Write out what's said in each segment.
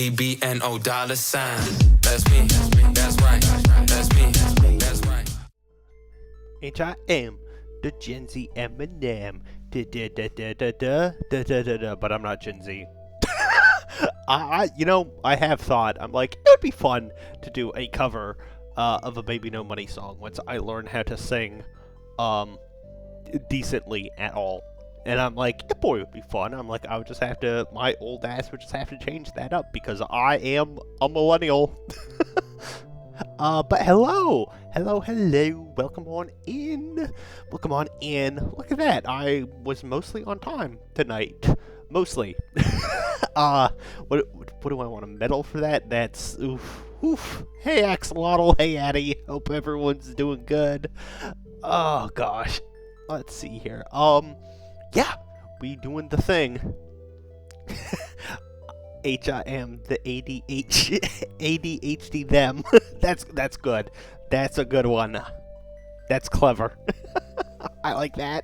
EBNO $sign. That's me. That's right. That's me. That's right. H-I-M, the Gen Z Eminem. Da-da-da-da-da-da-da-da-da-da, but I'm not Gen Z. I have thought, I'm like, it would be fun to do a cover of a Baby No Money song once I learn how to sing decently at all. And I'm like, yeah, boy, it would be fun. I'm like, my old ass would just have to change that up because I am a millennial. But hello, welcome on in. Look at that, I was mostly on time tonight. Mostly. What do I want, a medal for that? That's, oof. Hey, Axolotl, hey, Addie, hope everyone's doing good. Oh, gosh. Let's see here. Yeah, we doing the thing. HIM, the ADHD them. That's good. That's a good one. That's clever. I like that.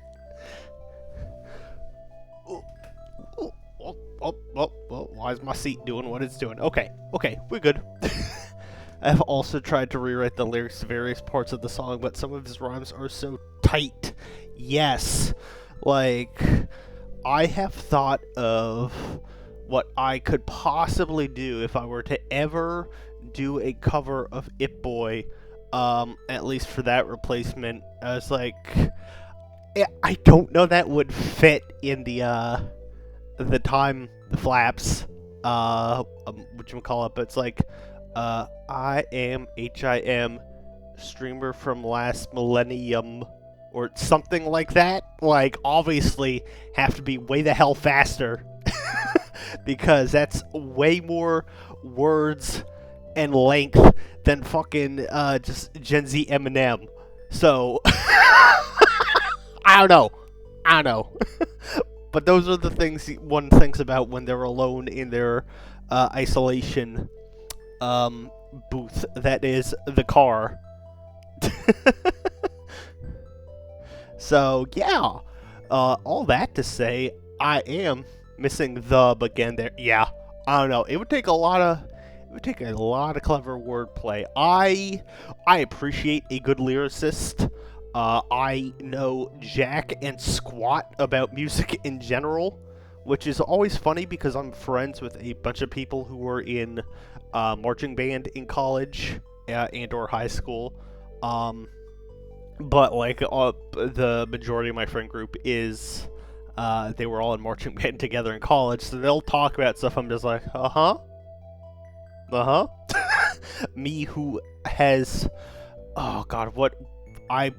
Why is my seat doing what it's doing? Okay, we're good. I've also tried to rewrite the lyrics to various parts of the song, but some of his rhymes are so tight. Yes. Like, I have thought of what I could possibly do if I were to ever do a cover of It Boy, at least for that replacement. I was like, I don't know that would fit in the flaps, whatchamacallit, but it's like, I am HIM, streamer from last millennium, or something like that. Like, obviously, have to be way the hell faster, because that's way more words and length than fucking, just Gen Z Eminem. So, I don't know. But those are the things one thinks about when they're alone in their isolation booth. That is the car. So yeah, all that to say, I am missing the again there. Yeah, I don't know. It would take a lot of clever wordplay. I appreciate a good lyricist. I know jack and squat about music in general, which is always funny because I'm friends with a bunch of people who were in marching band in college and or high school. But like the majority of my friend group is they were all in marching band together in college, so they'll talk about stuff. I'm just like, me who has, oh god, what I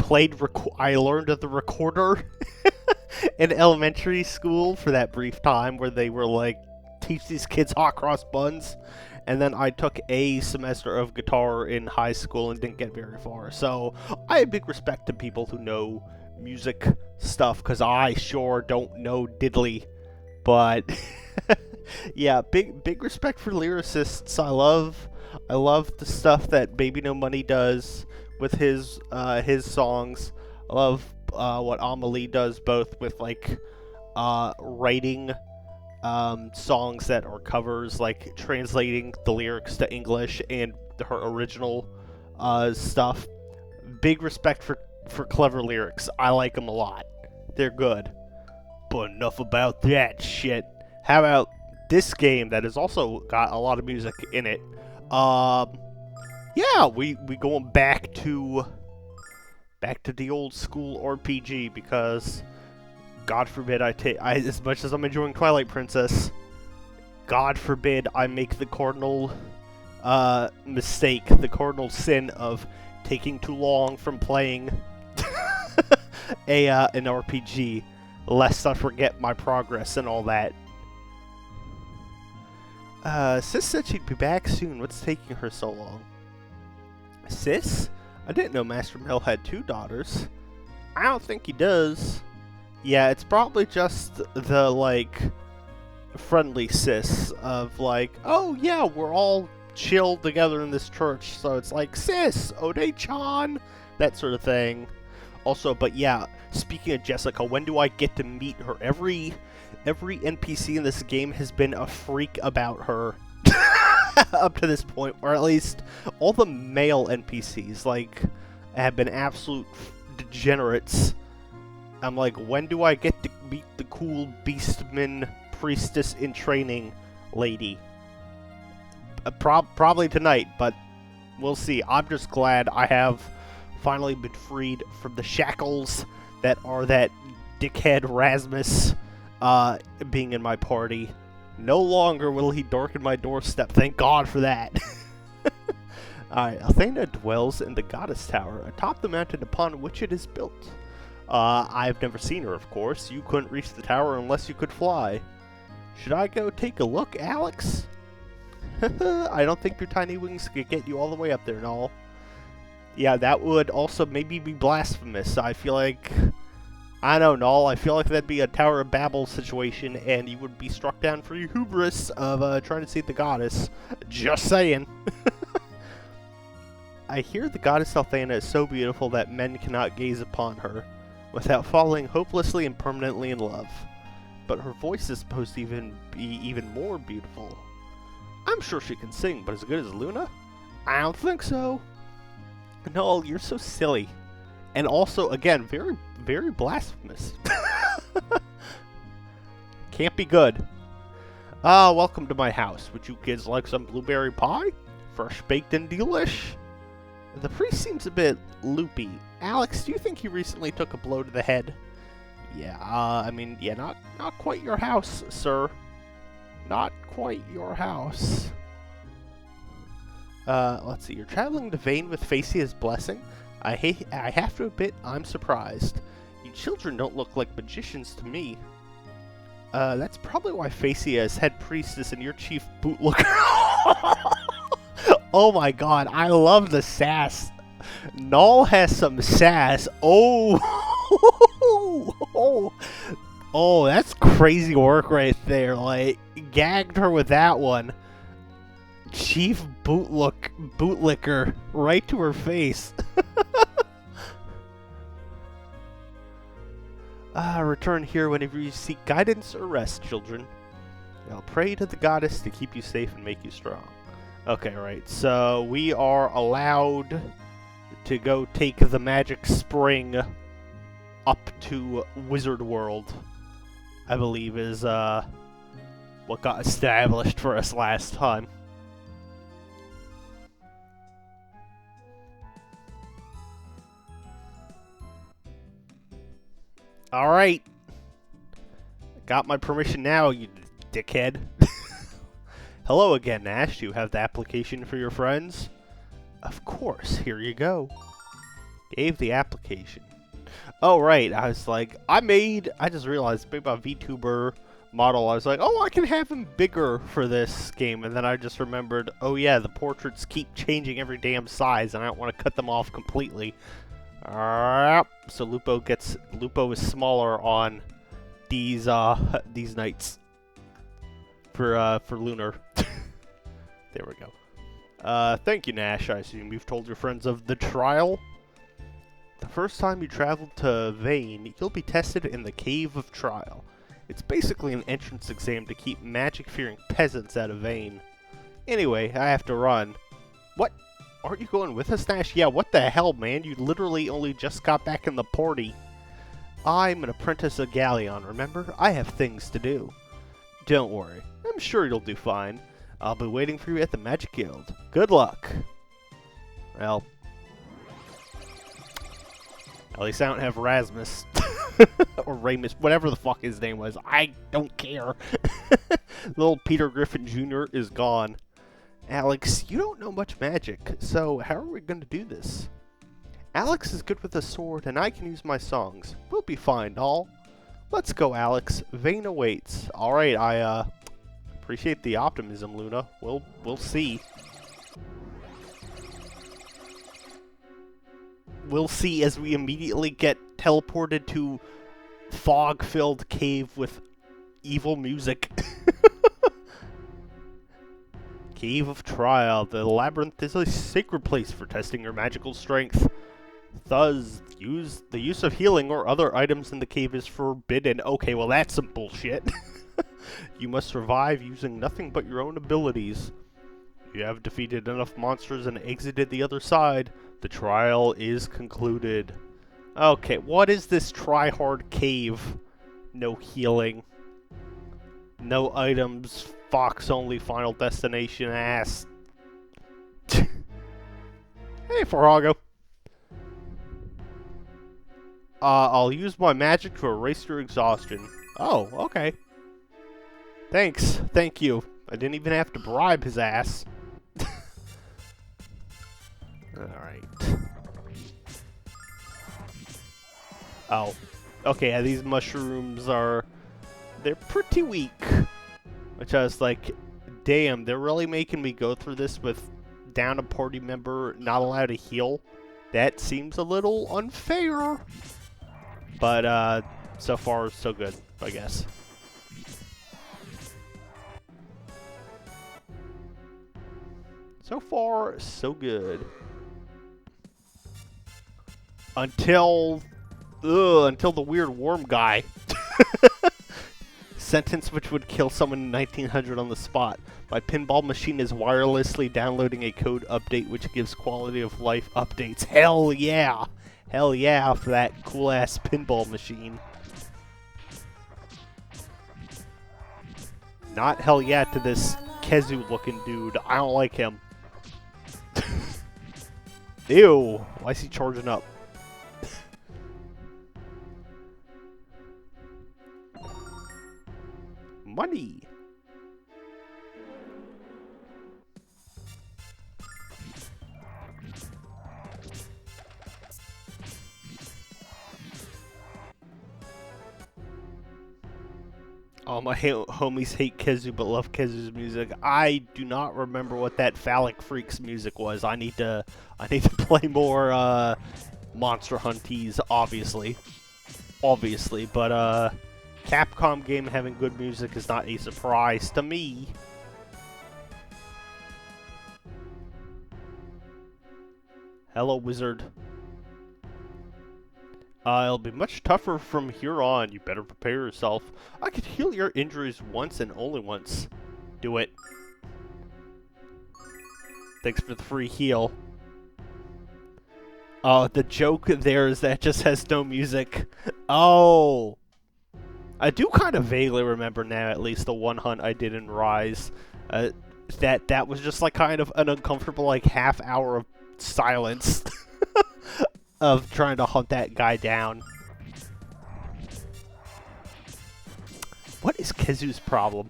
learned the recorder in elementary school for that brief time where they were like, teach these kids hot cross buns. And then I took a semester of guitar in high school and didn't get very far. So I have big respect to people who know music stuff, because I sure don't know diddly. But yeah, big respect for lyricists. I love the stuff that Baby No Money does with his songs. I love what Amelie does, both with like writing songs that are covers, like translating the lyrics to English, and her original stuff. Big respect for clever lyrics. I like them a lot. They're good. But enough about that shit. How about this game that has also got a lot of music in it? Yeah, we going back to the old school RPG, because God forbid as much as I'm enjoying Twilight Princess, God forbid I make the cardinal mistake, the cardinal sin of taking too long from playing an RPG, lest I forget my progress and all that. Sis said she'd be back soon. What's taking her so long? Sis? I didn't know Master Mel had 2 daughters. I don't think he does. Yeah, it's probably just the, like, friendly sis of, like, oh, yeah, we're all chill together in this church, so it's like, sis, Ode-chan, that sort of thing. Also, but yeah, speaking of Jessica, when do I get to meet her? Every NPC in this game has been a freak about her. up to this point, or at least all the male NPCs, like, have been absolute degenerates. I'm like, when do I get to meet the cool beastman priestess in training lady? Probably tonight, but we'll see. I'm just glad I have finally been freed from the shackles that are that dickhead Rasmus being in my party. No longer will he darken my doorstep. Thank God for that. Alright, Athena dwells in the Goddess Tower, atop the mountain upon which it is built. I've never seen her, of course. You couldn't reach the tower unless you could fly. Should I go take a look, Alex? I don't think your tiny wings could get you all the way up there and all. Yeah, that would also maybe be blasphemous. I feel like... I don't know, I feel like that'd be a Tower of Babel situation, and you would be struck down for your hubris of trying to see the goddess. Just saying. I hear the goddess Athena is so beautiful that men cannot gaze upon her without falling hopelessly and permanently in love. But her voice is supposed to be even more beautiful. I'm sure she can sing, but as good as Luna? I don't think so. No, you're so silly. And also, again, very, very blasphemous. Can't be good. Welcome to my house. Would you kids like some blueberry pie? Fresh baked and delish? The priest seems a bit loopy. Alex, do you think he recently took a blow to the head? Yeah, I mean, yeah, not quite your house, sir. Not quite your house. Let's see. You're traveling to Vane with Facia's blessing? I have to admit, I'm surprised. You children don't look like magicians to me. That's probably why Facia is head priestess and your chief bootlicker. Oh my god, I love the sass. Null has some sass. Oh, oh, that's crazy work right there. Like, gagged her with that one. Chief bootlicker right to her face. Return here whenever you seek guidance or rest, children. I'll pray to the goddess to keep you safe and make you strong. Okay, right. So we are allowed to go take the magic spring up to Wizard World, I believe is what got established for us last time. Alright. Got my permission now, you dickhead. Hello again, Nash. Do you have the application for your friends? Of course. Here you go. Gave the application. Oh, right. I was like, I just realized, made my VTuber model. I was like, oh, I can have him bigger for this game. And then I just remembered, oh yeah, the portraits keep changing every damn size, and I don't want to cut them off completely. So Lupo is smaller on these nights for Lunar. There we go. Thank you, Nash. I assume you've told your friends of the trial. The first time you travel to Vane, you'll be tested in the Cave of Trial. It's basically an entrance exam to keep magic-fearing peasants out of Vane. Anyway, I have to run. What? Aren't you going with us, Nash? Yeah, what the hell, man? You literally only just got back in the party. I'm an apprentice of Galleon, remember? I have things to do. Don't worry. I'm sure you'll do fine. I'll be waiting for you at the Magic Guild. Good luck. Well, at least I don't have Rasmus. Or Ramus, whatever the fuck his name was. I don't care. Little Peter Griffin Jr. is gone. Alex, you don't know much magic, so how are we going to do this? Alex is good with a sword, and I can use my songs. We'll be fine, doll. Let's go, Alex. Vane awaits. Alright, I appreciate the optimism, Luna. We'll see. We'll see as we immediately get teleported to fog-filled cave with evil music. Cave of Trial. The labyrinth is a sacred place for testing your magical strength. Thus, the use of healing or other items in the cave is forbidden. Okay, well that's some bullshit. You must survive using nothing but your own abilities. You have defeated enough monsters and exited the other side. The trial is concluded. Okay, what is this try-hard cave? No healing. No items. Fox only final destination ass. Hey, Farhago. I'll use my magic to erase your exhaustion. Oh, okay. Thanks. Thank you. I didn't even have to bribe his ass. Alright. Oh. Okay, yeah, these mushrooms are... They're pretty weak. Which I was like, damn, they're really making me go through this with down a party member not allowed to heal. That seems a little unfair. But, so far, so good, I guess. So far, so good. Until the weird worm guy. Sentence which would kill someone in 1900 on the spot. My pinball machine is wirelessly downloading a code update which gives quality of life updates. Hell yeah! Hell yeah for that cool-ass pinball machine. Not hell yeah to this Kezu-looking dude. I don't like him. Ew! Why is he charging up? Money! All my homies hate Kezu but love Kezu's music. I do not remember what that Phallic Freaks music was. I need to play more Monster Hunties, obviously. But Capcom game having good music is not a surprise to me. Hello, wizard. It'll be much tougher from here on. You better prepare yourself. I could heal your injuries once and only once. Do it. Thanks for the free heal. The joke there is that it just has no music. Oh! I do kind of vaguely remember now, at least, the one hunt I did in Rise. That was just like kind of an uncomfortable like half hour of silence. Of trying to hunt that guy down. What is Kezu's problem?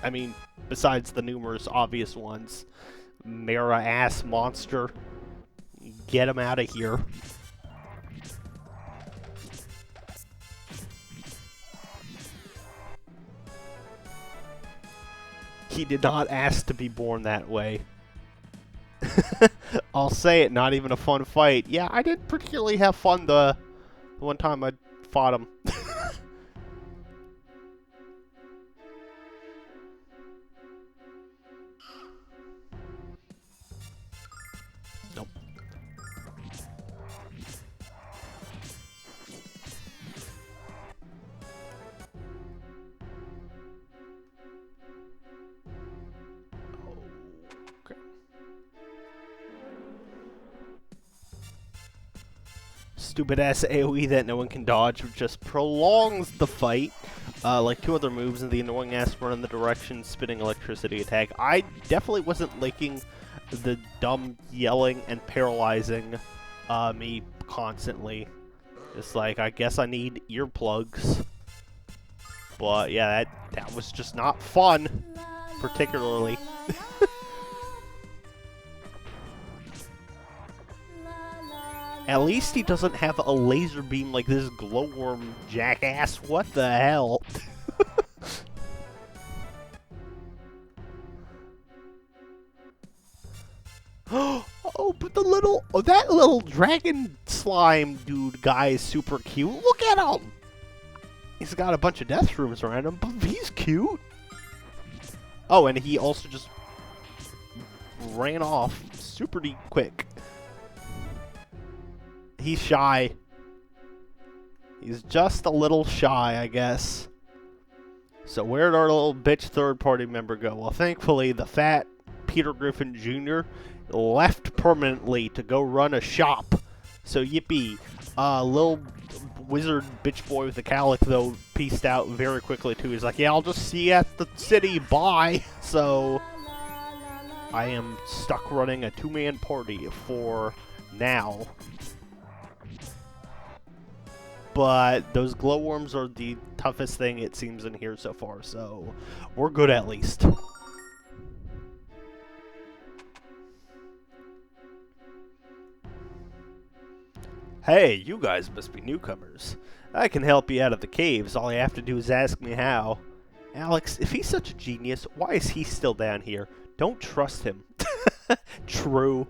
I mean, besides the numerous obvious ones. Mara-ass monster. Get him out of here. He did not ask to be born that way. I'll say it, not even a fun fight. Yeah, I didn't particularly have fun the one time I fought him. Nope. Stupid ass AoE that no one can dodge, which just prolongs the fight. Like two other moves and the annoying ass run in the direction, spitting electricity attack. I definitely wasn't liking the dumb yelling and paralyzing me constantly. It's like, I guess I need earplugs. But yeah, that was just not fun, particularly. At least he doesn't have a laser beam like this glowworm jackass. What the hell? Oh, but that little dragon slime dude guy is super cute. Look at him! He's got a bunch of death rooms around him, but he's cute. Oh, and he also just ran off super quick. He's shy. He's just a little shy, I guess. So where'd our little bitch third-party member go? Well, thankfully, the fat Peter Griffin Jr. left permanently to go run a shop. So yippee. Little wizard bitch boy with the calic, though, pieced out very quickly, too. He's like, yeah, I'll just see you at the city, bye! So, I am stuck running a two-man party for now. But those glowworms are the toughest thing, it seems, in here so far, so we're good at least. Hey, you guys must be newcomers. I can help you out of the caves. All you have to do is ask me how. Alex, if he's such a genius, why is he still down here? Don't trust him. True.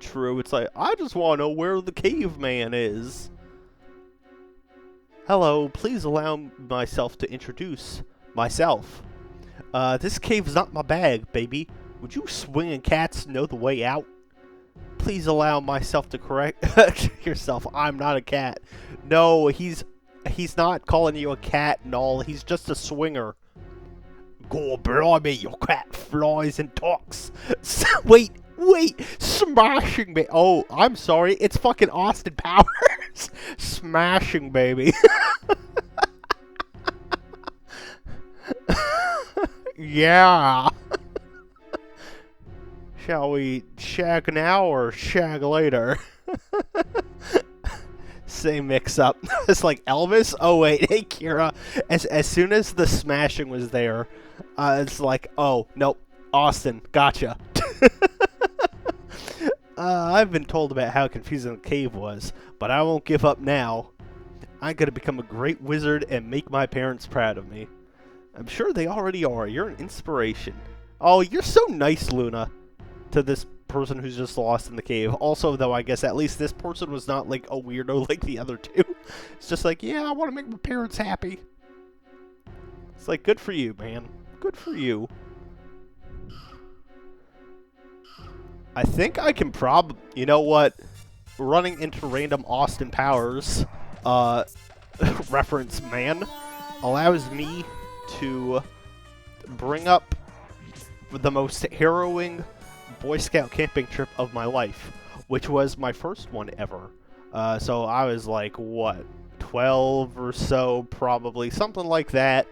True. It's like, I just want to know where the caveman is. Hello, please allow myself to introduce myself. This cave's not my bag, baby. Would you swinging cats know the way out? Please allow myself to correct yourself. I'm not a cat. No, he's not calling you a cat and all. He's just a swinger. God blimey, your cat flies and talks. Wait, smashing me. Oh, I'm sorry. It's fucking Austin Powers. Smashing, baby. Yeah. Shall we shag now or shag later? Same mix-up. It's like Elvis? Oh, wait. Hey, Kira. As soon as the smashing was there, it's like, oh, nope. Austin. Gotcha. I've been told about how confusing the cave was, but I won't give up now. I'm going to become a great wizard and make my parents proud of me. I'm sure they already are. You're an inspiration. Oh, you're so nice, Luna. To this person who's just lost in the cave. Also, though, I guess at least this person was not like a weirdo like the other two. It's just like, yeah, I want to make my parents happy. It's like, good for you, man. Good for you. I think I can you know what? Running into random Austin Powers reference, man, allows me to bring up the most harrowing Boy Scout camping trip of my life, which was my first one ever. So I was like, what, 12 or so, probably, something like that.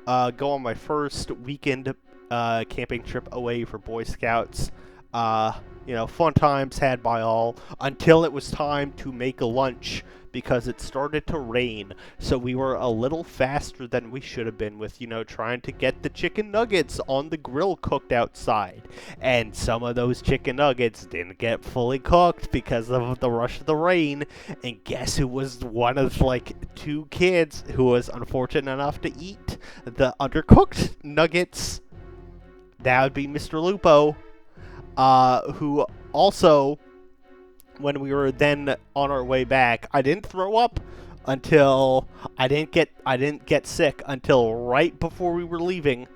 Go on my first weekend camping trip away for Boy Scouts. You know, fun times had by all, until it was time to make a lunch, because it started to rain, so we were a little faster than we should have been with, you know, trying to get the chicken nuggets on the grill cooked outside. And some of those chicken nuggets didn't get fully cooked because of the rush of the rain, and guess who was one of, like, 2 kids who was unfortunate enough to eat the undercooked nuggets? That would be Mr. Lupo, who also, when we were then on our way back, I didn't throw up until I didn't get sick until right before we were leaving.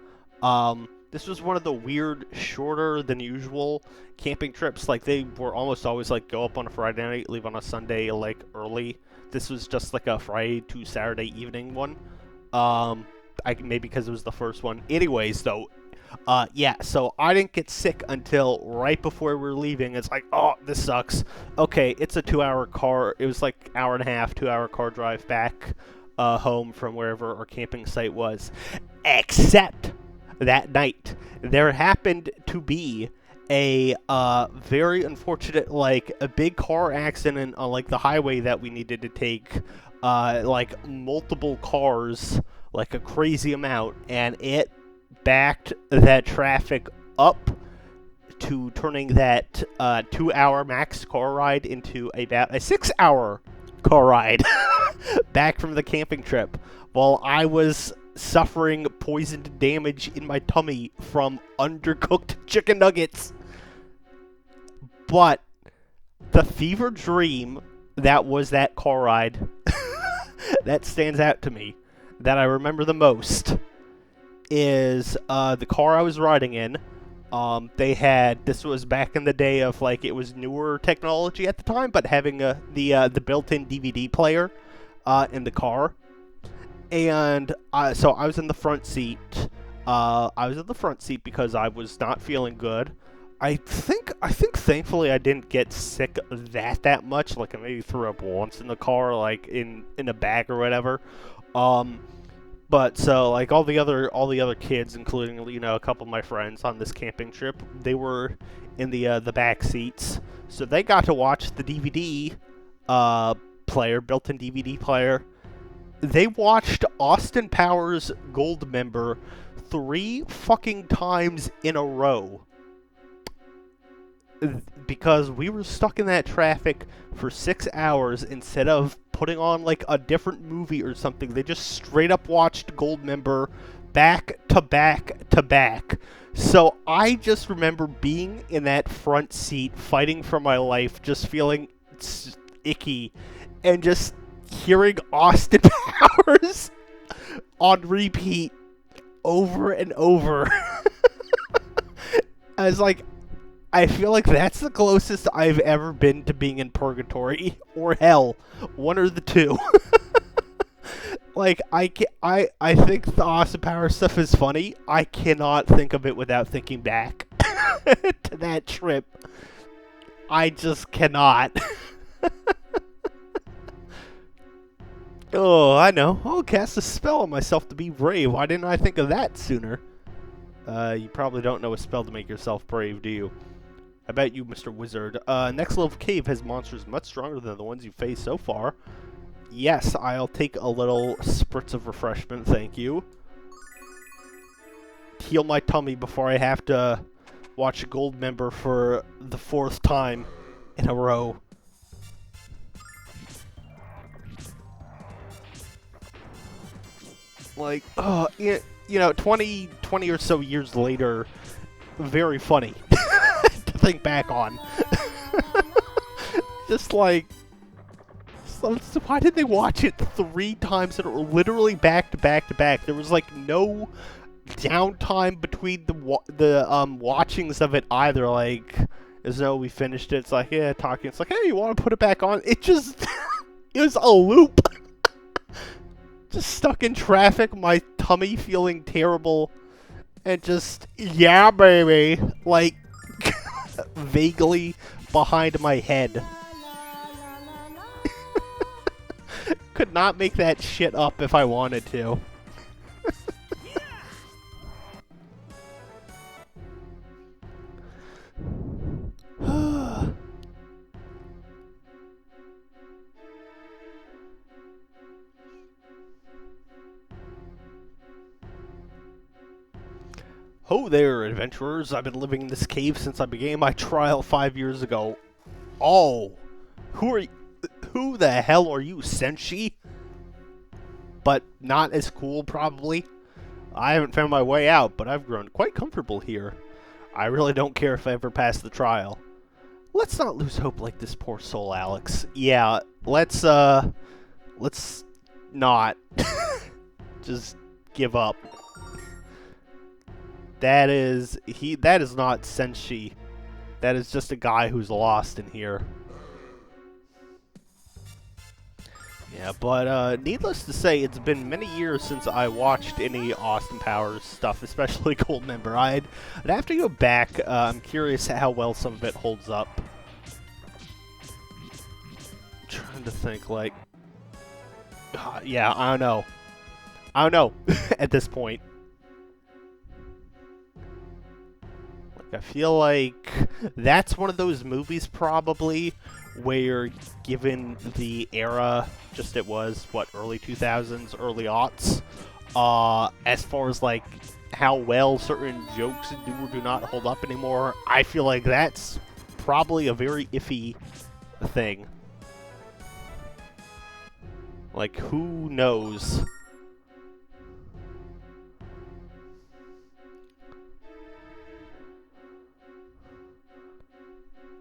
This was one of the weird, shorter than usual camping trips. Like, they were almost always like go up on a Friday night, leave on a Sunday like early. This was just like a Friday to Saturday evening one. Maybe because it was the first one. Anyways, though. Yeah, so I didn't get sick until right before we were leaving. It's like, oh, this sucks. Okay, it's a 2-hour car. It was like hour and a half, 2-hour car drive back home from wherever our camping site was. Except that night, there happened to be a very unfortunate, like, a big car accident on, like, the highway that we needed to take, like, multiple cars, like, a crazy amount, and it backed that traffic up to turning that 2-hour max car ride into about a 6-hour car ride back from the camping trip, while I was suffering poisoned damage in my tummy from undercooked chicken nuggets. But the fever dream that was that car ride that stands out to me, that I remember the most, is the car I was riding in. This was back in the day of, like, it was newer technology at the time, but having the built-in DVD player in the car. And so I was in the front seat. I was in the front seat because I was not feeling good. I think thankfully I didn't get sick that much. Like I maybe threw up once in the car, like in a bag or whatever. But so like all the other kids, including a couple of my friends on this camping trip, they were in the back seats, so they got to watch the DVD player, built-in DVD player. They watched Austin Powers Goldmember 3 fucking times in a row. Because we were stuck in that traffic for 6 hours. Instead of putting on like a different movie or something, they just straight up watched Goldmember back to back to back. So I just remember being in that front seat, fighting for my life, just feeling icky, and just hearing Austin Powers on repeat over and over. I was like, I feel like that's the closest I've ever been to being in purgatory or hell, one or the two. Like I think the Austin Powers stuff is funny. I cannot think of it without thinking back to that trip. I just cannot. Oh, I know. I'll cast a spell on myself to be brave. Why didn't I think of that sooner? You probably don't know a spell to make yourself brave, do you? I bet you, Mr. Wizard. Next level cave has monsters much stronger than the ones you've faced so far. Yes, I'll take a little spritz of refreshment, thank you. Heal my tummy before I have to watch Goldmember for the 4th time in a row. Like, you know, 20 or so years later, very funny to think back on. Just like, so why did they watch it 3 times that were literally back to back to back? There was like no downtime between the watchings of it either. Like, as though we finished it, it's like, yeah, talking. It's like, hey, you want to put it back on? It just, it was a loop. Just stuck in traffic, my tummy feeling terrible, and just, yeah, baby, like, vaguely behind my head. Could not make that shit up if I wanted to. Ho there, adventurers. I've been living in this cave since I began my trial 5 years ago. Oh, who the hell are you, Senshi? But not as cool, probably. I haven't found my way out, but I've grown quite comfortable here. I really don't care if I ever pass the trial. Let's not lose hope like this poor soul, Alex. Yeah, let's not. Just give up. That is not Senshi. That is just a guy who's lost in here. Yeah, but needless to say, it's been many years since I watched any Austin Powers stuff, especially Goldmember. I'd have to go back. I'm curious how well some of it holds up. I'm trying to think, like, yeah, I don't know at this point. I feel like that's one of those movies probably where, given the era, just it was, what, early 2000s, early aughts, as far as like how well certain jokes do or do not hold up anymore, I feel like that's probably a very iffy thing. Like, who knows?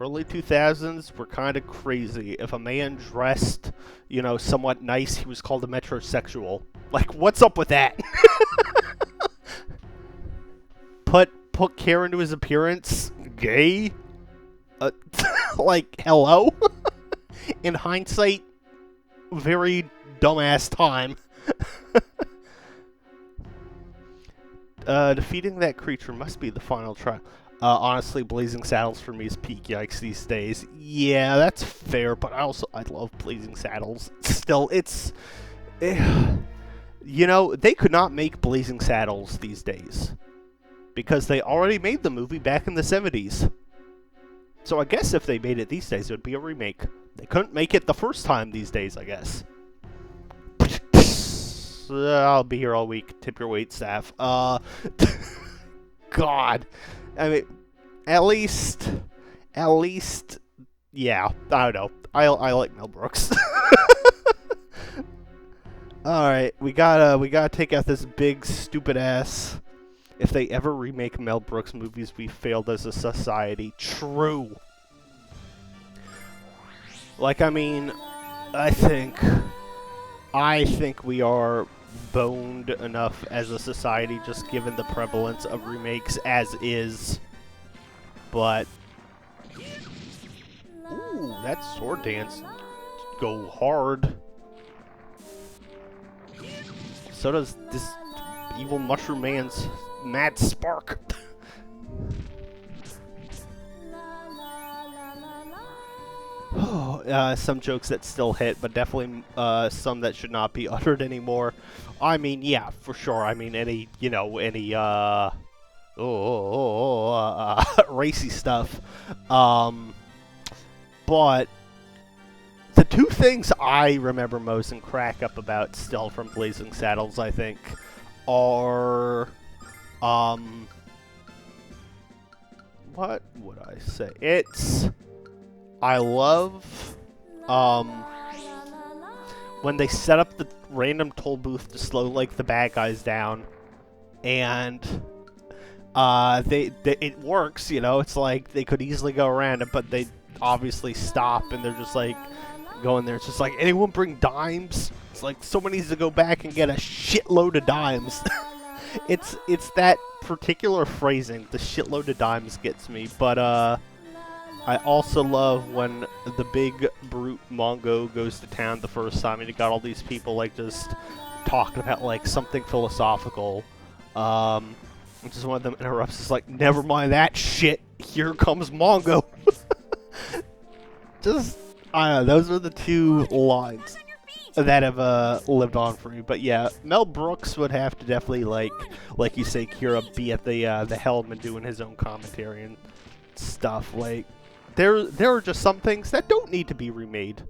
Early 2000s were kind of crazy. If a man dressed, you know, somewhat nice, he was called a metrosexual. Like, what's up with that? Put care into his appearance? Gay? Like, hello? In hindsight, very dumbass time. Defeating that creature must be the final try. Honestly, Blazing Saddles for me is peak yikes these days. Yeah, that's fair, but I love Blazing Saddles. Still, it's... you know, they could not make Blazing Saddles these days. Because they already made the movie back in the 70s. So I guess if they made it these days, it would be a remake. They couldn't make it the first time these days, I guess. I'll be here all week. Tip your wait staff. God. I mean, at least, yeah, I don't know. I like Mel Brooks. Alright, we gotta take out this big, stupid ass. If they ever remake Mel Brooks movies, we failed as a society. True. Like, I mean, I think we are boned enough as a society, just given the prevalence of remakes as is. But, ooh, that sword dance go hard. So does this evil mushroom man's mad spark. Some jokes that still hit, but definitely some that should not be uttered anymore. I mean, yeah, for sure. I mean, any racy stuff. But the two things I remember most and crack up about still from Blazing Saddles, I think, are what would I say? I love when they set up the random toll booth to slow like the bad guys down, and it works. You know, it's like they could easily go around it, but they obviously stop, and they're just like going there. It's just like, anyone bring dimes? It's like someone needs to go back and get a shitload of dimes. It's that particular phrasing, the shitload of dimes, gets me. But I also love when the big brute Mongo goes to town the first time, and you got all these people like just talking about like something philosophical. Just one of them interrupts. It's like, never mind that shit. Here comes Mongo. Just, I don't know. Those are the two lines that have lived on for me. But yeah, Mel Brooks would have to definitely like you say, Kira, be at the helm and doing his own commentary and stuff. Like, there are just some things that don't need to be remade.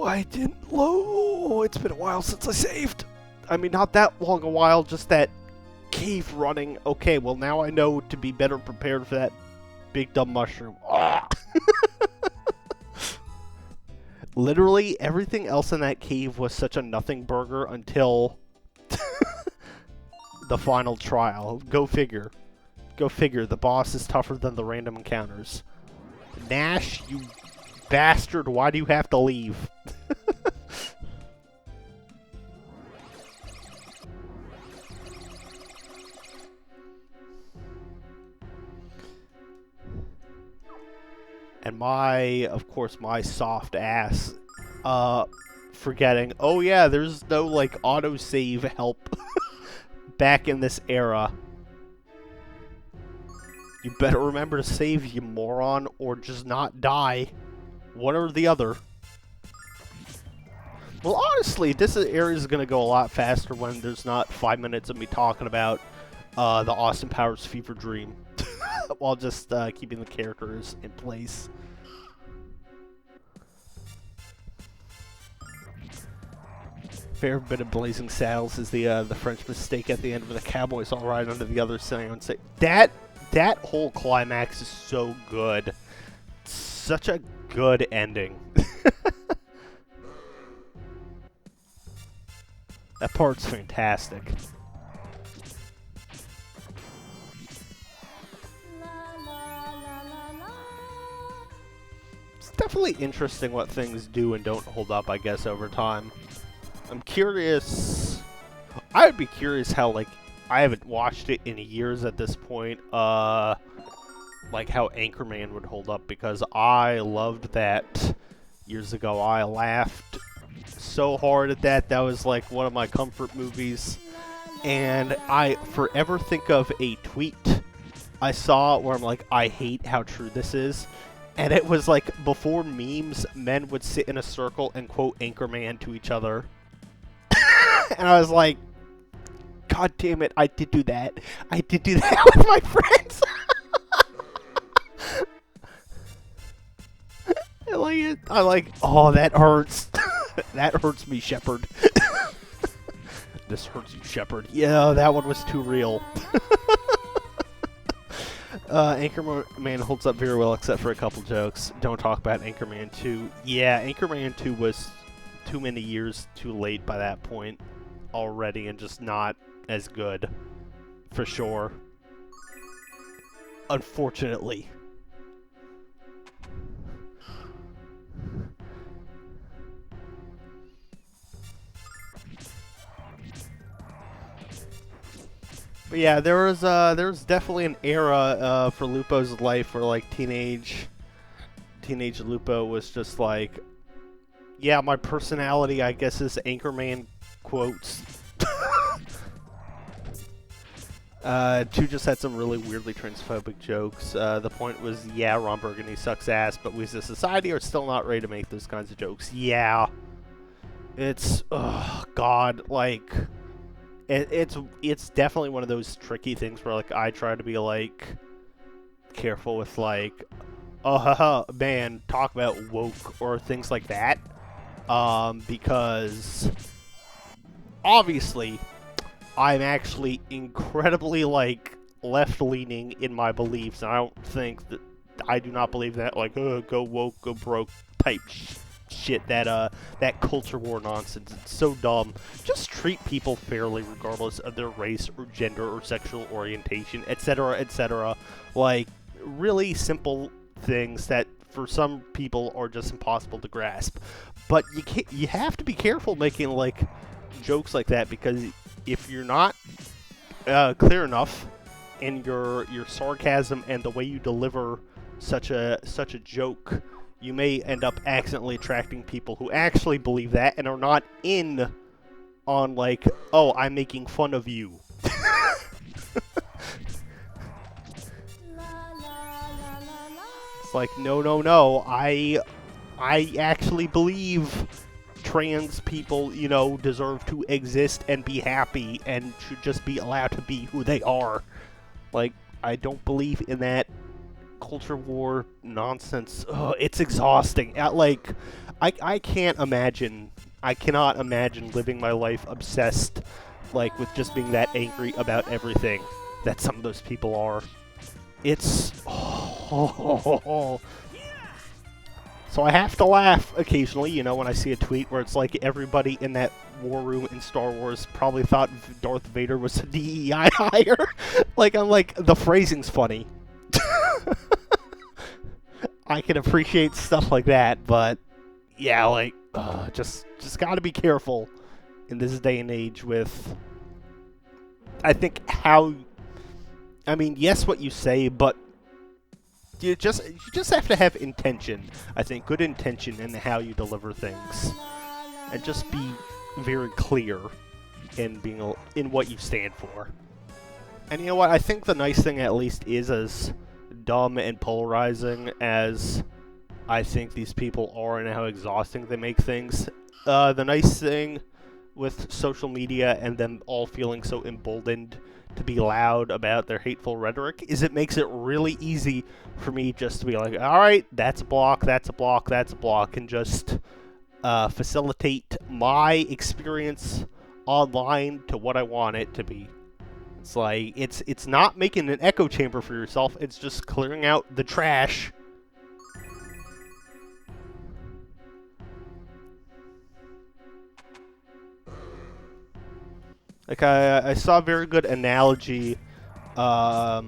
I didn't load. It's been a while since I saved. I mean, not that long a while, just that cave running. Okay, well now I know to be better prepared for that big dumb mushroom. Literally everything else in that cave was such a nothing burger until the final trial. Go figure. Go figure. The boss is tougher than the random encounters. Nash, you bastard, why do you have to leave? And of course, my soft ass, forgetting, oh yeah, there's no, like, autosave help back in this era. You better remember to save, you moron, or just not die. One or the other. Well, honestly, this area is going to go a lot faster when there's not 5 minutes of me talking about the Austin Powers fever dream. While just keeping the characters in place. Favorite bit of Blazing Saddles is the French mistake at the end where the cowboys all ride under the other sitting on say that whole climax is so good. Such a good ending. That part's fantastic. It's definitely interesting what things do and don't hold up, I guess, over time. I'm curious. I would be curious how, like, I haven't watched it in years at this point, like how Anchorman would hold up, because I loved that years ago. I laughed so hard at that. That was like one of my comfort movies. And I forever think of a tweet I saw where I'm like, I hate how true this is. And it was like, before memes, men would sit in a circle and quote Anchorman to each other. And I was like, God damn it, I did do that. I did do that with my friends. I like, oh, that hurts. That hurts me, Shepard. This hurts you, Shepard. Yeah, that one was too real. Anchorman holds up very well except for a couple jokes. Don't talk about Anchorman 2. Yeah, Anchorman 2 was too many years too late by that point already and just not as good. For sure. Unfortunately. But yeah, there was definitely an era for Lupo's life where like teenage Lupo was just like, yeah, my personality I guess is Anchorman quotes. 2 just had some really weirdly transphobic jokes. The point was, yeah, Ron Burgundy sucks ass, but we as a society are still not ready to make those kinds of jokes. Yeah, it's God, like. It's definitely one of those tricky things where like I try to be like careful with like, oh haha man, talk about woke or things like that, because obviously I'm actually incredibly like left-leaning in my beliefs, and I do not believe that like go woke, go broke type shit, that culture war nonsense. It's so dumb. Just treat people fairly regardless of their race or gender or sexual orientation, etc., etc. Like, really simple things that for some people are just impossible to grasp. But you have to be careful making like jokes like that, because if you're not clear enough in your sarcasm and the way you deliver such a joke, you may end up accidentally attracting people who actually believe that and are not in on like, oh, I'm making fun of you. It's like, no, I actually believe trans people, you know, deserve to exist and be happy and should just be allowed to be who they are. Like, I don't believe in that culture war nonsense. Ugh, it's exhausting. Like, I cannot imagine living my life obsessed, like, with just being that angry about everything that some of those people are. It's... So I have to laugh occasionally, you know, when I see a tweet where it's like everybody in that war room in Star Wars probably thought Darth Vader was a DEI hire. Like, I'm like, the phrasing's funny. I can appreciate stuff like that, but yeah, like, just gotta be careful in this day and age with, I think, yes, what you say, but you just have to have intention. I think good intention in how you deliver things, and just be very clear in what you stand for. And you know what? I think the nice thing, at least, is as dumb and polarizing as I think these people are and how exhausting they make things. The nice thing with social media and them all feeling so emboldened to be loud about their hateful rhetoric is it makes it really easy for me just to be like, alright, that's a block, that's a block, that's a block, and just facilitate my experience online to what I want it to be. It's like, it's not making an echo chamber for yourself, it's just clearing out the trash. Like, I saw a very good analogy, I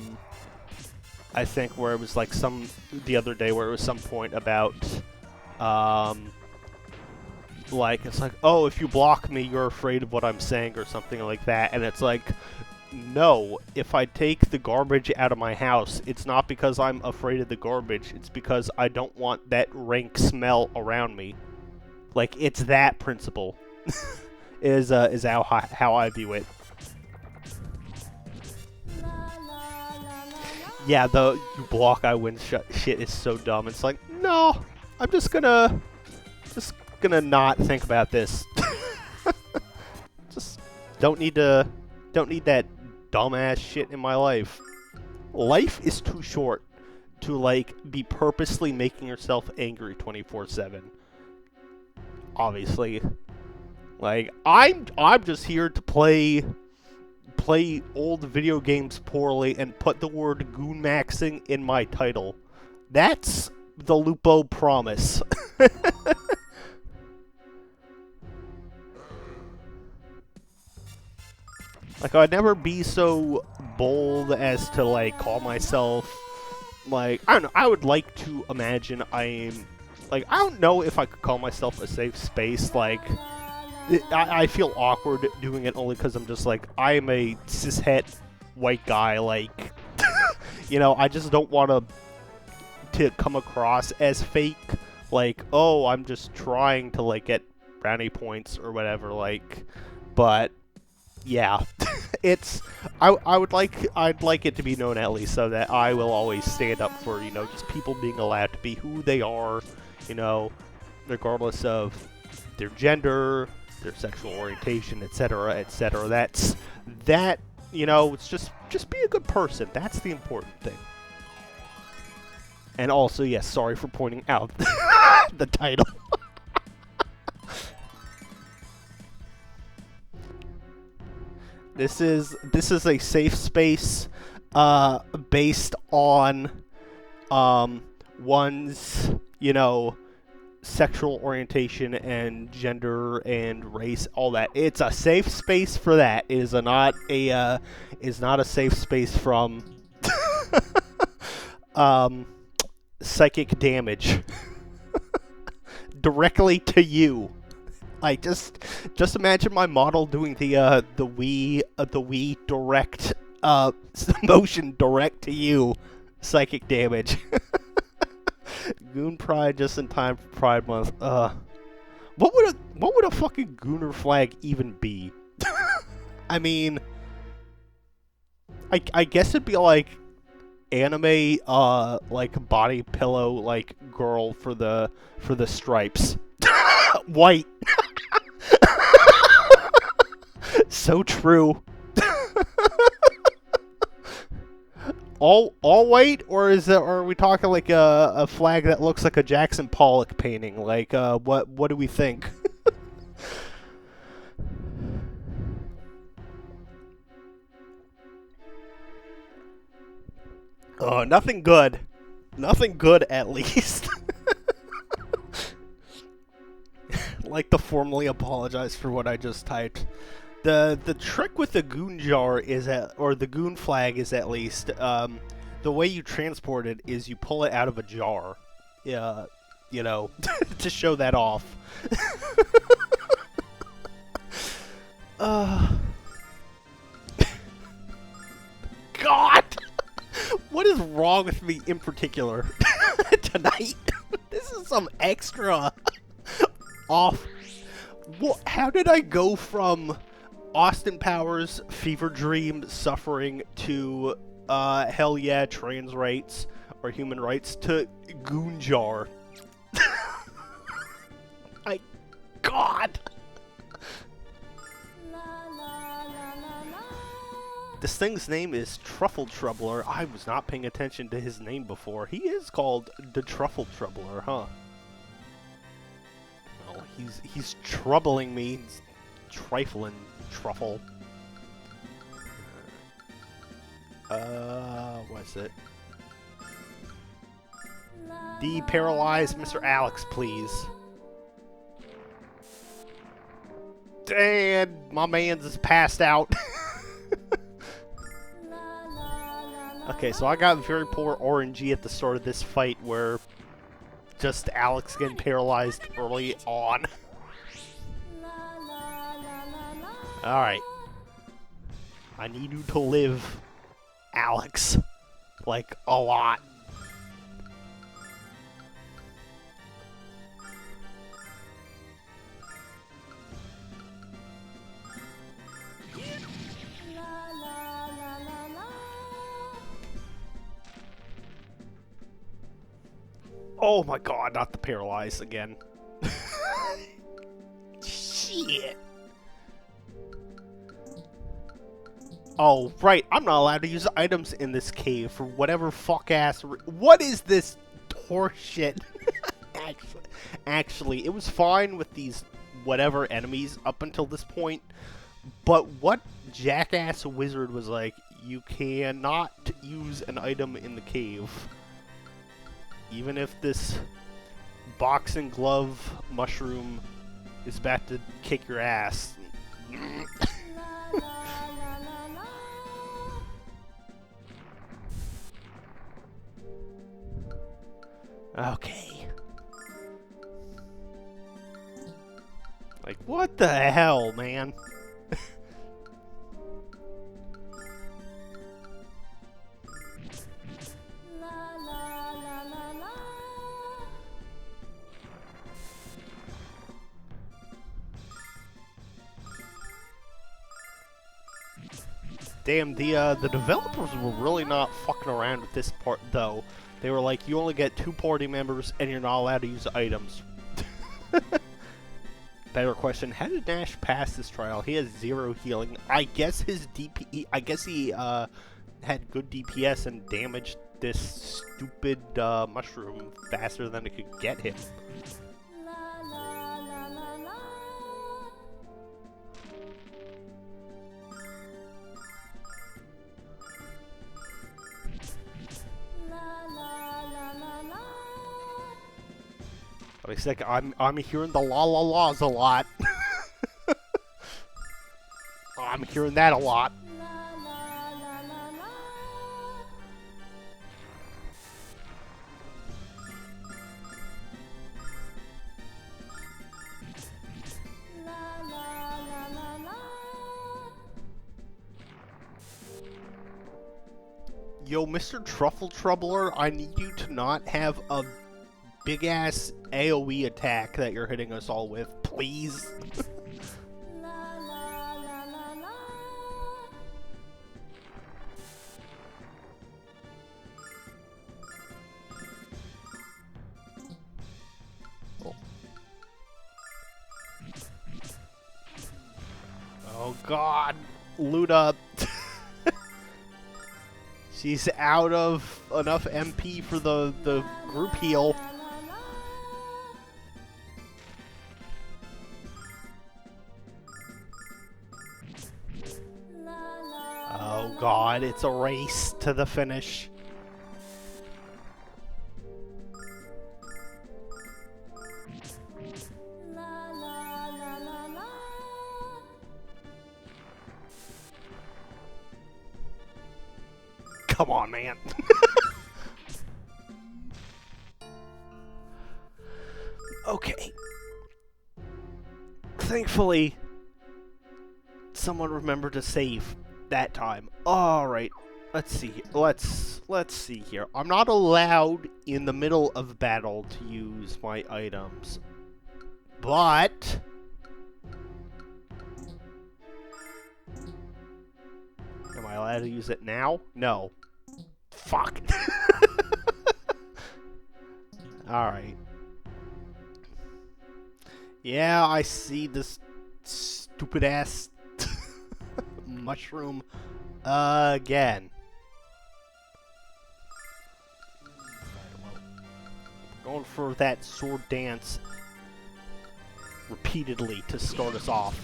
think, where it was like the other day, where it was some point about, like, it's like, oh, if you block me, you're afraid of what I'm saying, or something like that, and it's like, no, if I take the garbage out of my house, it's not because I'm afraid of the garbage, it's because I don't want that rank smell around me. Like, it's that principle is how I view it. Yeah, the you block I win shit is so dumb. It's like, no, I'm just gonna not think about this. Just don't need that dumbass shit in my life. Life is too short to like be purposely making yourself angry 24/7. Obviously, like I'm just here to play old video games poorly and put the word goon maxing in my title. That's the Lupo promise. Like, I'd never be so bold as to, like, call myself, like, I don't know, I would like to imagine I'm, like, I don't know if I could call myself a safe space, like, I feel awkward doing it only because I'm just like, I am a cishet white guy, like, you know, I just don't want to come across as fake, like, oh, I'm just trying to, like, get brownie points or whatever, like, but yeah, I'd like it to be known at least so that I will always stand up for, you know, just people being allowed to be who they are, you know, regardless of their gender, their sexual orientation, etc., etc. That, you know, it's just be a good person. That's the important thing. And also, yes, sorry for pointing out the title. This is a safe space based on one's, you know, sexual orientation and gender and race, all that. It's a safe space for that. It is not a safe space from psychic damage directly to you. Like, just imagine my model doing the Wii direct motion direct to you psychic damage. Goon Pride just in time for Pride Month. What would a fucking Gooner flag even be? I mean, I guess it'd be like anime like body pillow like girl for the stripes. White. So true. all white, or are we talking like a flag that looks like a Jackson Pollock painting? Like, what do we think? Oh, nothing good. Nothing good, at least. Like to formally apologize for what I just typed. The trick with the goon jar is or the goon flag is at least, the way you transport it is you pull it out of a jar. Yeah, you know, to show that off. God! What is wrong with me in particular tonight? This is some extra off. What? How did I go from Austin Powers fever dream suffering to hell yeah trans rights or human rights to goon jar? My God. This thing's name is Truffle Troubler. I was not paying attention to his name before. He is called the Truffle Troubler, huh? Well, he's troubling me. He's trifling truffle. What's it? Deparalyze Mr. Alex, please. And my man's is passed out. Okay, so I got very poor RNG at the start of this fight where just Alex getting paralyzed early on. Alright. I need you to live, Alex. Like, a lot. Oh my god, not the paralyzed again. Shit. Oh, right, I'm not allowed to use items in this cave for whatever fuck-ass... What is this horseshit? Actually, it was fine with these whatever enemies up until this point, but what jackass wizard was like, you cannot use an item in the cave. Even if this boxing glove mushroom is about to kick your ass. Okay. Like, what the hell, man? Damn, the developers were really not fucking around with this part, though. They were like, you only get 2 party members, and you're not allowed to use items. Better question, how did Nash pass this trial? He has 0 healing. I guess his DP... I guess he, had good DPS and damaged this stupid, mushroom faster than it could get him. Wait a second, I'm hearing the la la la's a lot. I'm hearing that a lot. Yo, Mr. Truffle Troubler, I need you to not have a big-ass AoE attack that you're hitting us all with, please. Oh god, Luda. She's out of enough MP for the group heal. Oh god, it's a race to the finish. Come on, man. Okay. Thankfully, someone remembered to save that time. All right. Let's see. Let's see here. I'm not allowed in the middle of battle to use my items. But am I allowed to use it now? No. Fuck. Alright. Yeah, I see this stupid ass mushroom again. Going for that sword dance repeatedly to start us off.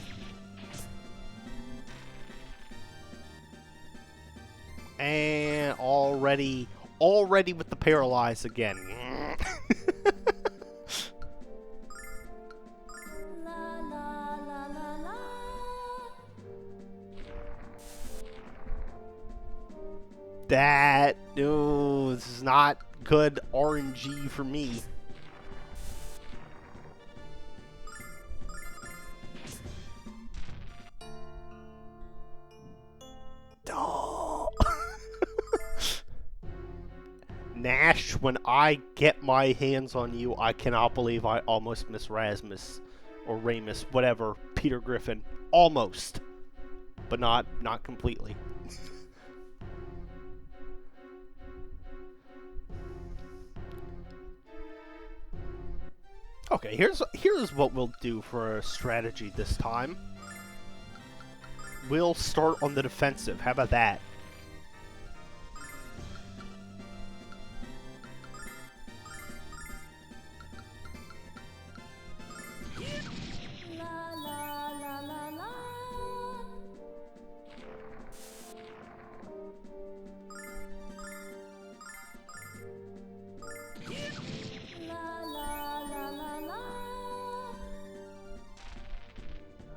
And already with the paralyze again. That, no, this is not good RNG for me. Nash, when I get my hands on you, I cannot believe I almost missed Rasmus, or Ramus, whatever, Peter Griffin. Almost. But not completely. Okay, here's what we'll do for a strategy this time. We'll start on the defensive. How about that?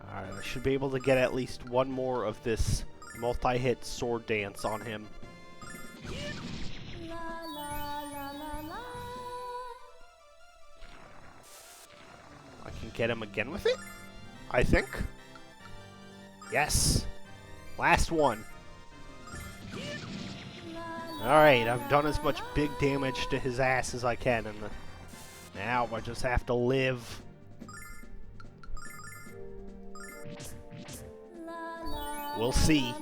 Alright, I should be able to get at least one more of this multi-hit sword dance on him. I can get him again with it, I think. Yes! Last one. Alright, I've done as much big damage to his ass as I can, and now I just have to live. We'll see.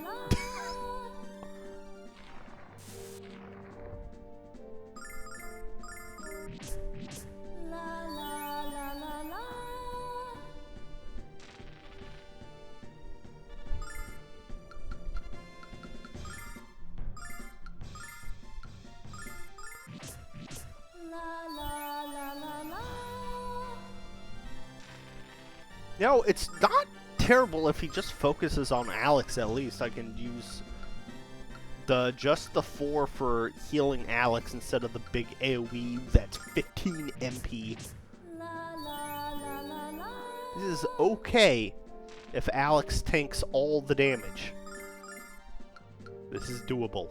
You know, it's not terrible if he just focuses on Alex. At least I can use just the 4 for healing Alex instead of the big AoE that's 15 MP. This is okay if Alex tanks all the damage. This is doable.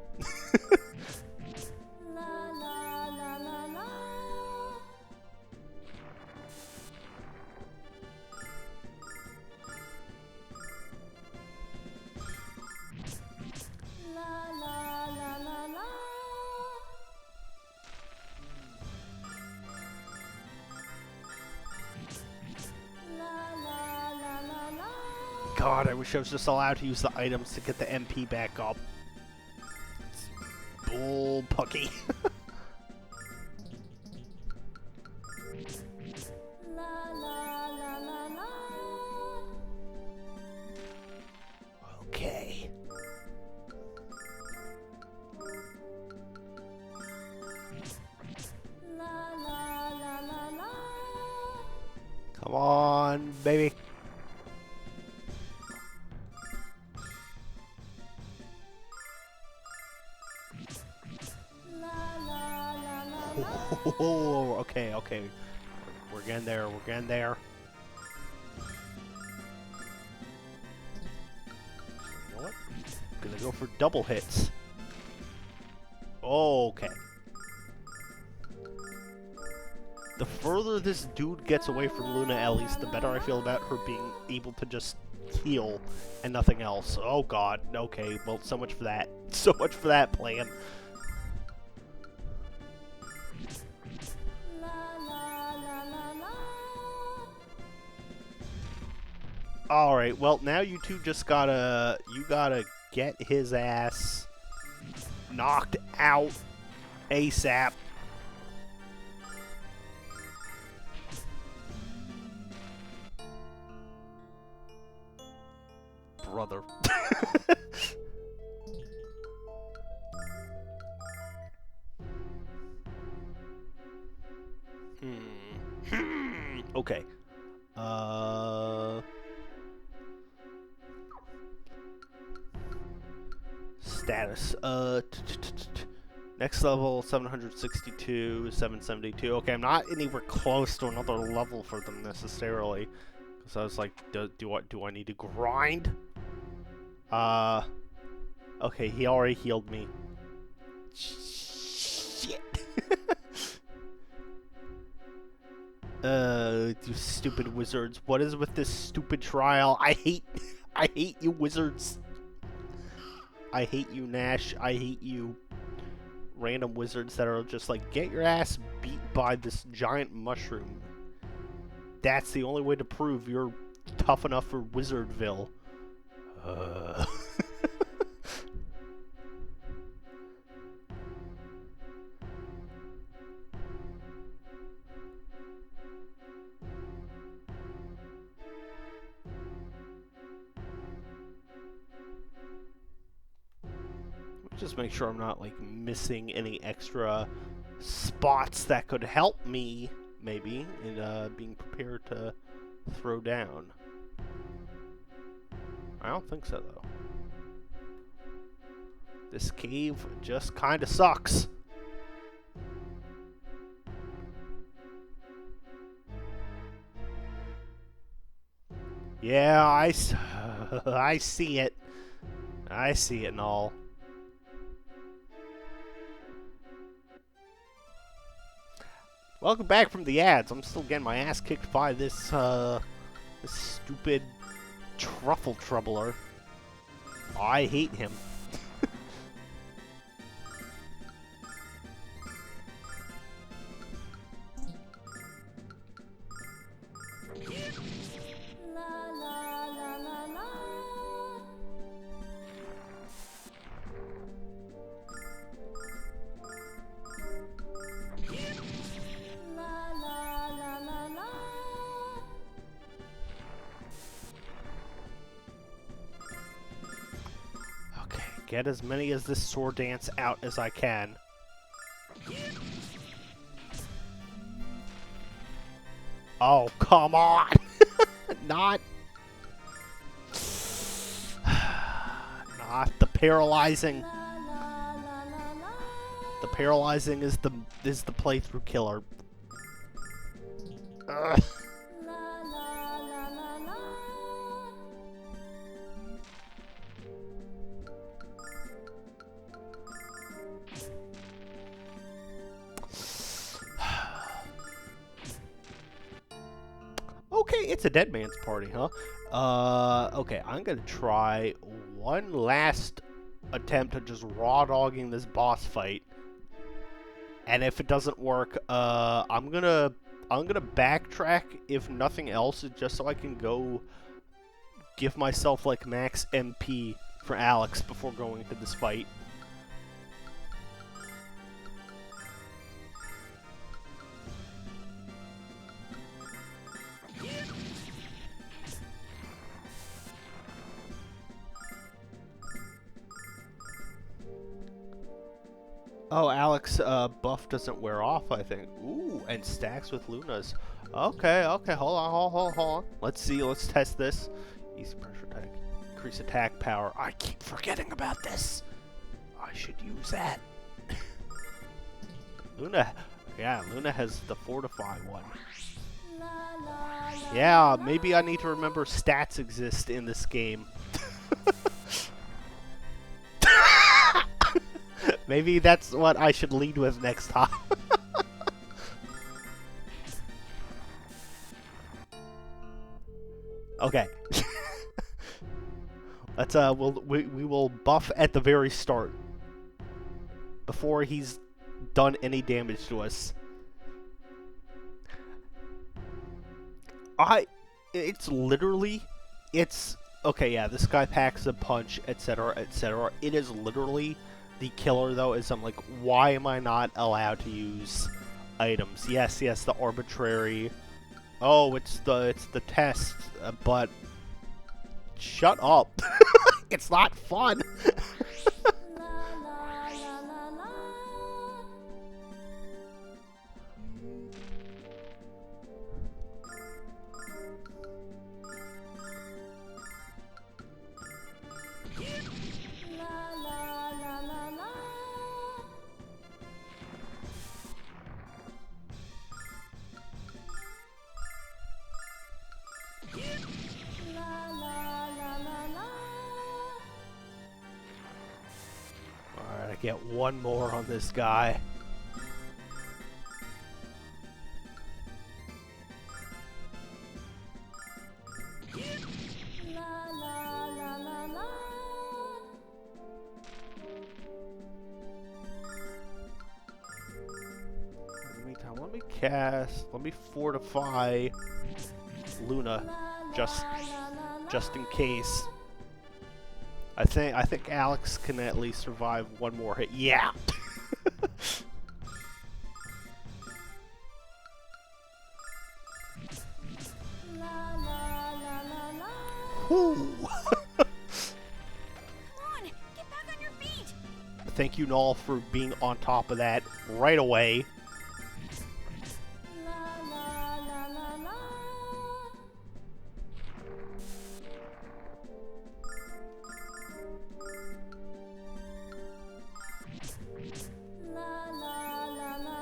God, I wish I was just allowed to use the items to get the MP back up. It's bull pucky. Okay. Come on, baby. Oh, okay, okay. We're getting there, we're getting there. You know what? I'm gonna go for double hits. Okay. The further this dude gets away from Luna, at least, the better I feel about her being able to just heal and nothing else. Oh god, okay, well, so much for that. So much for that plan. Alright, well, now you two just gotta get his ass knocked out ASAP. Brother. Okay. Status. Next level, 762, 772. Okay, I'm not anywhere close to another level for them necessarily. So I was like, do I need to grind? Okay, he already healed me. Shit. You stupid wizards. What is with this stupid trial? I hate you wizards. I hate you, Nash. I hate you random wizards that are just like, get your ass beat by this giant mushroom. That's the only way to prove you're tough enough for Wizardville. Just make sure I'm not like missing any extra spots that could help me, maybe, in being prepared to throw down. I don't think so, though. This cave just kind of sucks. Yeah, I see it. I see it and all. Welcome back from the ads. I'm still getting my ass kicked by this, this stupid truffle troubler. I hate him. Get as many as this sword dance out as I can. Oh, come on! Not the paralyzing. The paralyzing is the playthrough killer. Ugh. Okay, it's a dead man's party, huh? Okay, I'm gonna try one last attempt at just raw dogging this boss fight. And if it doesn't work, I'm gonna backtrack, if nothing else, just so I can go give myself like max MP for Alex before going into this fight. Oh, Alex, buff doesn't wear off, I think. Ooh, and stacks with Lunas. Okay, hold on. Let's test this. Easy pressure attack. Increase attack power. I keep forgetting about this. I should use that. Luna has the fortify one. Yeah, maybe I need to remember stats exist in this game. Maybe that's what I should lead with next time. Okay. Let's we will buff at the very start before he's done any damage to us. It's okay, yeah, this guy packs a punch, etc., etc. It is literally the killer, though, is I'm like, why am I not allowed to use items? Yes, the arbitrary. Oh, it's the test, but shut up. It's not fun. Alright, I get one more on this guy. Let me fortify Luna, just in case. I think Alex can at least survive one more hit. Yeah. thank you, Null, for being on top of that right away.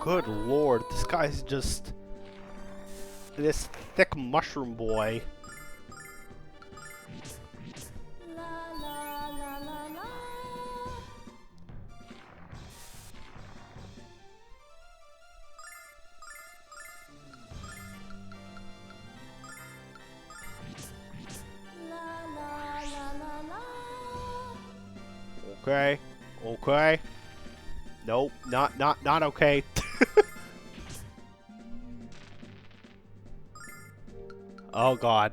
Good lord, this guy's just... this thick mushroom boy. Okay, okay. Nope, not okay. Oh god.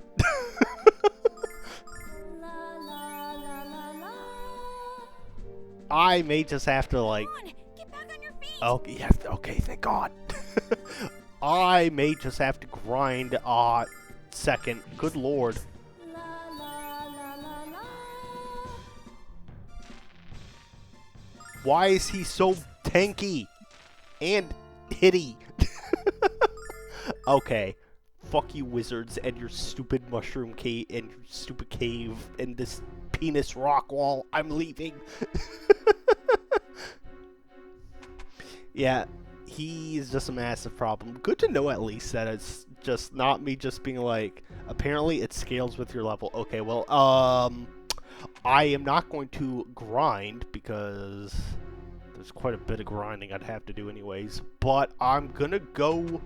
I may just have to like... Get back on your feet. Oh, yes, okay, thank god. I may just have to grind second. Good lord. Why is he so tanky and hitty? Okay. Fuck you, wizards, and your stupid mushroom cave, and your stupid cave, and this penis rock wall. I'm leaving. Yeah, he's just a massive problem. Good to know at least that it's just not me just being like, apparently it scales with your level. Okay, well, I am not going to grind because there's quite a bit of grinding I'd have to do anyways, but I'm gonna go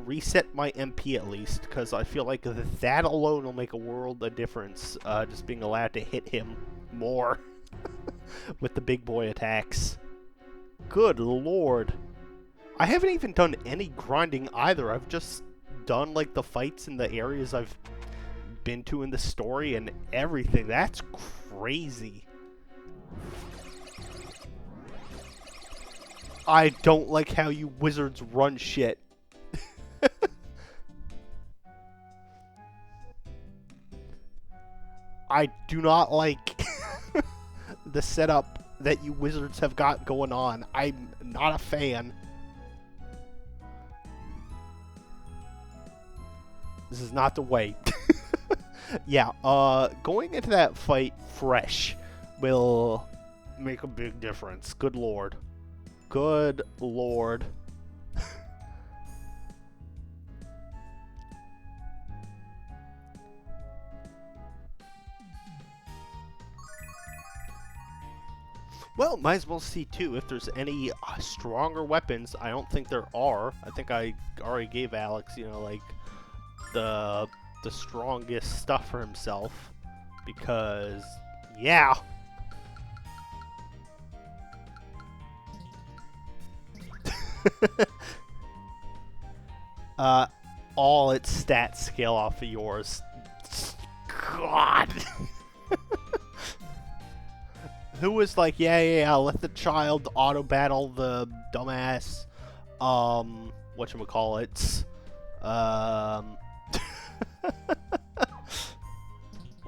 reset my MP at least, because I feel like that alone will make a world of difference, just being allowed to hit him more with the big boy attacks. Good lord. I haven't even done any grinding either. I've just done like the fights in the areas I've been to in the story and everything. That's crazy. I don't like how you wizards run shit. I do not like the setup that you wizards have got going on. I'm not a fan. This is not the way. Yeah, going into that fight fresh will make a big difference. Good lord. Good lord. Well, might as well see too if there's any stronger weapons. I don't think there are. I think I already gave Alex, you know, like the strongest stuff for himself, because yeah. All its stats scale off of yours. God. Who was like, yeah, let the child auto-battle the dumbass, whatchamacallits,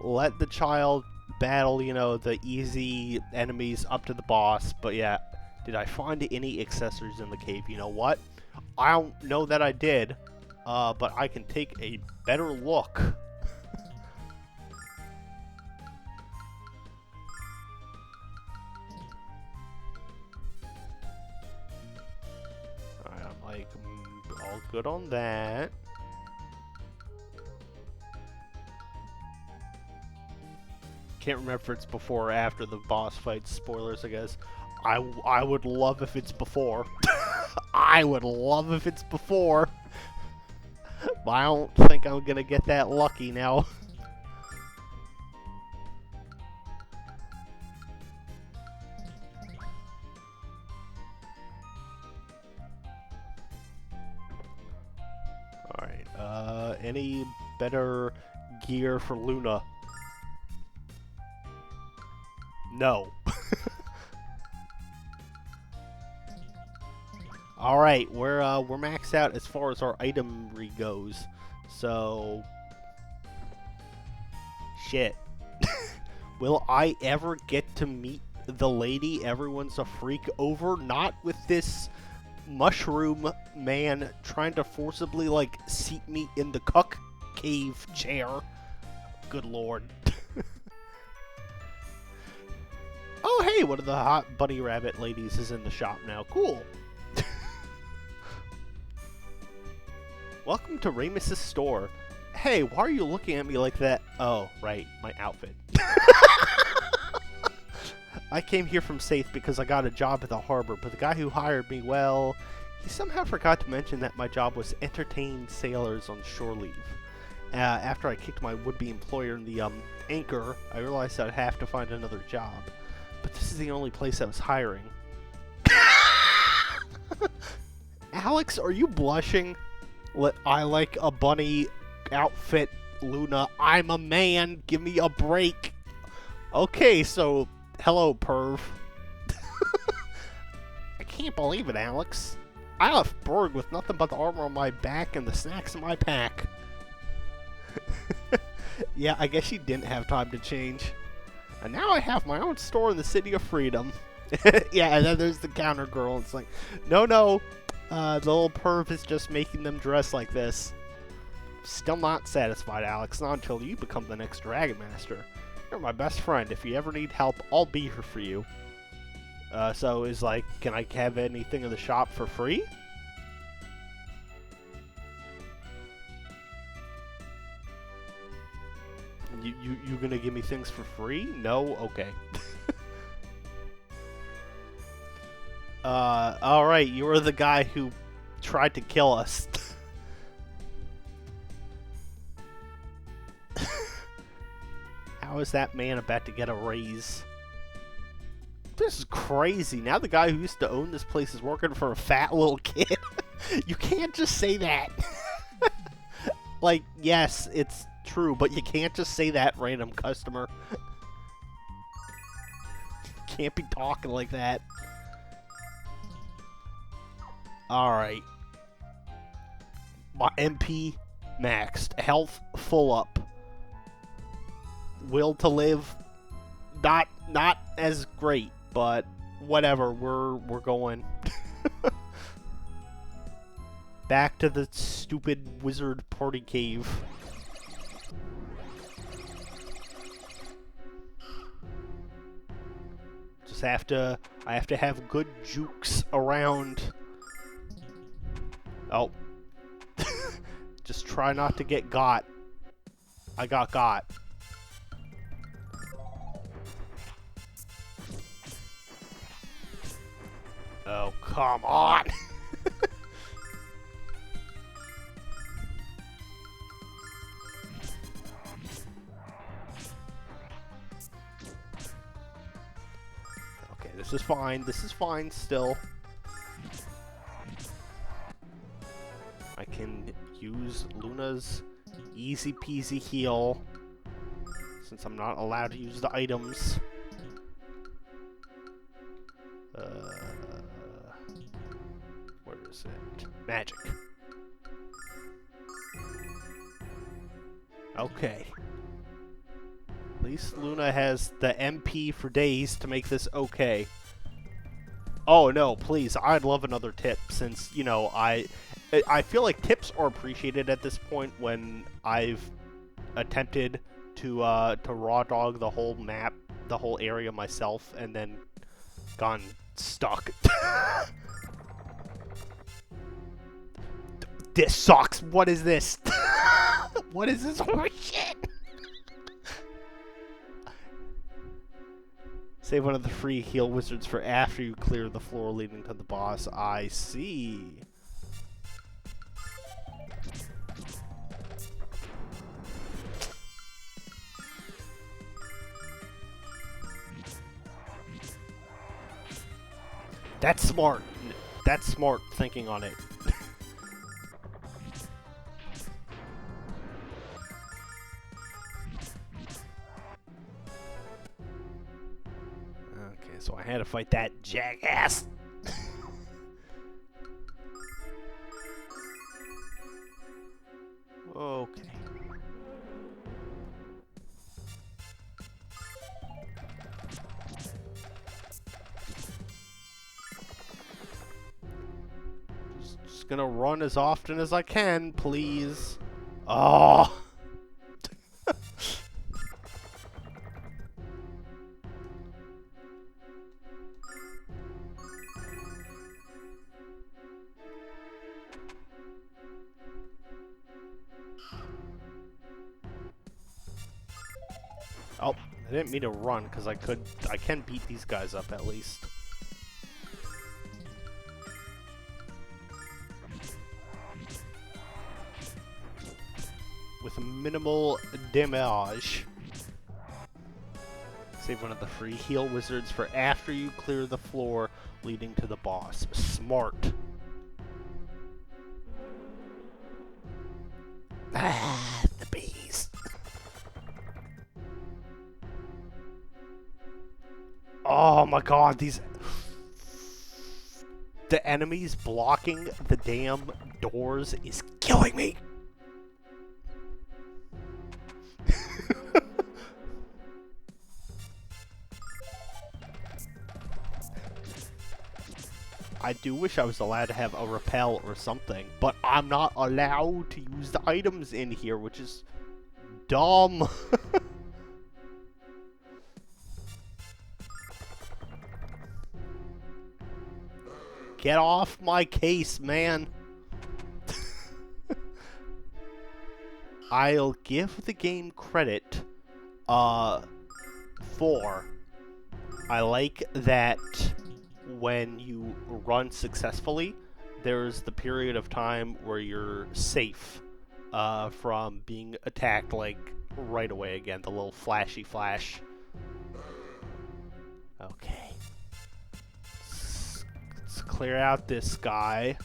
let the child battle, you know, the easy enemies up to the boss, but yeah, did I find any accessories in the cave? You know what? I don't know that I did, but I can take a better look. Like, all good on that. Can't remember if it's before or after the boss fight. Spoilers, I guess. I would love if it's before. I would love if it's before. But I don't think I'm gonna get that lucky now. Any better gear for Luna? No. All right, we're maxed out as far as our itemry goes. So, shit. Will I ever get to meet the lady everyone's a freak over, not with this mushroom man trying to forcibly, like, seat me in the cuck cave chair. Good lord. Oh, hey, one of the hot bunny rabbit ladies is in the shop now. Cool. Welcome to Ramus's store. Hey, why are you looking at me like that? Oh, right, my outfit. I came here from Safe because I got a job at the harbor, but the guy who hired me, well, he somehow forgot to mention that my job was entertain sailors on shore leave. After I kicked my would-be employer in the anchor, I realized I'd have to find another job. But this is the only place I was hiring. Alex, are you blushing? I like a bunny outfit, Luna. I'm a man. Give me a break. Okay, so, hello, perv. I can't believe it, Alex. I left Berg with nothing but the armor on my back and the snacks in my pack. Yeah, I guess she didn't have time to change. And now I have my own store in the City of Freedom. Yeah, and then there's the counter girl. It's like, no, the little perv is just making them dress like this. Still not satisfied, Alex. Not until you become the next Dragon Master. You're my best friend. If you ever need help, I'll be here for you. So is like, can I have anything in the shop for free? You gonna give me things for free? No? Okay. Alright, you were the guy who tried to kill us. How is that man about to get a raise? This is crazy. Now the guy who used to own this place is working for a fat little kid. You can't just say that. Like, yes, it's true, but you can't just say that, random customer. Can't be talking like that. Alright. My MP maxed. Health full up. Will to live not as great, but whatever, we're going. Back to the stupid wizard party cave. I have to have good jukes around. Oh. Just try not to get got. I got. Oh, come on. Okay, this is fine. This is fine still. I can use Luna's easy peasy heal since I'm not allowed to use the items. Where is it? Magic. Okay. At least Luna has the MP for days to make this okay. Oh no, please, I'd love another tip since, you know, I feel like tips are appreciated at this point when I've attempted to raw dog the whole map, the whole area myself, and then gone stuck. This sucks. What is this? What is this horseshit? Save one of the free heal wizards for after you clear the floor leading to the boss. I see. That's smart. That's smart thinking on it. Okay, so I had to fight that jackass. Okay. gonna run as often as I can, please. Oh! Oh, I didn't mean to run, because I can beat these guys up at least. With minimal damage. Save one of the free heal wizards for after you clear the floor leading to the boss. Smart. Ah, the bees. Oh my god, these... The enemies blocking the damn doors is killing me! I do wish I was allowed to have a repel or something, but I'm not allowed to use the items in here, which is dumb. Get off my case, man. I'll give the game credit for I like that when you run successfully, there's the period of time where you're safe from being attacked, like, right away again. The little flashy flash. Okay. Let's clear out this guy.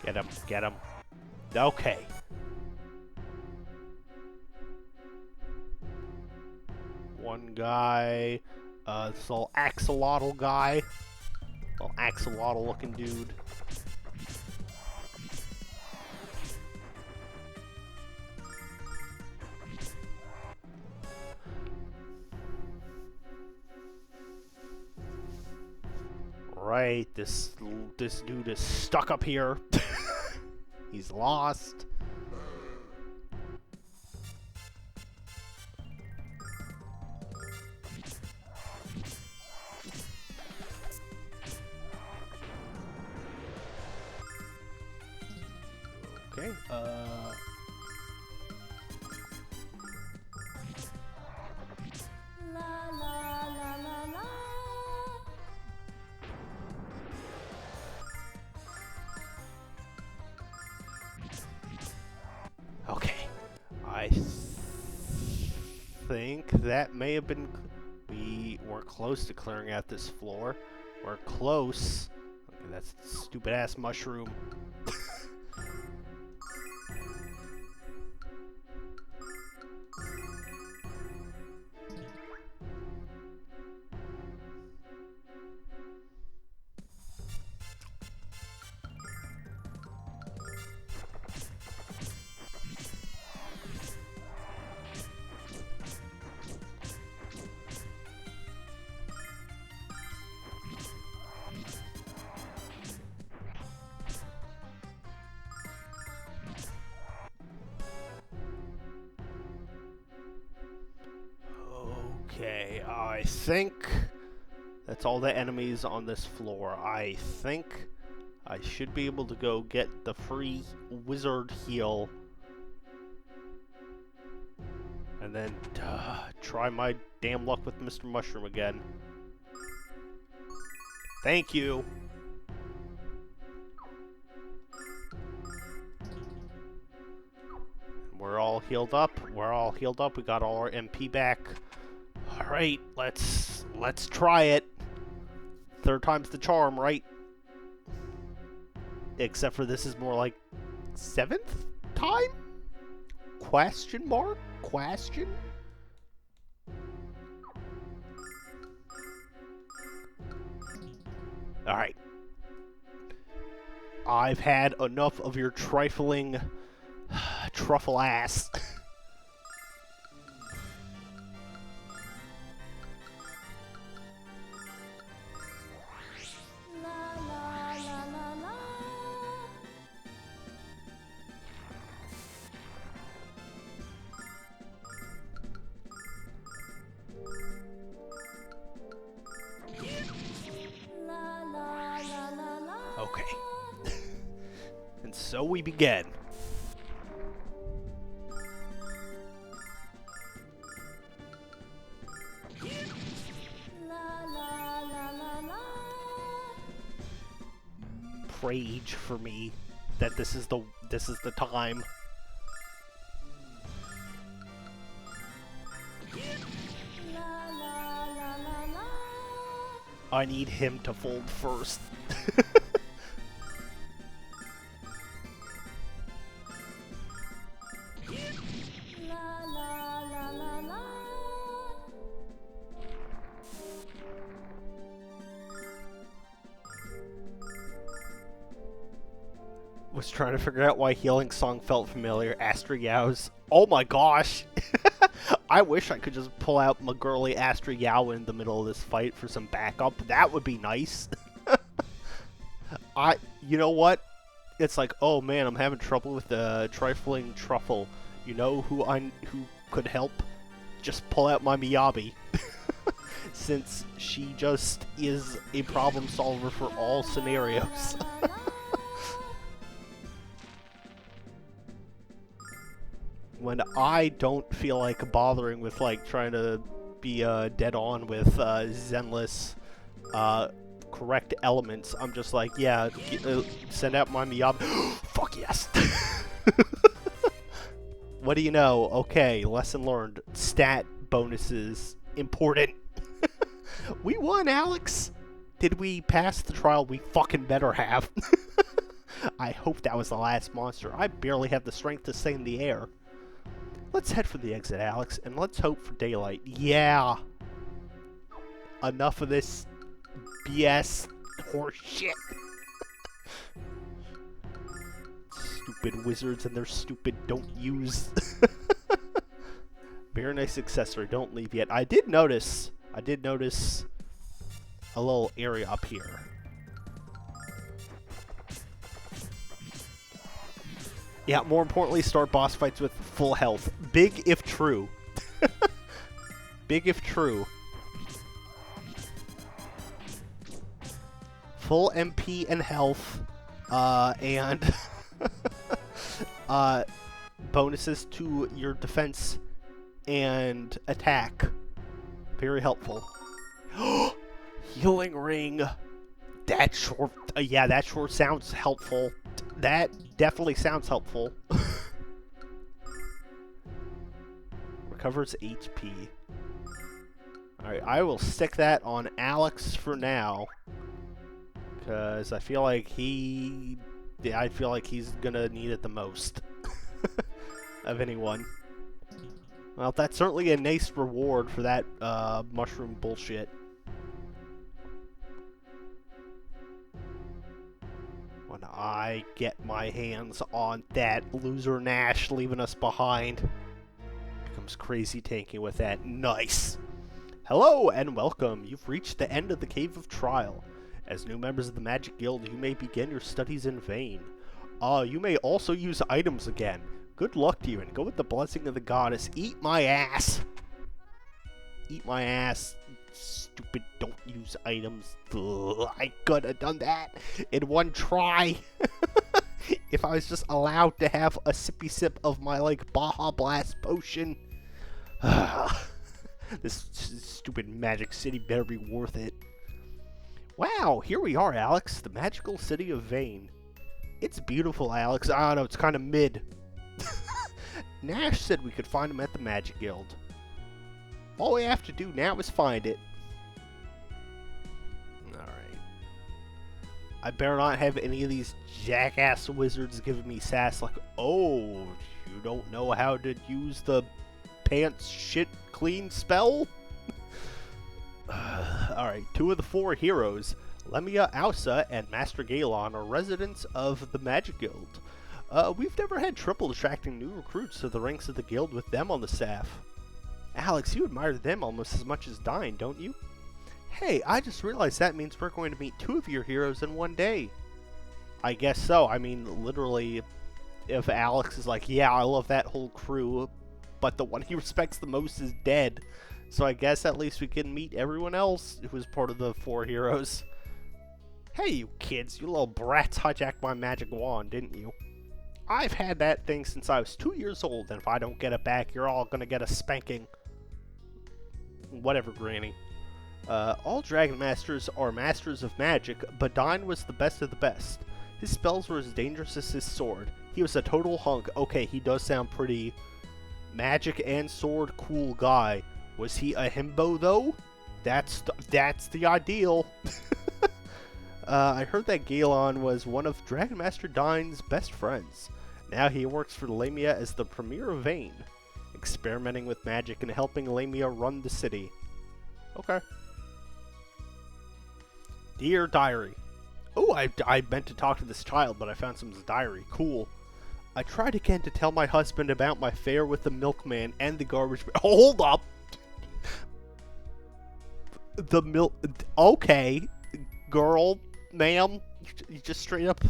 Get him, get him. Okay. One guy, this little axolotl guy. Little axolotl looking dude. Right, this dude is stuck up here. He's lost. Okay, La la la la la. okay. I think that may have been... We were close to clearing out this floor. We're close. Okay, that's stupid-ass mushroom. Okay, I think that's all the enemies on this floor. I think I should be able to go get the free wizard heal. And then try my damn luck with Mr. Mushroom again. Thank you. We're all healed up. We're all healed up. We got all our MP back. All right, let's try it. Third time's the charm, right? Except for this is more like 7th time? Question mark? Question? Alright. I've had enough of your trifling truffle ass. La la la la la. La la la la la. Okay. And so we begin. La la la la la. Rage for me that this is the time. La la la la la. I need him to fold first. La la la la la. Was trying to figure out why Healing Song felt familiar. Astra Yao's. Oh my gosh! I wish I could just pull out my girly Astra Yao in the middle of this fight for some backup. That would be nice. You know what? It's like, oh man, I'm having trouble with the trifling truffle. You know who could help? Just pull out my Miyabi. Since she just is a problem solver for all scenarios. When I don't feel like bothering with like trying to be dead on with zenless correct elements, I'm just like, yeah, send out my Miyabi. Fuck yes. What do you know? Okay, lesson learned. Stat bonuses important. We won, Alex. Did we pass the trial? We fucking better have. I hope that was the last monster. I barely have the strength to stay in the air. Let's head for the exit, Alex, and let's hope for daylight. Yeah. Enough of this BS horse shit. Stupid wizards and their stupid don't use. Very nice accessory. Don't leave yet. I did notice a little area up here. Yeah, more importantly, start boss fights with full health. Big if true. Big if true. Full MP and health, and bonuses to your defense and attack. Very helpful. Healing ring. That short, yeah, that short sounds helpful. That definitely sounds helpful. Recovers HP. Alright, I will stick that on Alex for now. Because I feel like he's gonna need it the most. Of anyone. Well, that's certainly a nice reward for that mushroom bullshit. When I get my hands on that loser Nash leaving us behind. Becomes crazy tanking with that. Nice! Hello and welcome. You've reached the end of the Cave of Trial. As new members of the Magic Guild, you may begin your studies in vain. You may also use items again. Good luck to you and go with the blessing of the goddess. Eat my ass! Eat my ass. Stupid don't use items. Ugh, I could have done that in one try. If I was just allowed to have a sippy sip of my like Baja Blast potion. This stupid Magic City better be worth it. Wow, here we are, Alex. The magical city of Vane. It's beautiful, Alex. I don't know, it's kind of mid. Nash said we could find him at the Magic Guild. All we have to do now is find it. Alright. I better not have any of these jackass wizards giving me sass like, oh, you don't know how to use the pants shit clean spell? Alright, 2 of the 4 heroes. Lemia Ausa and Master Galon are residents of the Magic Guild. We've never had trouble attracting new recruits to the ranks of the guild with them on the staff. Alex, you admire them almost as much as Dine, don't you? Hey, I just realized that means we're going to meet 2 of your heroes in one day. I guess so. I mean, literally, if Alex is like, yeah, I love that whole crew, but the one he respects the most is dead. So I guess at least we can meet everyone else who was part of the 4 heroes. Hey, you kids, you little brats hijacked my magic wand, didn't you? I've had that thing since I was 2 years old, and if I don't get it back, you're all gonna get a spanking. Whatever, Granny. All Dragon Masters are masters of magic, but Dine was the best of the best. His spells were as dangerous as his sword. He was a total hunk. Okay, he does sound pretty magic and sword cool guy. Was he a himbo, though? That's the ideal. I heard that Galon was one of Dragon Master Dine's best friends. Now he works for Lamia as the Premier of Vane, experimenting with magic and helping Lamia run the city. Okay. Dear Diary. Oh, I meant to talk to this child, but I found someone's diary. Cool. I tried again to tell my husband about my affair with the milkman and the garbage man. Hold up! Okay, girl, ma'am, you just straight up...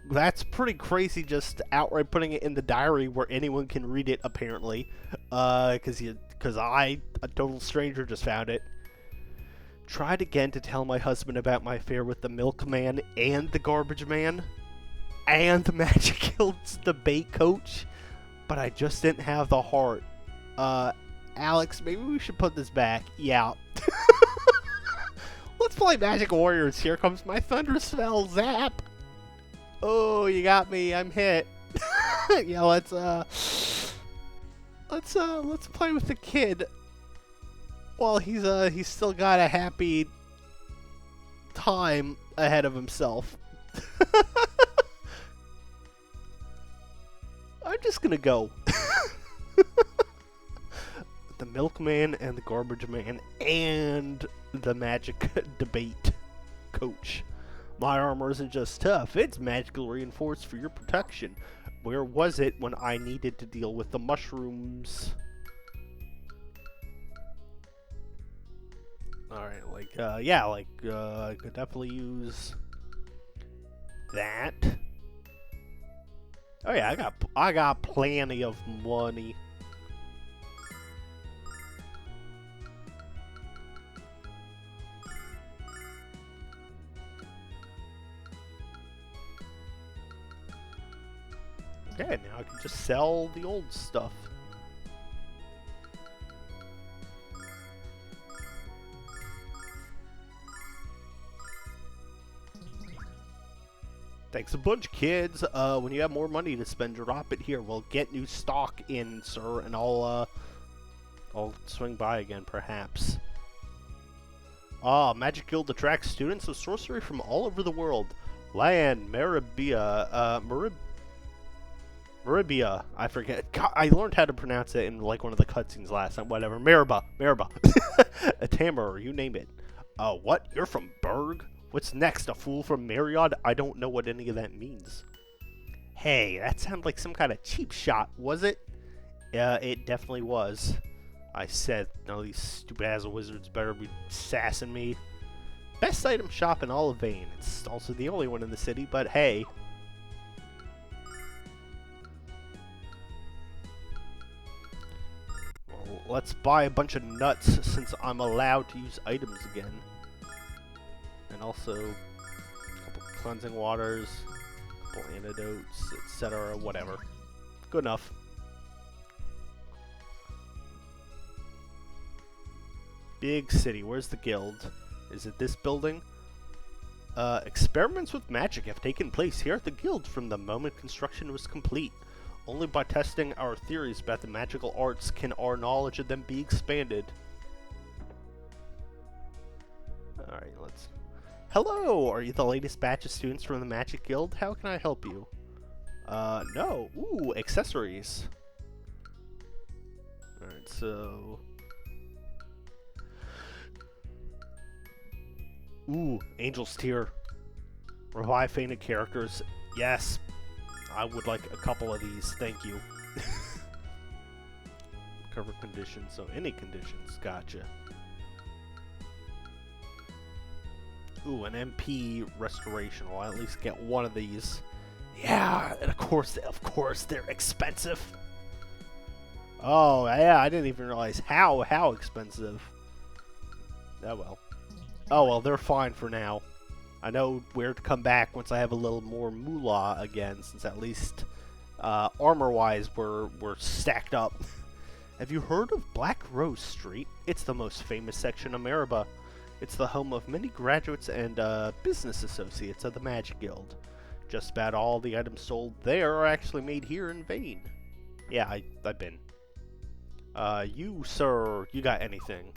That's pretty crazy, just outright putting it in the diary where anyone can read it, apparently. Because I, a total stranger, just found it. Tried again to tell my husband about my affair with the milkman and the garbage man and the Magic Guild's debate coach, but I just didn't have the heart. Alex, maybe we should put this back. Yeah. Let's play Magic Warriors. Here comes my thunder spell, zap. Oh, you got me. I'm hit. Yeah, let's play with the kid. Well, he's still got a happy time ahead of himself. I'm just gonna go. The milkman and the garbage man and the magic debate coach. My armor isn't just tough, it's magically reinforced for your protection. Where was it when I needed to deal with the mushrooms? Alright, I could definitely use that. Oh yeah, I got plenty of money. Okay, now I can just sell the old stuff. Thanks a bunch, kids. When you have more money to spend, drop it here. We'll get new stock in, sir, and I'll swing by again, perhaps. Magic Guild attracts students of sorcery from all over the world. Land, Maribia, I forget. God, I learned how to pronounce it in like one of the cutscenes last time. Whatever. Mariba. A Tamer, you name it. What? You're from Berg? What's next? A fool from Marriott? I don't know what any of that means. Hey, that sounded like some kind of cheap shot, was it? Yeah, it definitely was. I said, none of these stupid ass wizards better be sassing me. Best item shop in all of Vane. It's also the only one in the city, but hey. Well, let's buy a bunch of nuts since I'm allowed to use items again. And also a couple cleansing waters, a couple antidotes, etc. Whatever. Good enough. Big city. Where's the guild? Is it this building? Experiments with magic have taken place here at the guild from the moment construction was complete. Only by testing our theories about the magical arts can our knowledge of them be expanded. Alright, let's... Hello! Are you the latest batch of students from the Magic Guild? How can I help you? No. Ooh, accessories. Alright, so... Ooh, Angel's Tear. Revive fainted characters. Yes. I would like a couple of these. Thank you. Cover conditions, so any conditions. Gotcha. Ooh, an MP restoration. I'll at least get one of these. Yeah, and of course, they're expensive. Oh, yeah, I didn't even realize how expensive. Oh, well. Oh, well, they're fine for now. I know where to come back once I have a little more moolah again, since at least armor-wise we're stacked up. Have you heard of Black Rose Street? It's the most famous section of Meribah. It's the home of many graduates and business associates of the Magic Guild. Just about all the items sold there are actually made here in Vane. Yeah, I've been. You, sir, you got anything?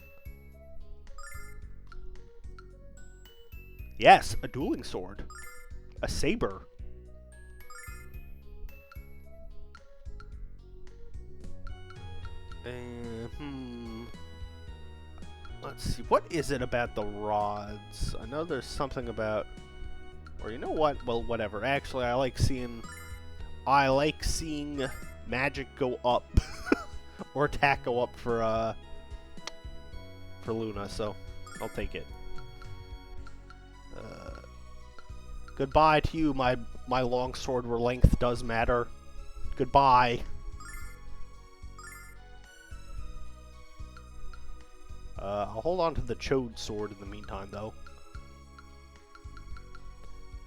Yes, a dueling sword. A saber. Let's see. What is it about the rods? I know there's something about... Or you know what? Well, whatever. Actually, I like seeing magic go up. Or attack go up for Luna, so I'll take it. Goodbye to you, my longsword where length does matter. Goodbye. I'll hold on to the Chode sword in the meantime, though.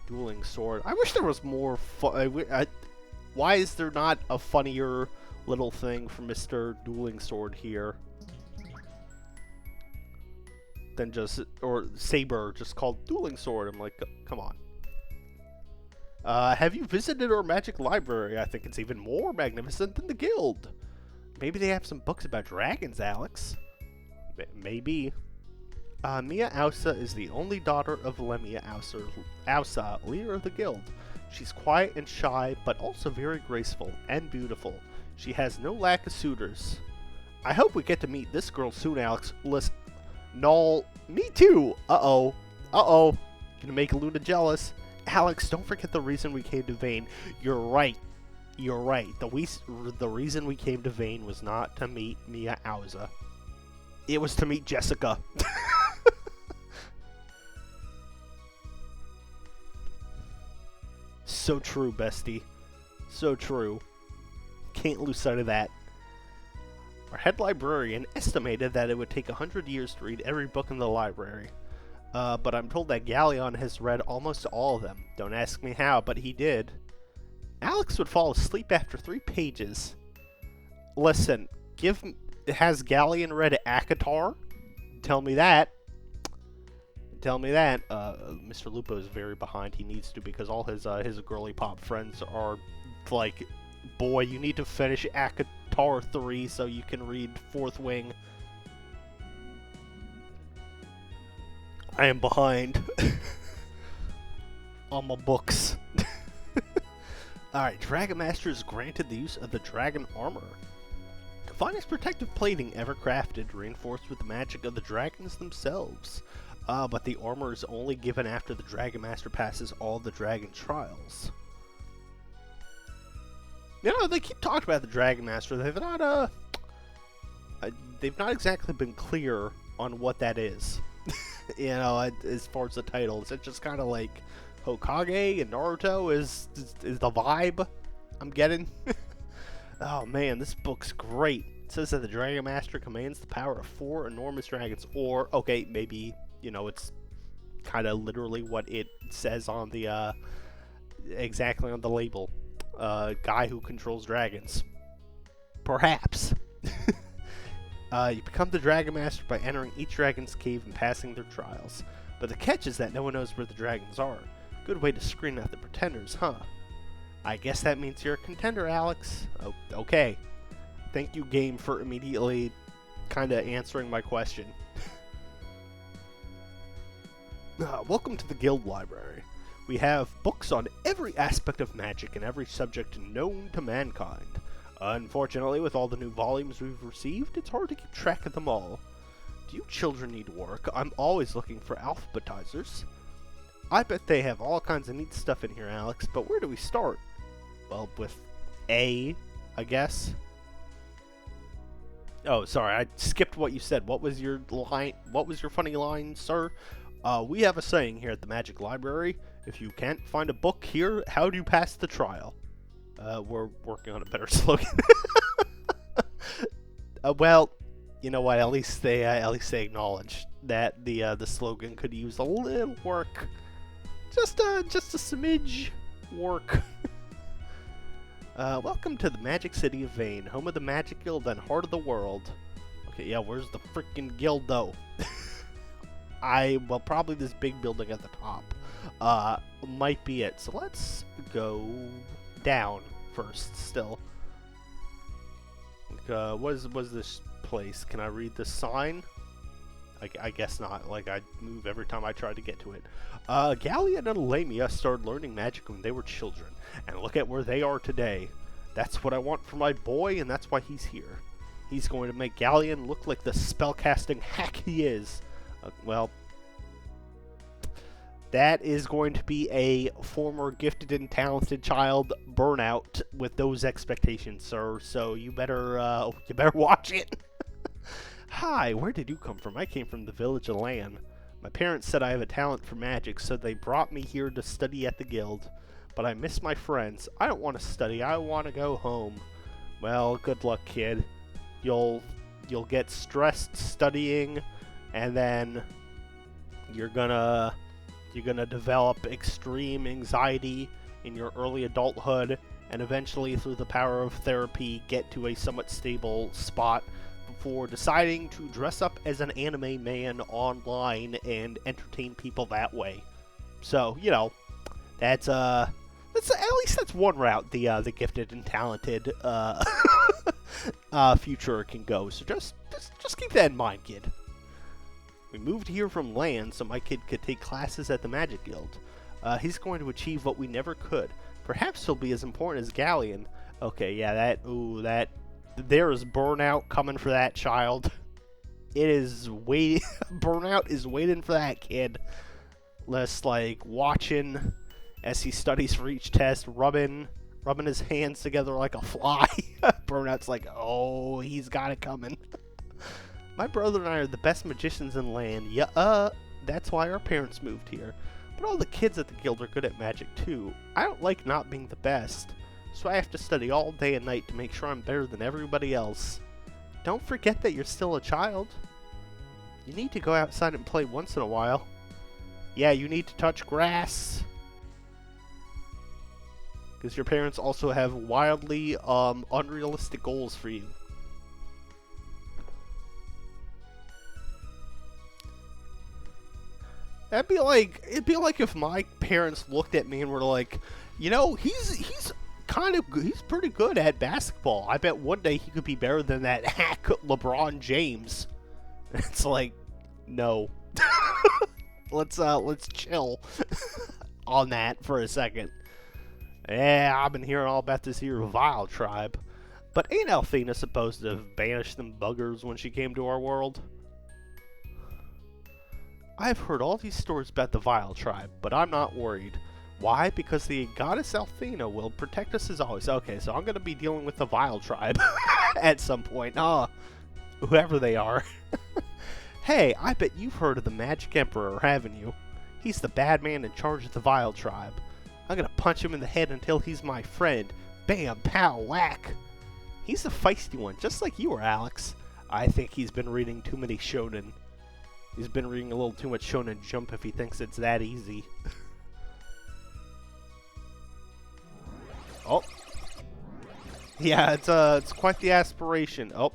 Dueling sword. I wish there was more fun. Why is there not a funnier little thing for Mr. Dueling Sword here? Than just, or saber, just called Dueling Sword. I'm like, come on. Have you visited our magic library? I think it's even more magnificent than the guild. Maybe they have some books about dragons, Alex. Maybe. Mia Ausa is the only daughter of Lemia Ausa, leader of the guild. She's quiet and shy, but also very graceful and beautiful. She has no lack of suitors. I hope we get to meet this girl soon, Alex. Listen, Null, me too. Uh-oh. Uh-oh. Gonna make Luna jealous. Alex, don't forget the reason we came to Vane. You're right. You're right. The reason we came to Vane was not to meet Mia Ausa. It was to meet Jessica. So true, bestie. So true. Can't lose sight of that. Our head librarian estimated that it would take 100 years to read every book in the library. But I'm told that Galleon has read almost all of them. Don't ask me how, but he did. Alex would fall asleep after 3 pages. Listen, has Galleon read ACOTAR? Tell me that. Tell me that. Mr. Lupo is very behind. He needs to, because all his girly pop friends are like, boy, you need to finish ACOTAR 3 so you can read Fourth Wing. I am behind on my books. Alright, Dragon Master is granted the use of the dragon armor. The finest protective plating ever crafted, reinforced with the magic of the dragons themselves. But the armor is only given after the Dragon Master passes all the dragon trials. You know, they keep talking about the Dragon Master. They've not exactly been clear on what that is. You know, as far as the title, is it just kind of like Hokage and Naruto is the vibe I'm getting? Oh man, this book's great. It says that the Dragon Master commands the power of 4 enormous dragons, or okay, maybe, you know, it's kind of literally what it says on the exactly on the label. Guy who controls dragons. Perhaps. You become the Dragon Master by entering each dragon's cave and passing their trials. But the catch is that no one knows where the dragons are. Good way to screen out the pretenders, huh? I guess that means you're a contender, Alex. Oh, okay. Thank you, game, for immediately kind of answering my question. Welcome to the Guild Library. We have books on every aspect of magic and every subject known to mankind. Unfortunately, with all the new volumes we've received, it's hard to keep track of them all. Do you children need work? I'm always looking for alphabetizers. I bet they have all kinds of neat stuff in here, Alex, but where do we start? Well, with A, I guess. Oh, sorry, I skipped what you said. What was your line? What was your funny line, sir? We have a saying here at the Magic Library. If you can't find a book here, how do you pass the trial? We're working on a better slogan. Well, you know what? At least they acknowledge that the slogan could use a little work. Just a smidge work. Welcome to the Magic City of Vane, home of the Magic Guild and heart of the world. Okay, yeah, where's the freaking guild, though? Well, probably this big building at the top. Might be it. So let's go down first, still. What is this place? Can I read the sign? I guess not. Like, I move every time I try to get to it. Galleon and Lamia started learning magic when they were children, and look at where they are today. That's what I want for my boy, and that's why he's here. He's going to make Galleon look like the spellcasting hack he is. Well, that is going to be a former gifted and talented child burnout with those expectations, sir. So you better watch it. Hi, where did you come from? I came from the village of Lan. My parents said I have a talent for magic, so they brought me here to study at the guild. But I miss my friends. I don't want to study. I want to go home. Well, good luck, kid. You'll get stressed studying, and then you're gonna develop extreme anxiety in your early adulthood, and eventually, through the power of therapy, get to a somewhat stable spot before deciding to dress up as an anime man online and entertain people that way. So, you know, that's at least that's one route the gifted and talented future can go. So just keep that in mind, kid. We moved here from Land so my kid could take classes at the Magic Guild. He's going to achieve what we never could. Perhaps he'll be as important as Galleon. Okay, yeah, there is burnout coming for that child. It is waiting. Burnout is waiting for that kid. Less like watching as he studies for each test, rubbing his hands together like a fly. Burnout's like, oh, he's got it coming. My brother and I are the best magicians in Land. Yeah, that's why our parents moved here. But all the kids at the guild are good at magic too. I don't like not being the best, so I have to study all day and night to make sure I'm better than everybody else. Don't forget that you're still a child. You need to go outside and play once in a while. Yeah, you need to touch grass. Because your parents also have wildly unrealistic goals for you. It'd be like if my parents looked at me and were like, you know, he's pretty good at basketball. I bet one day he could be better than that hack LeBron James. It's like, no. Let's chill on that for a second. Yeah, I've been hearing all about this here Vile tribe. But ain't Althena supposed to have banished them buggers when she came to our world? I've heard all these stories about the Vile tribe, but I'm not worried. Why? Because the goddess Althena will protect us as always. Okay, so I'm going to be dealing with the Vile tribe at some point. Whoever they are. Hey, I bet you've heard of the Magic Emperor, haven't you? He's the bad man in charge of the Vile tribe. I'm going to punch him in the head until he's my friend. Bam, pow, whack. He's the feisty one, just like you are, Alex. I think he's been reading too many shonen. He's been reading a little too much Shonen Jump if he thinks it's that easy. Oh. Yeah, it's quite the aspiration. Oh.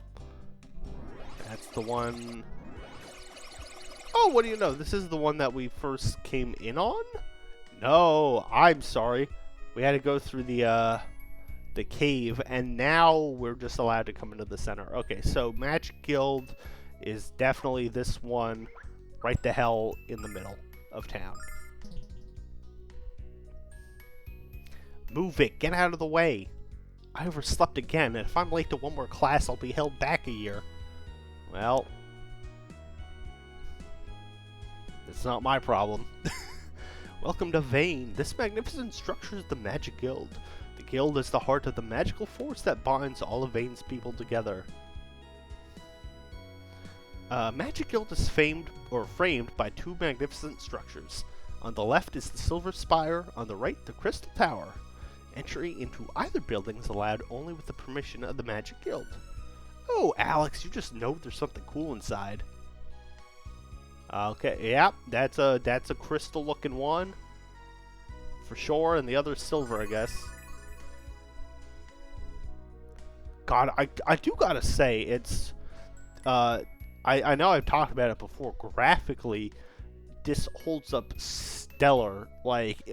That's the one. Oh, what do you know? This is the one that we first came in on? No, I'm sorry. We had to go through the cave, and now we're just allowed to come into the center. Okay, so Magic Guild is definitely this one right the hell in the middle of town. Move it, get out of the way. I overslept again, and if I'm late to one more class, I'll be held back a year. Well, It's not my problem. Welcome to Vane. This magnificent structure is the Magic Guild. The guild is the heart of the magical force that binds all of Vane's people together. Magic Guild is framed by two magnificent structures. On the left is the Silver Spire, on the right the Crystal Tower. Entry into either building is allowed only with the permission of the Magic Guild. Oh, Alex, you just know there's something cool inside. Okay, yeah, that's a crystal-looking one, for sure, and the other's silver, I guess. God, I do gotta say, it's, I know I've talked about it before, graphically, this holds up stellar. Like,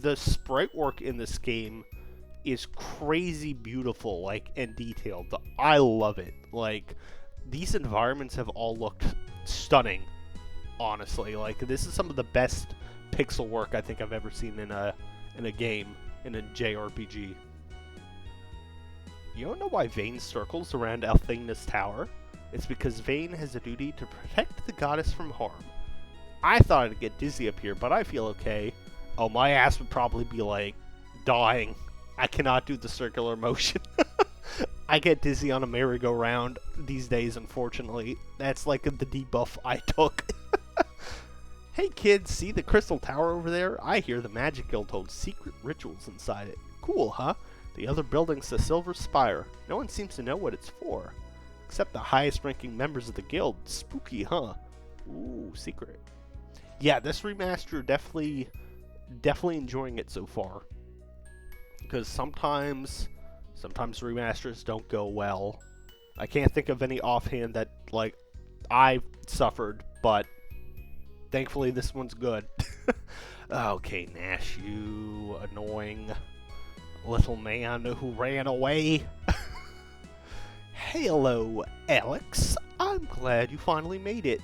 the sprite work in this game is crazy beautiful, like, and detailed. I love it. Like, these environments have all looked stunning, honestly. Like, this is some of the best pixel work I think I've ever seen in a game, in a JRPG. You don't know why Vane circles around Althena's tower? It's because Vane has a duty to protect the goddess from harm. I thought I'd get dizzy up here, but I feel okay. Oh, my ass would probably be, like, dying. I cannot do the circular motion. I get dizzy on a merry-go-round these days, unfortunately. That's like the debuff I took. Hey kids, see the Crystal Tower over there? I hear the Magic Guild holds secret rituals inside it. Cool, huh? The other building's the Silver Spire. No one seems to know what it's for. Except the highest-ranking members of the guild. Spooky, huh? Ooh, secret. Yeah, this remaster definitely enjoying it so far. Because sometimes remasters don't go well. I can't think of any offhand that, like, I suffered, but thankfully this one's good. Okay, Nash, you annoying little man who ran away. Hello, Alex. I'm glad you finally made it.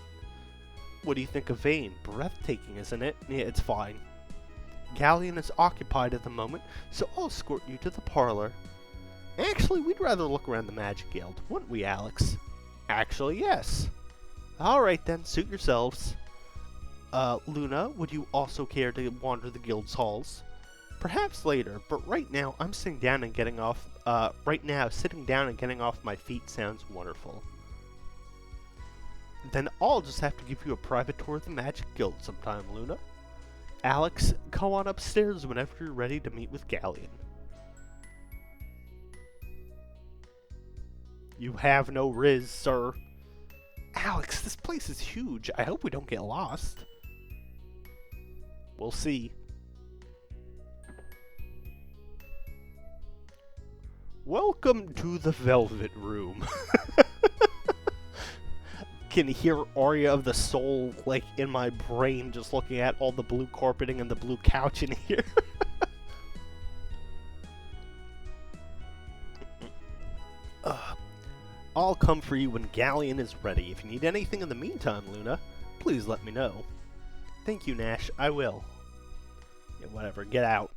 What do you think of Vane? Breathtaking, isn't it? Yeah, it's fine. Galleon is occupied at the moment, so I'll escort you to the parlor. Actually, we'd rather look around the Magic Guild, wouldn't we, Alex? Actually, yes. Alright then, suit yourselves. Luna, would you also care to wander the guild's halls? Perhaps later, but right now sitting down and getting off my feet sounds wonderful. Then I'll just have to give you a private tour of the Magic Guild sometime, Luna. Alex, come on upstairs whenever you're ready to meet with Galleon. You have no riz, sir. Alex, this place is huge. I hope we don't get lost. We'll see. Welcome to the Velvet Room. Can hear Aria of the Soul, like, in my brain, just looking at all the blue carpeting and the blue couch in here. I'll come for you when Galleon is ready. If you need anything in the meantime, Luna, please let me know. Thank you, Nash. I will. Yeah, whatever. Get out.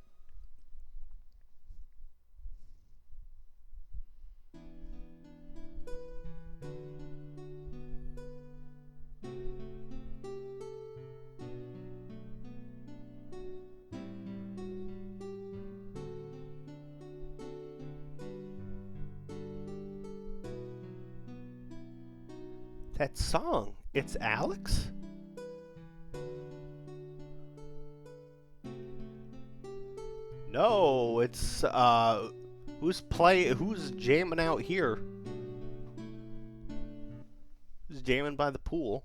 That song, it's Alex? No, it's, who's jamming out here? Who's jamming by the pool?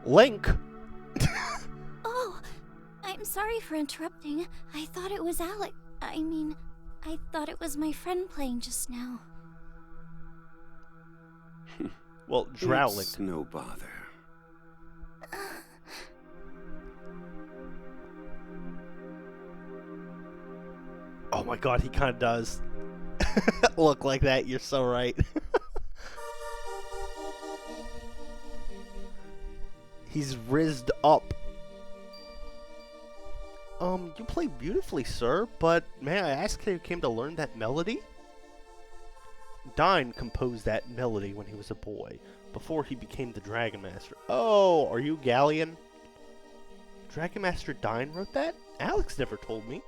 Link! Oh, I'm sorry for interrupting. I thought it was Alec. I thought it was my friend playing just now. Well, Drowling. It's no bother. Oh my god, he kind of does look like that. You're so right. He's rizzed up. You play beautifully, sir, but may I ask how you came to learn that melody? Dine composed that melody when he was a boy, before he became the Dragon Master. Oh, are you Galleon? Dragon Master Dine wrote that? Alex never told me.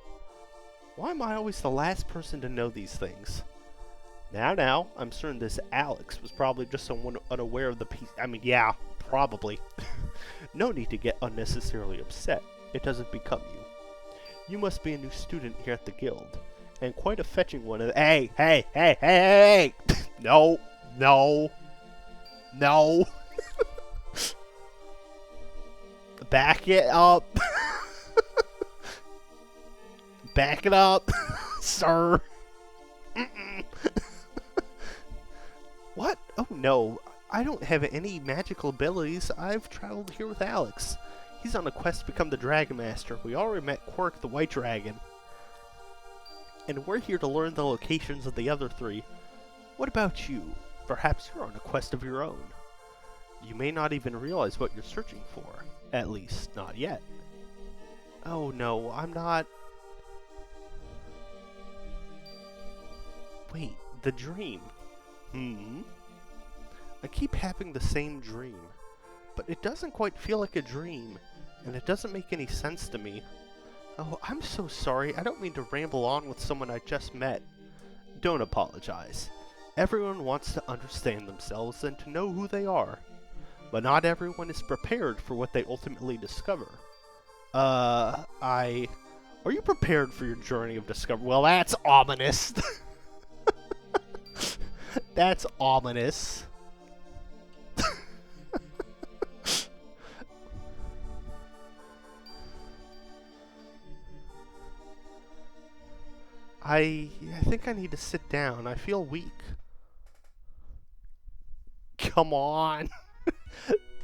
Why am I always the last person to know these things? Now, I'm certain this Alex was probably just someone unaware of the piece. I mean, yeah, probably. No need to get unnecessarily upset. It doesn't become you. You must be a new student here at the guild, and quite a fetching one. Hey! No. Back it up. Back it up, sir. What? Oh no, I don't have any magical abilities. I've traveled here with Alex. He's on a quest to become the Dragon Master. We already met Quirk the White Dragon. And we're here to learn the locations of the other three. What about you? Perhaps you're on a quest of your own. You may not even realize what you're searching for. At least, not yet. Oh no, I'm not... Wait, the dream. I keep having the same dream, but it doesn't quite feel like a dream, and it doesn't make any sense to me. Oh, I'm so sorry. I don't mean to ramble on with someone I just met. Don't apologize. Everyone wants to understand themselves and to know who they are, but not everyone is prepared for what they ultimately discover. Are you prepared for your journey of discovery? Well, that's ominous. That's ominous. I think I need to sit down. I feel weak. Come on.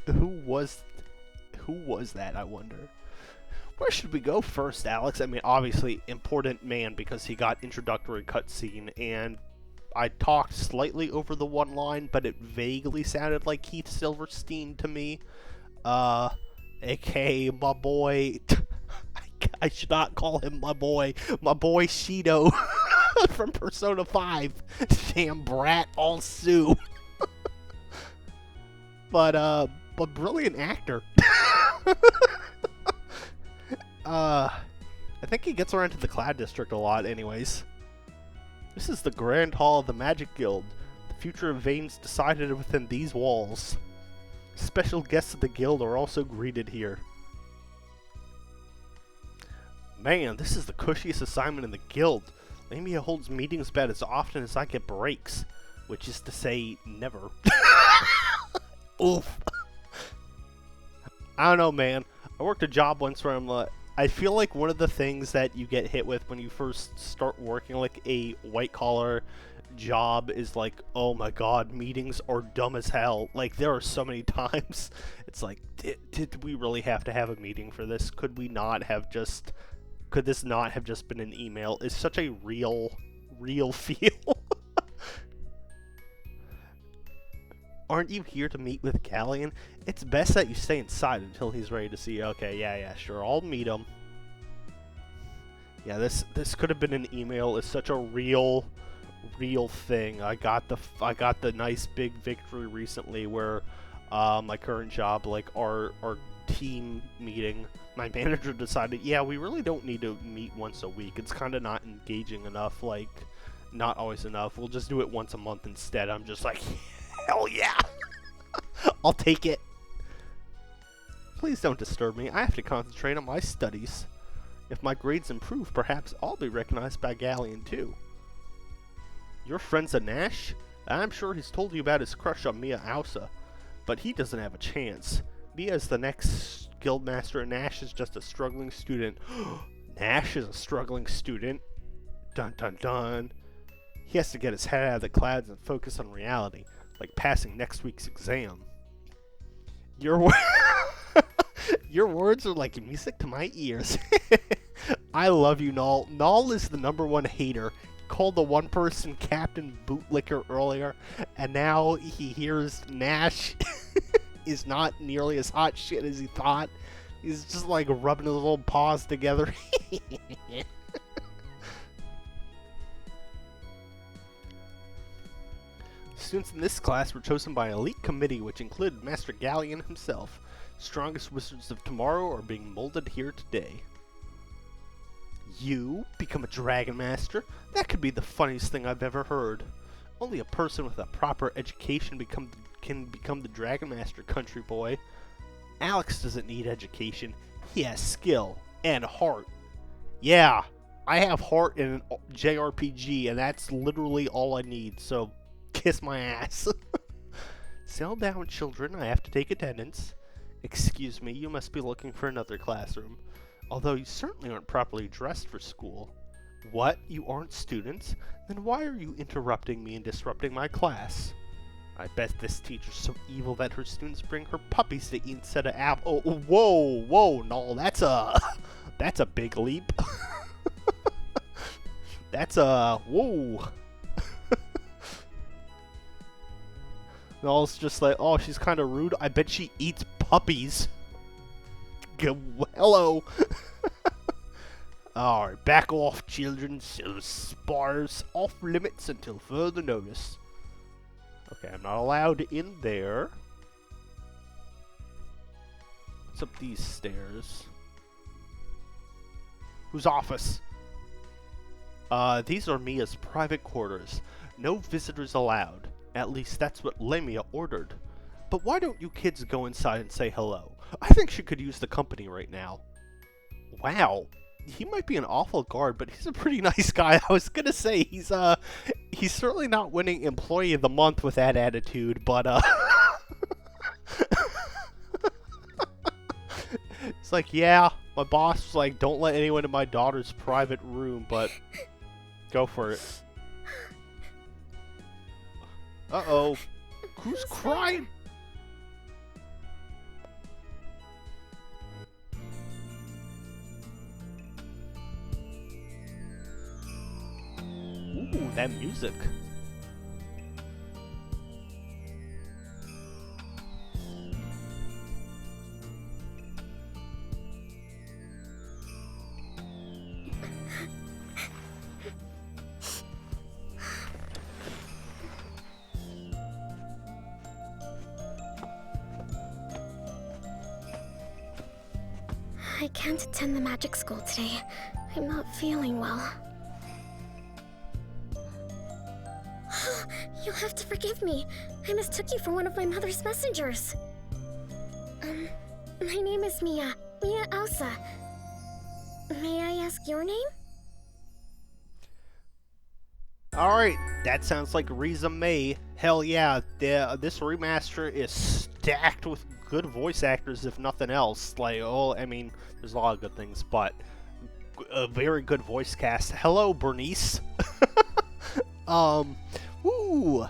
Who was that, I wonder? Where should we go first, Alex? I mean, obviously, important man because he got introductory cutscene, and I talked slightly over the one line, but it vaguely sounded like Keith Silverstein to me. AKA my boy. I should not call him my boy. My boy Shido from Persona 5. Damn brat, all Sue. But brilliant actor. I think he gets around to the Cloud District a lot anyways. This is the Grand Hall of the Magic Guild. The future of Vane's decided within these walls. Special guests of the guild are also greeted here. Man, this is the cushiest assignment in the guild. Lamia holds meetings about as often as I get breaks. Which is to say, never. Oof. I don't know, man. I worked a job once where I feel like one of the things that you get hit with when you first start working like a white-collar job is like, oh my god, meetings are dumb as hell. Like, there are so many times it's like, did we really have to have a meeting for this? Could this not have just been an email? It's such a real feel. Aren't you here to meet with Galleon? It's best that you stay inside until he's ready to see you. Okay, yeah, sure, I'll meet him. Yeah, this could have been an email. It's such a real thing. I got the nice big victory recently where my current job, like our team meeting, my manager decided, yeah, we really don't need to meet once a week. It's kind of not engaging enough, like not always enough. We'll just do it once a month instead. I'm just like, hell yeah. I'll take it. Please don't disturb me. I have to concentrate on my studies. If my grades improve, perhaps I'll be recognized by Galleon too. Your friend's a Nash? I'm sure he's told you about his crush on Mia Ausa, but he doesn't have a chance. Mia is the next guildmaster and Nash is just a struggling student. Nash is a struggling student? Dun dun dun. He has to get his head out of the clouds and focus on reality, like passing next week's exam. Your words are like music to my ears. I love you, Null. Null is the #1 hater. Called the one person Captain Bootlicker earlier, and now he hears Nash is not nearly as hot shit as he thought. He's just like rubbing his little paws together. Students in this class were chosen by an elite committee which included Master Galleon himself. Strongest wizards of tomorrow are being molded here today. You become a Dragon Master? That could be the funniest thing I've ever heard. Only a person with a proper education can become the Dragon Master, country boy. Alex doesn't need education. He has skill and heart. Yeah, I have heart in an JRPG, and that's literally all I need, so kiss my ass. Settle down, children. I have to take attendance. Excuse me, you must be looking for another classroom. Although you certainly aren't properly dressed for school. What? You aren't students? Then why are you interrupting me and disrupting my class? I bet this teacher's so evil that her students bring her puppies to eat instead of apple. Oh, whoa, no, that's a big leap. That's a, whoa. Null's just like, oh, she's kind of rude. I bet she eats puppies. Hello. Alright, back off, children. So spars off limits until further notice. Okay, I'm not allowed in there. What's up these stairs? Whose office? These are Mia's private quarters. No visitors allowed. At least that's what Lamia ordered. But why don't you kids go inside and say hello? I think she could use the company right now. Wow. He might be an awful guard, but he's a pretty nice guy. I was gonna say, he's certainly not winning Employee of the Month with that attitude, but, it's like, yeah, my boss was like, don't let anyone in my daughter's private room, but go for it. Uh-oh. Who's crying? Ooh, that music. I can't attend the magic school today. I'm not feeling well. You'll have to forgive me. I mistook you for one of my mother's messengers. My name is Mia Elsa. May I ask your name? Alright, that sounds like resume. Hell yeah, this remaster is stacked with good voice actors, if nothing else. Like, oh, I mean, there's a lot of good things, but a very good voice cast. Hello, Bernice. Woo!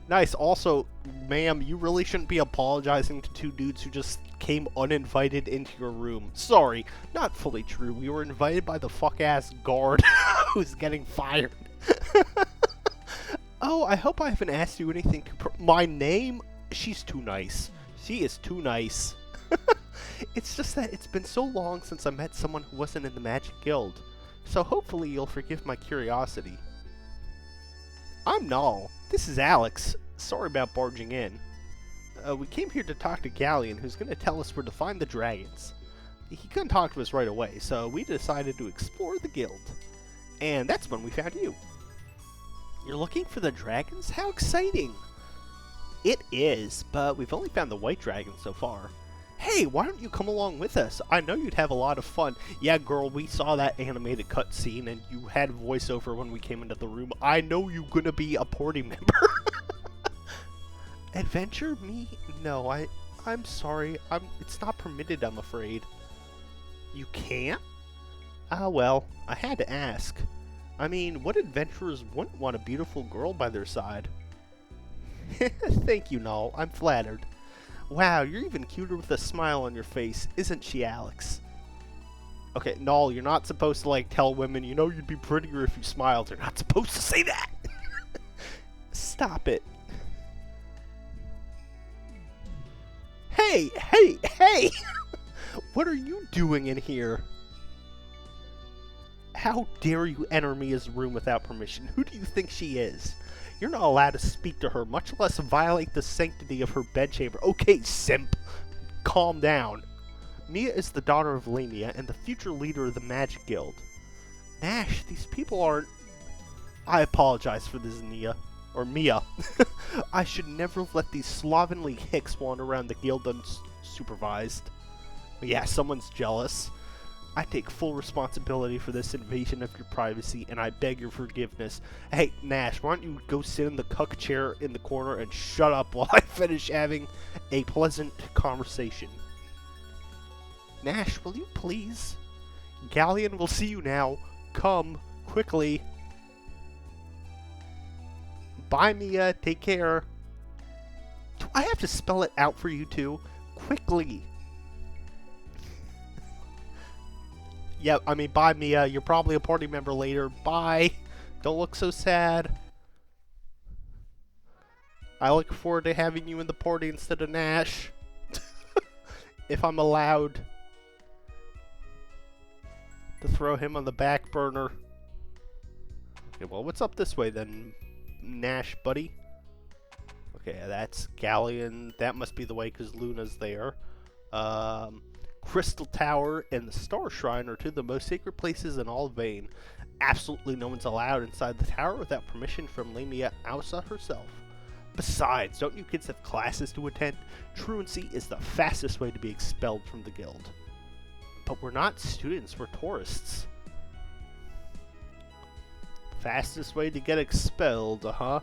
Nice. Also, ma'am, you really shouldn't be apologizing to two dudes who just came uninvited into your room. Sorry, not fully true. We were invited by the fuck-ass guard who's getting fired. Oh, I hope I haven't asked you anything to my name? She's too nice. She is too nice. It's just that it's been so long since I met someone who wasn't in the Magic Guild. So hopefully you'll forgive my curiosity. I'm Null. This is Alex. Sorry about barging in. We came here to talk to Galleon, who's going to tell us where to find the dragons. He couldn't talk to us right away, so we decided to explore the guild. And that's when we found you. You're looking for the dragons? How exciting! It is, but we've only found the white dragon so far. Hey, why don't you come along with us? I know you'd have a lot of fun. Yeah, girl, we saw that animated cutscene, and you had voiceover when we came into the room. I know you're gonna be a party member. Adventure? Me? No, I'm sorry. It's not permitted, I'm afraid. You can't? Ah, well, I had to ask. I mean, what adventurers wouldn't want a beautiful girl by their side? Thank you, Null. I'm flattered. Wow, you're even cuter with a smile on your face, isn't she, Alex? Okay, Null, you're not supposed to, like, tell women, you know, you'd be prettier if you smiled. You're not supposed to say that! Stop it. Hey! What are you doing in here? How dare you enter Mia's room without permission? Who do you think she is? You're not allowed to speak to her, much less violate the sanctity of her bedchamber. Okay, simp. Calm down. Mia is the daughter of Lamia and the future leader of the Magic Guild. Nash, these people aren't... I apologize for this, Mia. I should never have let these slovenly hicks wander around the guild unsupervised. But yeah, someone's jealous. I take full responsibility for this invasion of your privacy, and I beg your forgiveness. Hey, Nash, why don't you go sit in the cuck chair in the corner and shut up while I finish having a pleasant conversation. Nash, will you please? Galleon will see you now. Come, quickly. Bye, Mia. Take care. Do I have to spell it out for you too? Quickly. Yep, I mean, bye, Mia. You're probably a party member later. Bye. Don't look so sad. I look forward to having you in the party instead of Nash. If I'm allowed to throw him on the back burner. Okay, well, what's up this way then, Nash, buddy? Okay, that's Galleon. That must be the way because Luna's there. Crystal Tower and the Star Shrine are two of the most sacred places in all of Vane. Absolutely no one's allowed inside the tower without permission from Lamia Ausa herself. Besides, don't you kids have classes to attend? Truancy is the fastest way to be expelled from the guild. But we're not students, we're tourists. Fastest way to get expelled, huh?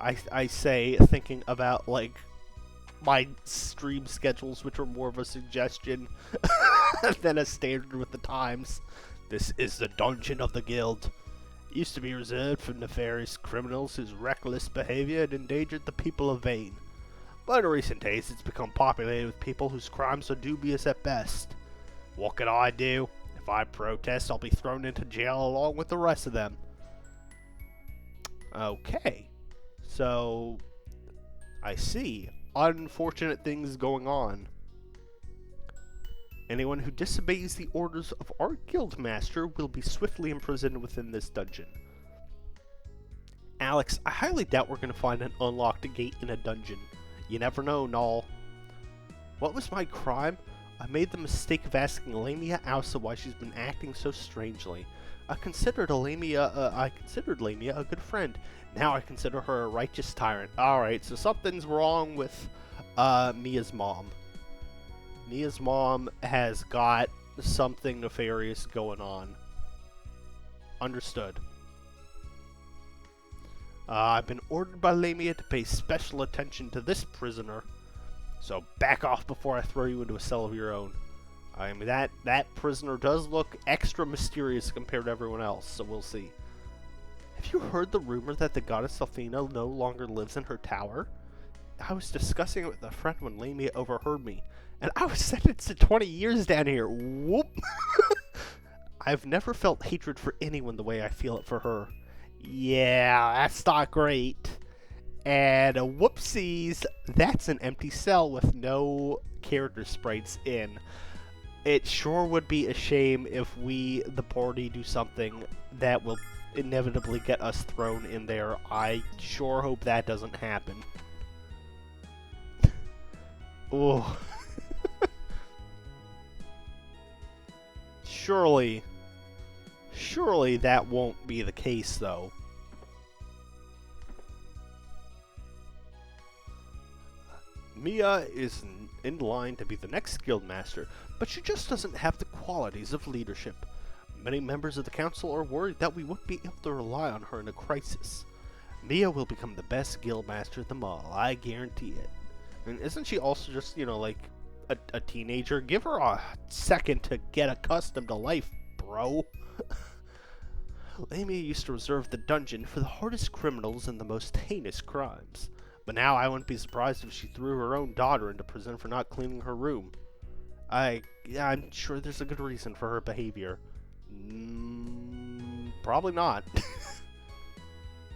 I say, thinking about, like, my stream schedules, which are more of a suggestion than a standard with the times. This is the dungeon of the guild. It used to be reserved for nefarious criminals whose reckless behavior had endangered the people of Vane. But in recent days, it's become populated with people whose crimes are dubious at best. What can I do? If I protest, I'll be thrown into jail along with the rest of them. Okay. So, I see. Unfortunate things going on. Anyone who disobeys the orders of our guildmaster will be swiftly imprisoned within this dungeon. Alex, I highly doubt we're going to find an unlocked gate in a dungeon. You never know, Null. What was my crime? I made the mistake of asking Lamia Ausa why she's been acting so strangely. I considered Lamia a good friend. Now I consider her a righteous tyrant. Alright, so something's wrong with Mia's mom. Mia's mom has got something nefarious going on. Understood. I've been ordered by Lamia to pay special attention to this prisoner. So back off before I throw you into a cell of your own. I mean, that prisoner does look extra mysterious compared to everyone else, so we'll see. Have you heard the rumor that the goddess Athena no longer lives in her tower? I was discussing it with a friend when Lamia overheard me, and I was sentenced to 20 years down here. Whoop! I've never felt hatred for anyone the way I feel it for her. Yeah, that's not great. And whoopsies, that's an empty cell with no character sprites in. It sure would be a shame if we, the party, do something that will inevitably get us thrown in there. I sure hope that doesn't happen. Oh. Surely that won't be the case, though. Mia is in line to be the next guildmaster, but she just doesn't have the qualities of leadership. Many members of the council are worried that we won't be able to rely on her in a crisis. Mia will become the best guildmaster of them all, I guarantee it. And isn't she also just, you know, like, a teenager? Give her a second to get accustomed to life, bro. Lamia used to reserve the dungeon for the hardest criminals and the most heinous crimes. But now I wouldn't be surprised if she threw her own daughter into prison for not cleaning her room. I'm sure there's a good reason for her behavior. Probably not.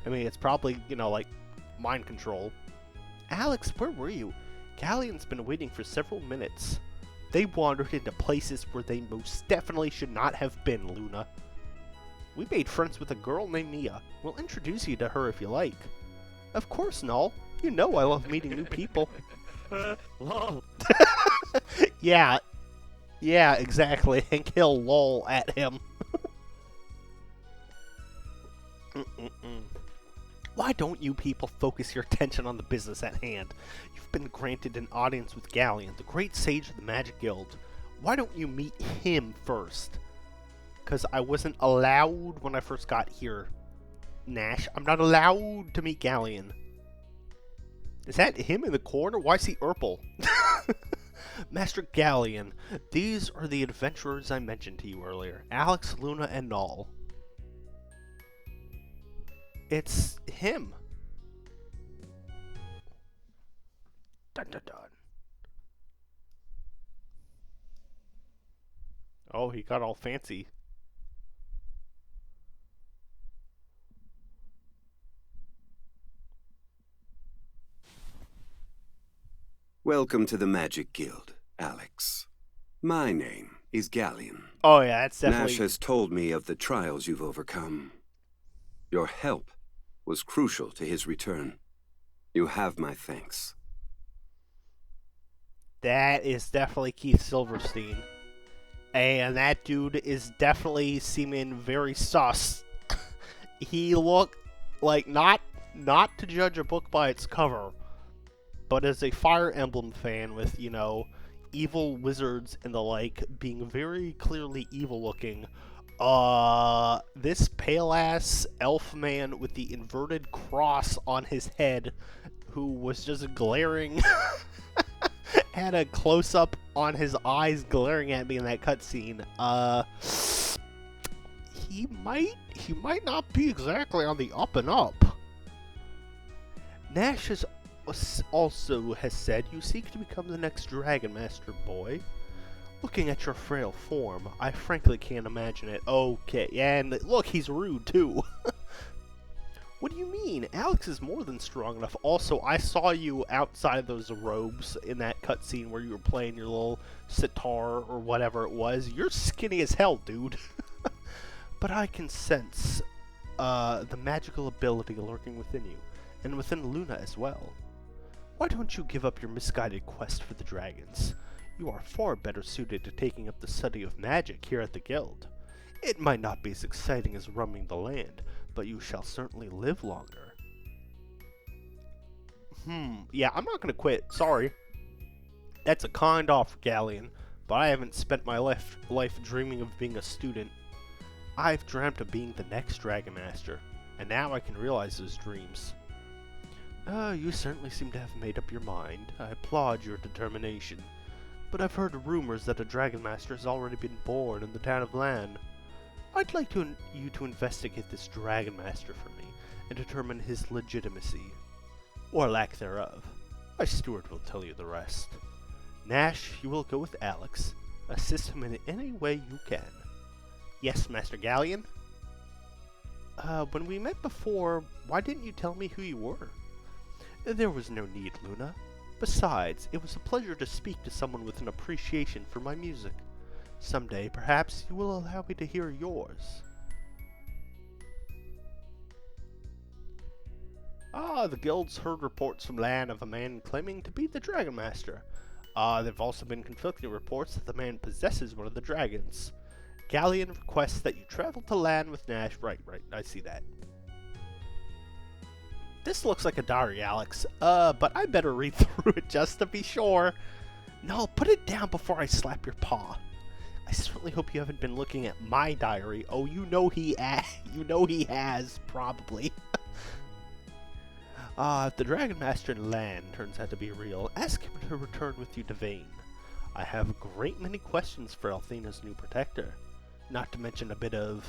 I mean, it's probably, you know, like, mind control. Alex, where were you? Galleon's been waiting for several minutes. They wandered into places where they most definitely should not have been, Luna. We made friends with a girl named Mia. We'll introduce you to her if you like. Of course, Null. You know I love meeting new people. Lol. Yeah, exactly. And he'll lol at him. Why don't you people focus your attention on the business at hand? You've been granted an audience with Galleon, the great sage of the Magic Guild. Why don't you meet him first? Because I wasn't allowed when I first got here. Nash, I'm not allowed to meet Galleon. Is that him in the corner? Why is he Urple? Master Galleon, these are the adventurers I mentioned to you earlier. Alex, Luna, and Null. It's him. Dun dun dun. Oh, he got all fancy. Welcome to the Magic Guild, Alex. My name is Galleon. Oh yeah, that's definitely... Nash has told me of the trials you've overcome. Your help was crucial to his return. You have my thanks. That is definitely Keith Silverstein. And that dude is definitely seeming very sus. He looked like, not to judge a book by its cover, but as a Fire Emblem fan with, you know, evil wizards and the like being very clearly evil looking, this pale-ass elf man with the inverted cross on his head, who was just glaring, had a close-up on his eyes glaring at me in that cutscene. He might not be exactly on the up and up. Nash also has said you seek to become the next Dragon Master, boy. Looking at your frail form, I frankly can't imagine it. Okay, and look, he's rude too. What do you mean? Alex is more than strong enough. Also, I saw you outside of those robes in that cutscene where you were playing your little sitar or whatever it was. You're skinny as hell, dude. But I can sense the magical ability lurking within you, and within Luna as well. Why don't you give up your misguided quest for the dragons? You are far better suited to taking up the study of magic here at the guild. It might not be as exciting as roaming the land, but you shall certainly live longer. Yeah, I'm not gonna quit, sorry. That's a kind offer, Galleon, but I haven't spent my life dreaming of being a student. I've dreamt of being the next Dragon Master, and now I can realize those dreams. You certainly seem to have made up your mind. I applaud your determination. But I've heard rumors that a Dragon Master has already been born in the town of Lan. I'd like you to investigate this Dragon Master for me and determine his legitimacy, or lack thereof. My steward will tell you the rest. Nash, you will go with Alex. Assist him in any way you can. Yes, Master Galleon? When we met before, why didn't you tell me who you were? There was no need, Luna. Besides, it was a pleasure to speak to someone with an appreciation for my music. Someday, perhaps, you will allow me to hear yours. The guild's heard reports from Lan of a man claiming to be the Dragon Master. There have also been conflicting reports that the man possesses one of the dragons. Galleon requests that you travel to Lan with Nash. Right, I see that. This looks like a diary, Alex. But I better read through it just to be sure. No, put it down before I slap your paw. I certainly hope you haven't been looking at my diary. Oh, you know he has, probably. If the Dragon Master in Lan turns out to be real, ask him to return with you to Vane. I have a great many questions for Althena's new protector. Not to mention a bit of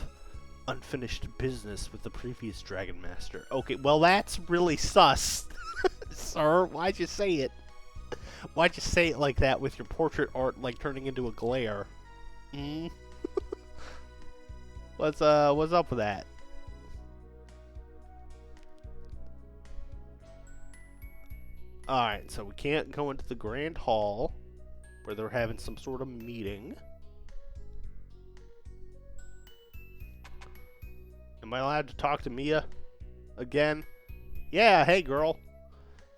unfinished business with the previous Dragon Master. Okay, well that's really sus. Sir, why'd you say it? Why'd you say it like that with your portrait art like turning into a glare? What's up with that? Alright, so we can't go into the Grand Hall. where they're having some sort of meeting. Am I allowed to talk to Mia again? Yeah, hey girl.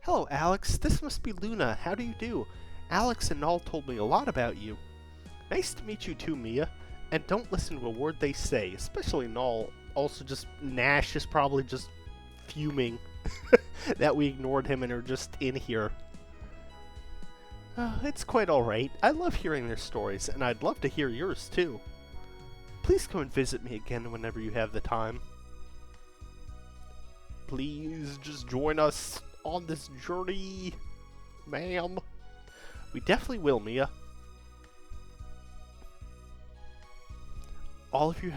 Hello, Alex. This must be Luna. How do you do? Alex and Null told me a lot about you. Nice to meet you too, Mia. And don't listen to a word they say, especially Null. Also, just Nash is probably just fuming that we ignored him and are just in here. It's quite alright. I love hearing their stories, and I'd love to hear yours too. Please come and visit me again whenever you have the time. Please just join us on this journey, ma'am. We definitely will, Mia. All of you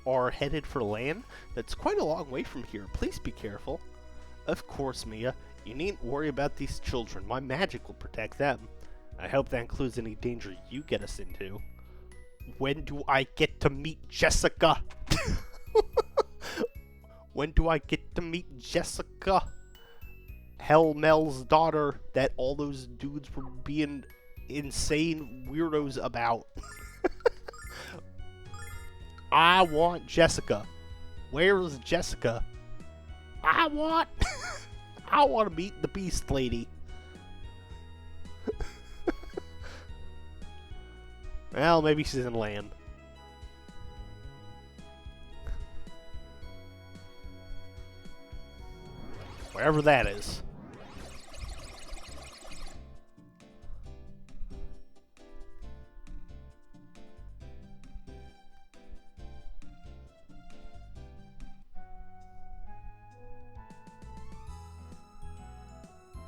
are headed for land that's quite a long way from here. Please be careful. Of course, Mia. You needn't worry about these children. My magic will protect them. I hope that includes any danger you get us into. When do I get to meet Jessica? When do I get to meet Jessica? Hellmel's daughter that all those dudes were being insane weirdos about. I want Jessica. Where is Jessica? I want to meet the Beast Lady. Well, maybe she's in land. Wherever that is.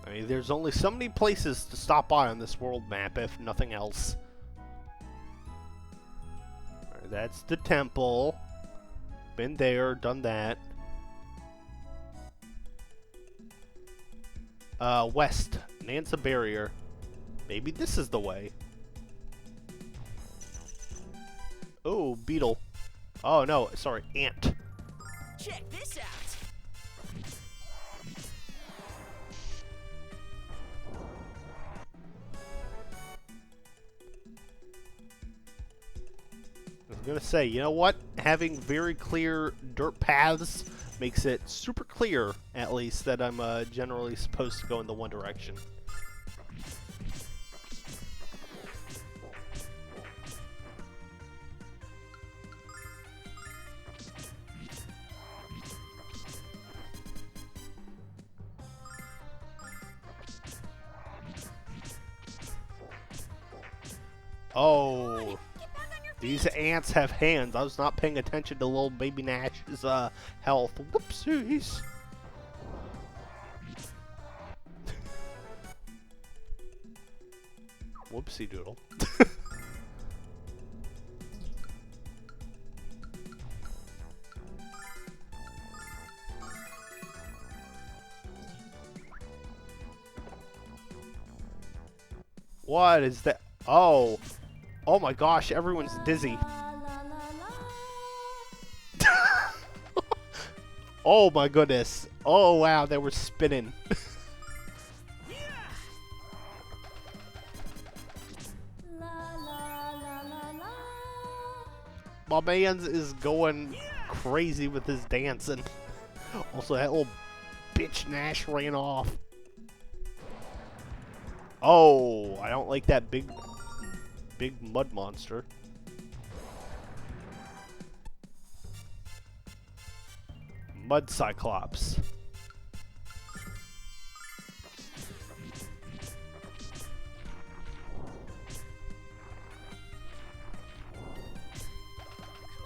I mean, there's only so many places to stop by on this world map, if nothing else. Alright, that's the temple. Been there, done that. West. Nansa Barrier. Maybe this is the way. Oh, beetle. Oh, no, sorry, ant. Check this out. I was gonna say, you know what? Having very clear dirt paths makes it super clear, at least, that I'm generally supposed to go in the one direction. Oh, these ants have hands. I was not paying attention to little baby Nash's health. Whoopsies. Whoopsie doodle. What is that? Oh. Oh my gosh, everyone's dizzy. Oh my goodness. Oh wow, they were spinning. My man's is going crazy with his dancing. Also, that little bitch Nash ran off. Oh, I don't like that big mud monster. Mud Cyclops. Come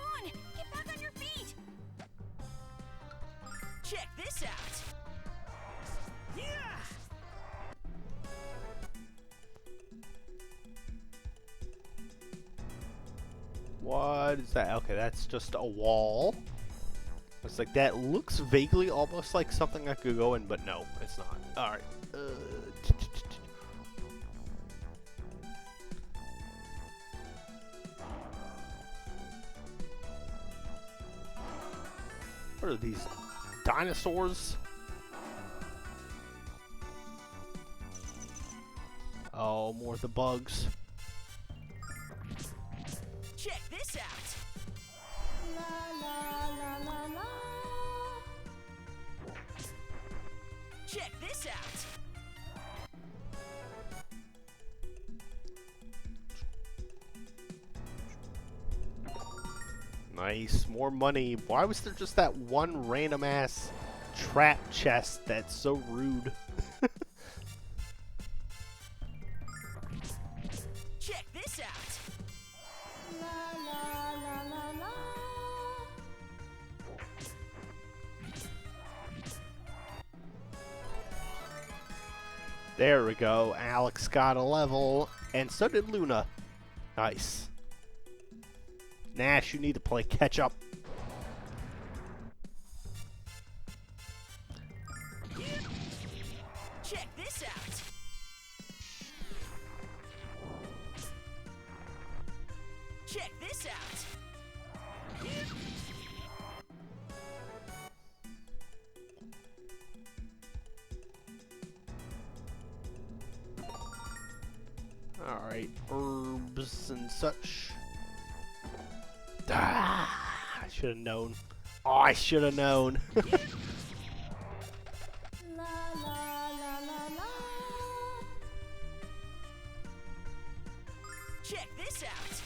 on, get back on your feet. Check this out. Yeah. What is that? Okay, that's just a wall. It's like that looks vaguely almost like something I could go in, but no, it's not. Alright. What are these? Dinosaurs? Oh, more of the bugs. this out. Check this out. Nice, more money. Why was there just that one random ass trap chest that's so rude? Check this out. There we go. Alex got a level, and so did Luna. Nice. Nash, you need to play catch up. Check this out. Check this out. Alright, herbs and such. Ah, I should have known. Oh, I should have known. Check this out.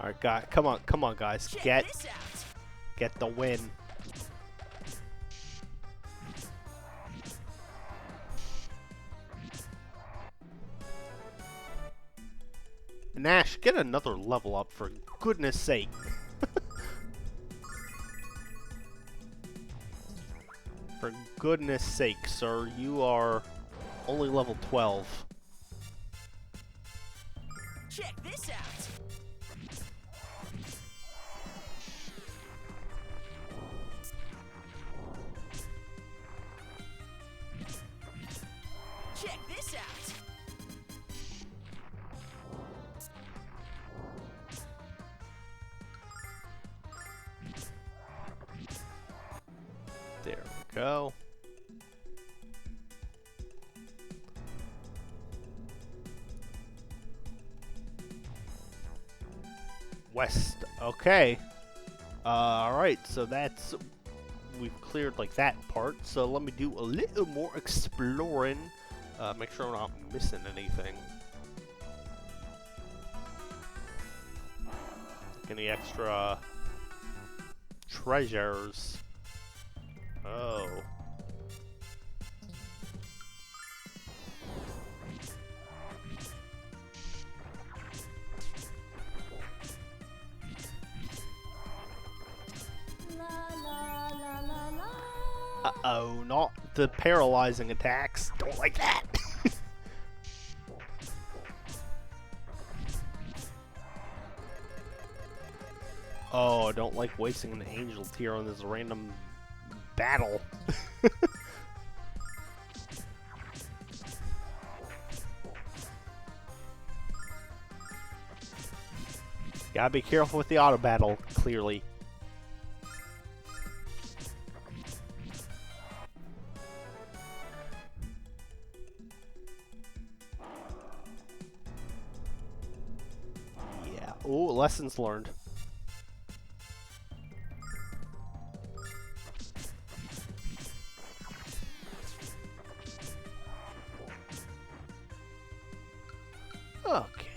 Alright, guys, come on, guys, Check this out. get the win. Nash, get another level up for goodness sake. For goodness sake, sir, you are only level 12. Check this out. Check this out. There we go. West. Okay. Alright, so that's... We've cleared, like, that part. So let me do a little more exploring. Make sure I'm not missing anything. Any extra... treasures. Oh. Uh-oh, not the paralyzing attacks. Don't like that. Oh, I don't like wasting an angel tear on this random battle. Gotta be careful with the auto battle, clearly. Yeah. Ooh, lessons learned. Okay.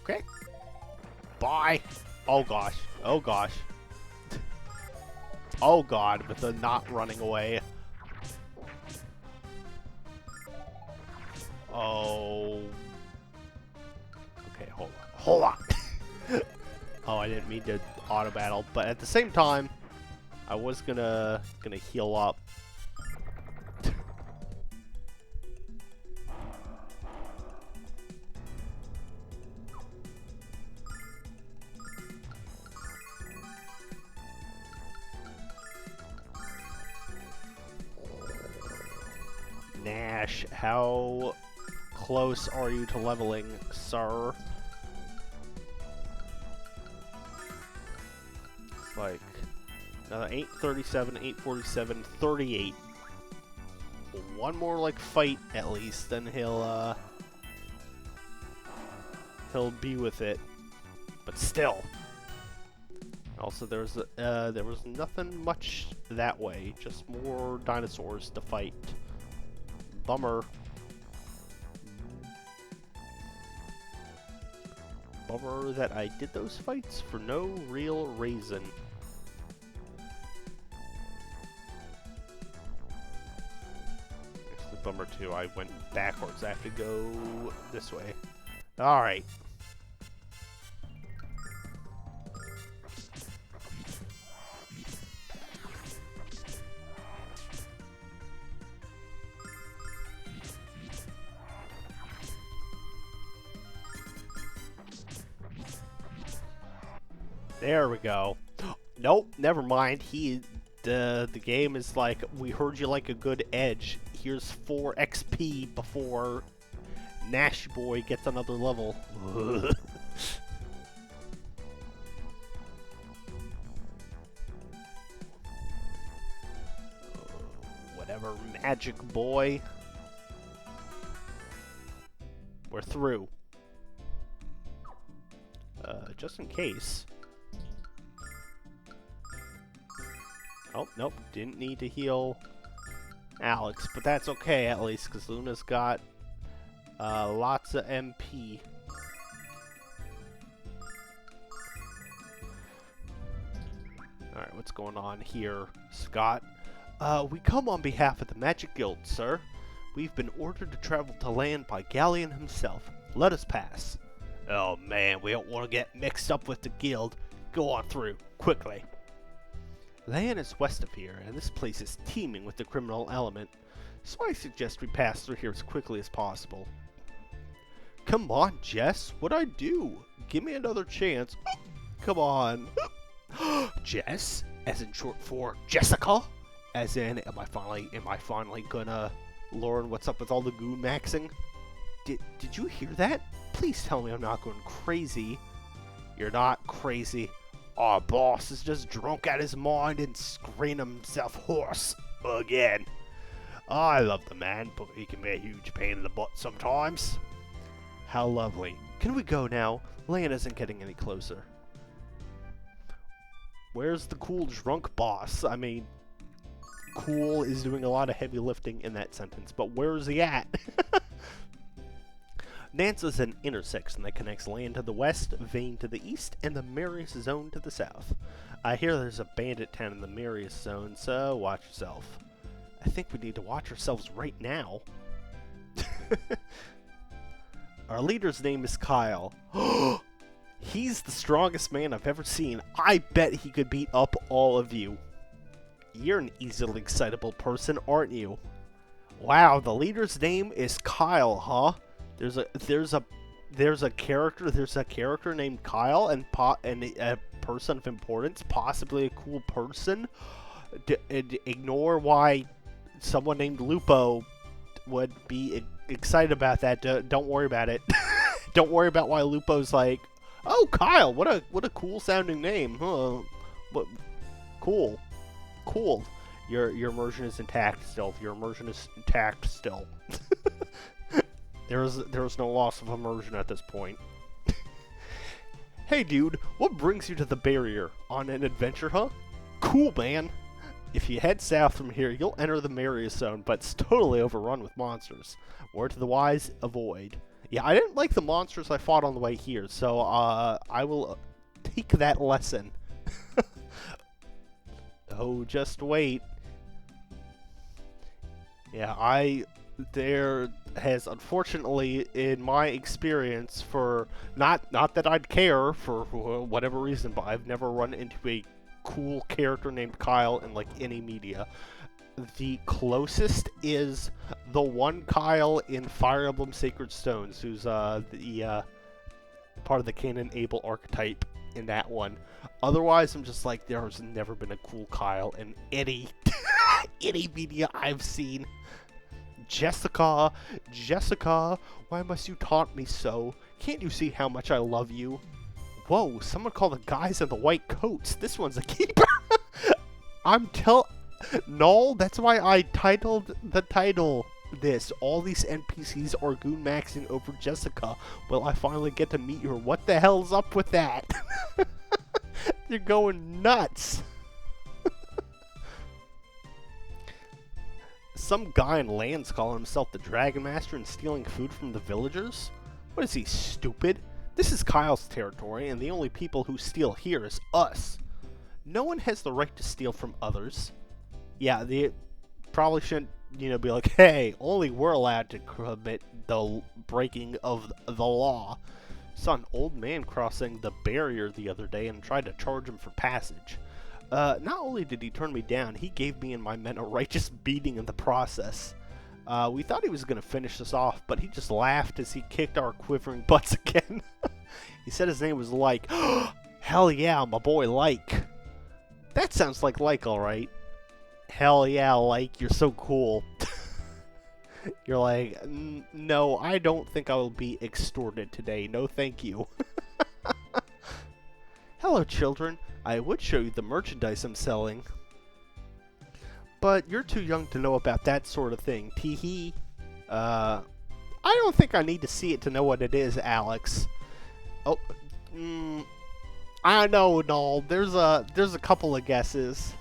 Okay. Bye. Oh gosh. Oh gosh. Oh god, with the not running away. Oh. Okay, hold on. Hold on. Oh, I didn't mean to auto battle, but at the same time, I was gonna heal up. Nash, how close are you to leveling, sir? It's like another 837, 847, 38. One more like fight at least, then he'll be with it. But still. Also, there was nothing much that way. Just more dinosaurs to fight. Bummer. Bummer that I did those fights for no real reason. Actually, bummer too. I went backwards. I have to go this way. Alright. There we go. Nope, never mind. The game is like, we heard you like a good edge. Here's 4 XP before Nash Boy gets another level. Whatever, Magic Boy. We're through. Just in case. Oh, nope, didn't need to heal Alex, but that's okay at least, because Luna's got lots of MP. Alright, what's going on here, Scott? We come on behalf of the Magic Guild, sir. We've been ordered to travel to land by Galleon himself. Let us pass. Oh man, we don't want to get mixed up with the guild. Go on through, quickly. Land is west of here, and this place is teeming with the criminal element, so I suggest we pass through here as quickly as possible. Come on, Jess, what'd I do? Give me another chance. Come on. Jess, as in short for Jessica? As in, am I finally gonna learn what's up with all the goon maxing? Did you hear that? Please tell me I'm not going crazy. You're not crazy. Our boss is just drunk out his mind and screaming himself hoarse again. I love the man, but he can be a huge pain in the butt sometimes. How lovely. Can we go now? Lan isn't getting any closer. Where's the cool drunk boss? I mean, cool is doing a lot of heavy lifting in that sentence, but where is he at? Nance is an intersection that connects Land to the west, Vane to the east, and the Marius Zone to the south. I hear there's a bandit town in the Marius Zone, so watch yourself. I think we need to watch ourselves right now. Our leader's name is Kyle. He's the strongest man I've ever seen. I bet he could beat up all of you. You're an easily excitable person, aren't you? Wow, the leader's name is Kyle, huh? There's a character named Kyle and a person of importance, possibly a cool person. Ignore why someone named Lupo would be excited about that. Don't worry about it. Don't worry about why Lupo's like, oh, Kyle, what a cool sounding name, huh? But cool. Your immersion is intact still. There was no loss of immersion at this point. Hey dude, what brings you to the barrier? On an adventure, huh? Cool, man. If you head south from here, you'll enter the Marius Zone, but it's totally overrun with monsters. Word to the wise, avoid. Yeah, I didn't like the monsters I fought on the way here, so I will take that lesson. Oh, just wait. Yeah, there has unfortunately, in my experience, for not that I'd care for whatever reason, but I've never run into a cool character named Kyle in like any media. The closest is the one Kyle in Fire Emblem Sacred Stones, who's the part of the Canon Abel archetype in that one. Otherwise, I'm just like, there's never been a cool Kyle in any any media I've seen. Jessica, Jessica, why must you taunt me so? Can't you see how much I love you? Whoa, someone call the guys in the white coats. This one's a keeper. No, that's why I titled the title this. All these NPCs are goon maxing over Jessica. Will I finally get to meet her? What the hell's up with that? You're going nuts. Some guy in lands calling himself the Dragon Master and stealing food from the villagers? What is he, stupid? This is Kyle's territory, and the only people who steal here is us. No one has the right to steal from others. Yeah, they probably shouldn't, be like, hey, only we're allowed to commit the breaking of the law. Saw an old man crossing the barrier the other day and tried to charge him for passage. Not only did he turn me down, he gave me and my men a righteous beating in the process. We thought he was going to finish us off, but he just laughed as he kicked our quivering butts again. He said his name was Like. Hell yeah, my boy Like. That sounds like alright. Hell yeah, Like, you're so cool. You're like, no, I don't think I will be extorted today. No, thank you. Hello, children. I would show you the merchandise I'm selling. But you're too young to know about that sort of thing. Tee-hee. I don't think I need to see it to know what it is, Alex. Oh, I know, Null. There's a couple of guesses.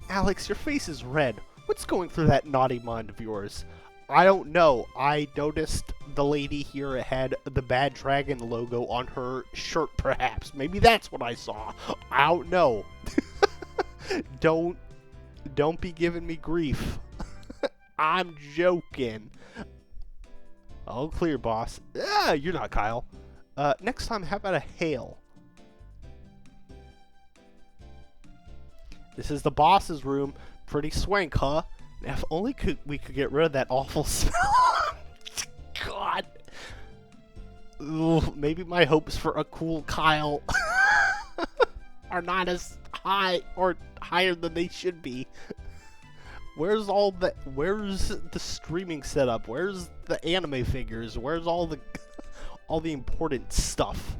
Alex, your face is red. What's going through that naughty mind of yours? I don't know. I noticed the lady here had the Bad Dragon logo on her shirt, perhaps. Maybe that's what I saw. I don't know. Don't be giving me grief. I'm joking. All clear, boss. Ah, you're not Kyle. Next time, how about a hail? This is the boss's room. Pretty swank, huh? If only we could get rid of that awful smell. God. Ooh, maybe my hopes for a cool Kyle are not as high or higher than they should be. Where's the streaming setup? Where's the anime figures? Where's all the important stuff?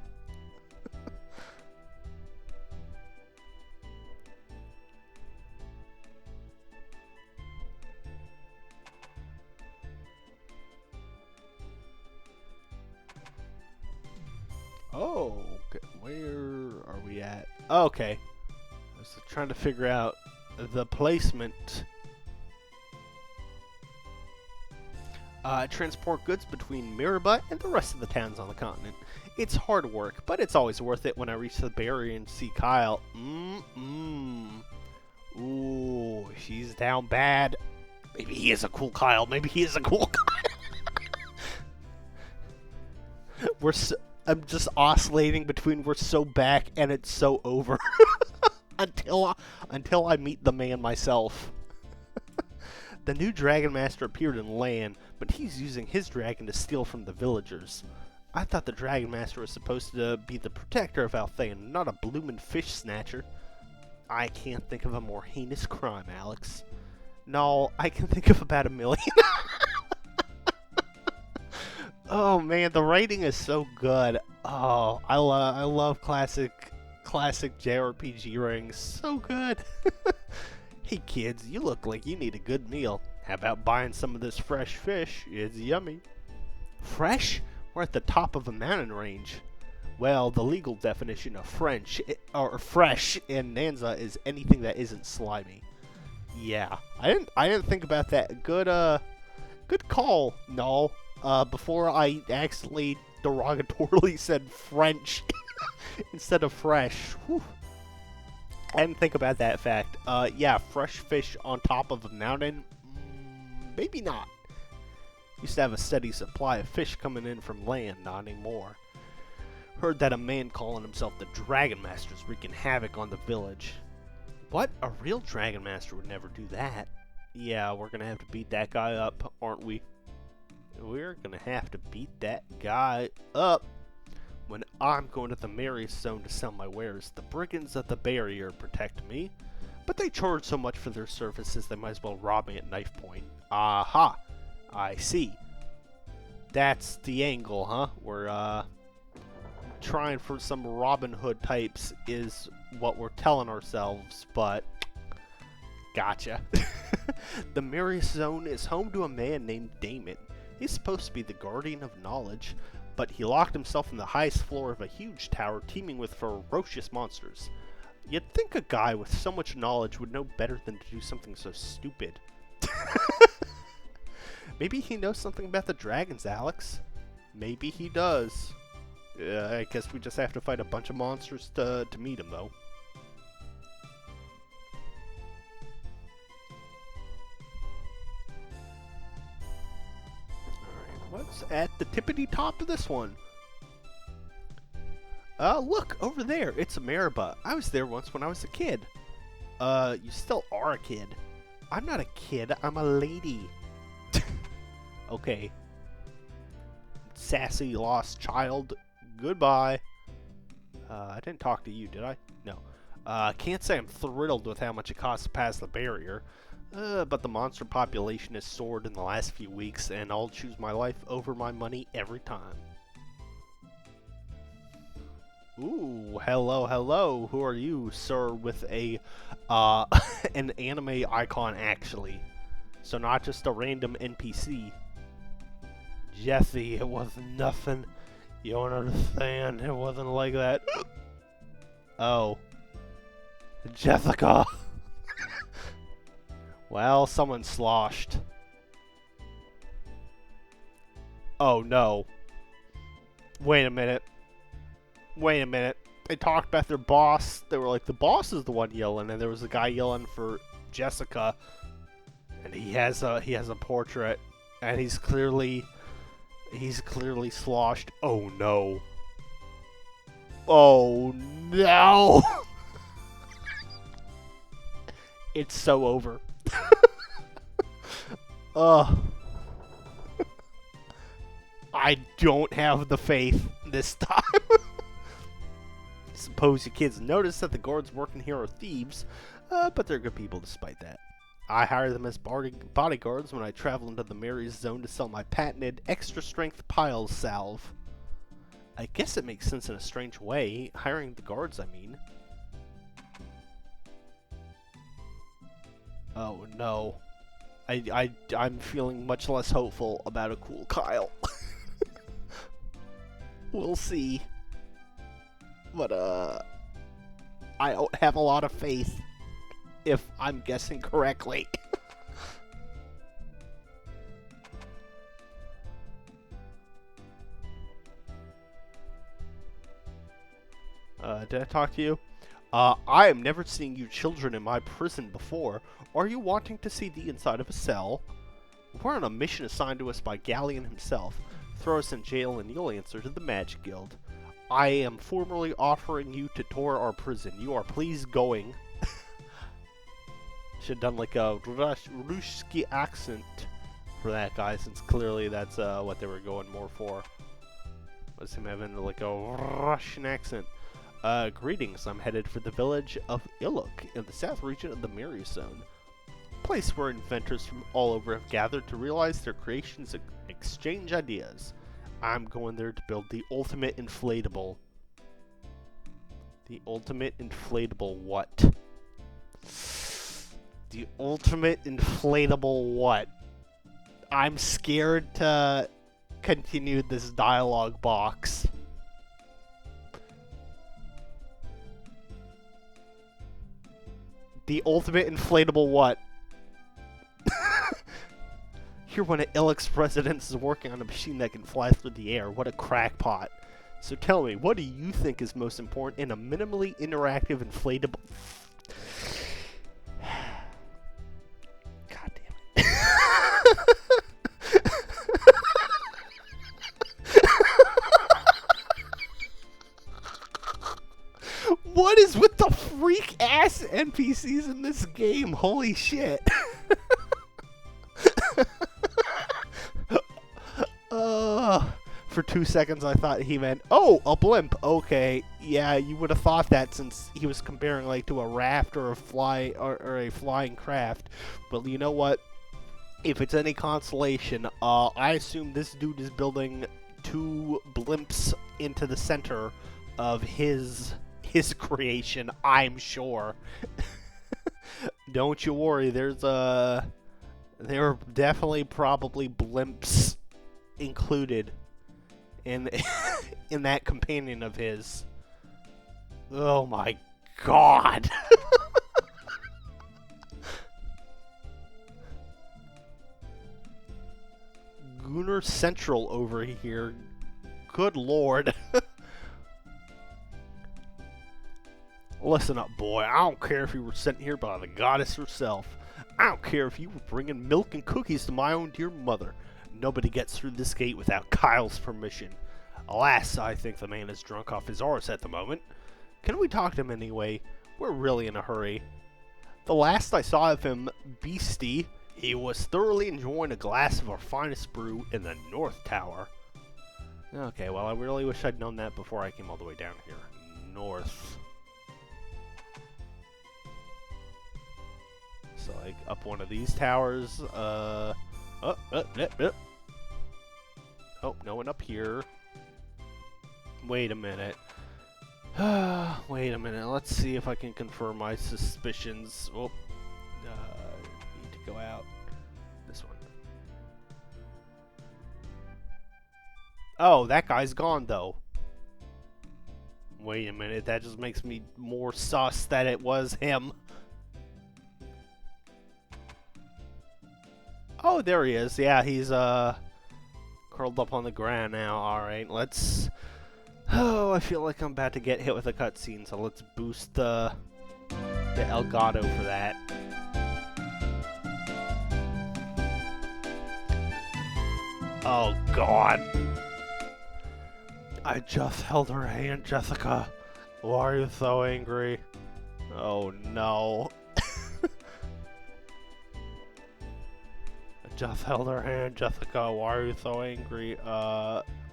Oh, okay. Where are we at? Oh, okay. I was trying to figure out the placement. Transport goods between Miraba and the rest of the towns on the continent. It's hard work, but it's always worth it when I reach the barrier and see Kyle. Ooh, she's down bad. Maybe he is a cool Kyle. Maybe he is a cool Kyle. I'm just oscillating between we're so back and it's so over. until I meet the man myself. The new Dragon Master appeared in land, but he's using his dragon to steal from the villagers. I thought the Dragon Master was supposed to be the protector of Althane, not a bloomin' fish snatcher. I can't think of a more heinous crime, Alex. No, I can think of about 1 million. Oh man, the writing is so good. Oh, I love classic JRPG writing. So good. Hey kids, you look like you need a good meal. How about buying some of this fresh fish? It's yummy. Fresh? We're at the top of a mountain range. Well, the legal definition of fresh in Nanza is anything that isn't slimy. Yeah, I didn't think about that. Good call, Null. Before I accidentally derogatorily said French instead of fresh. Whew. I didn't think about that fact. Yeah, fresh fish on top of a mountain? Maybe not. Used to have a steady supply of fish coming in from land, not anymore. Heard that a man calling himself the Dragon Master is wreaking havoc on the village. What? A real Dragon Master would never do that. Yeah, we're gonna have to beat that guy up, aren't we? We're gonna have to beat that guy up. When I'm going to the Marius Zone to sell my wares, the brigands at the barrier protect me. But they charge so much for their services, they might as well rob me at knife point. Aha! I see. That's the angle, huh? We're, trying for some Robin Hood types is what we're telling ourselves, but gotcha. The Marius Zone is home to a man named Damon. He's supposed to be the guardian of knowledge, but he locked himself in the highest floor of a huge tower teeming with ferocious monsters. You'd think a guy with so much knowledge would know better than to do something so stupid. Maybe he knows something about the dragons, Alex. Maybe he does. I guess we just have to fight a bunch of monsters to meet him, though. Alright, what's at the tippity top of this one? Look, over there, it's a Mariba. I was there once when I was a kid. You still are a kid. I'm not a kid, I'm a lady. Okay. Sassy lost child. Goodbye. I didn't talk to you, did I? No. Can't say I'm thrilled with how much it costs to pass the barrier. But the monster population has soared in the last few weeks, and I'll choose my life over my money every time. Ooh, hello, hello. Who are you, sir, with a, an anime icon, actually. So not just a random NPC. Jesse, it was nothing. You don't understand. It wasn't like that. Oh. Jessica. Well, someone sloshed. Oh, no. Wait a minute. Wait a minute. They talked about their boss. They were like, the boss is the one yelling, and there was a guy yelling for Jessica. And he has a portrait, and he's clearly sloshed. Oh no. Oh no. It's so over. I don't have the faith this time. Suppose you kids notice that the guards working here are thieves, but they're good people despite that. I hire them as bodyguards when I travel into the Marius Zone to sell my patented extra-strength pile salve. I guess it makes sense in a strange way, hiring the guards, I mean. Oh no. I'm feeling much less hopeful about a cool Kyle. We'll see. But, I don't have a lot of faith, if I'm guessing correctly. Did I talk to you? I am never seeing you children in my prison before. Are you wanting to see the inside of a cell? We're on a mission assigned to us by Galleon himself. Throw us in jail and you'll answer to the Magic Guild. I am formally offering you to tour our prison. You are please going. Should have done like a Ruski accent for that guy, since clearly that's what they were going more for. Was him having like a Russian accent. Greetings, I'm headed for the village of Iluk in the south region of the Marius Zone. A place where inventors from all over have gathered to realize their creations and exchange ideas. I'm going there to build the ultimate inflatable. The ultimate inflatable what? The ultimate inflatable what? I'm scared to continue this dialogue box. The ultimate inflatable what? Here one of Illick's residents is working on a machine that can fly through the air. What a crackpot. So tell me, what do you think is most important in a minimally interactive inflatable... God damn it. What is with the freak-ass NPCs in this game? Holy shit. For 2 seconds I thought he meant, oh, a blimp. Okay, yeah, you would have thought that since he was comparing like to a raft or a flying craft. But you know what? if it's any consolation, I assume this dude is building 2 blimps into the center of his creation, I'm sure. Don't you worry, there are definitely probably blimps included in in that companion of his. Oh my god. Lunar Central over here. Good lord. Listen up, boy. I don't care if you were sent here by the goddess herself. I don't care if you were bringing milk and cookies to my own dear mother. Nobody gets through this gate without Kyle's permission. Alas, I think the man is drunk off his arse at the moment. Can we talk to him anyway? We're really in a hurry. The last I saw of him, Beastie, he was thoroughly enjoying a glass of our finest brew in the North Tower. Okay, well, I really wish I'd known that before I came all the way down here. North. So, like, up one of these towers, oh, no one up here. Wait a minute. Wait a minute, let's see if I can confirm my suspicions. Oh, need to go out. This one. Oh, that guy's gone, though. Wait a minute, that just makes me more sus that it was him. Oh, there he is. Yeah, he's, curled up on the ground now. Alright, let's... Oh, I feel like I'm about to get hit with a cutscene, so let's boost the Elgato for that. Oh, God. I just held her hand, Jessica. Why are you so angry? Oh, no. I just held her hand, Jessica. Why are you so angry?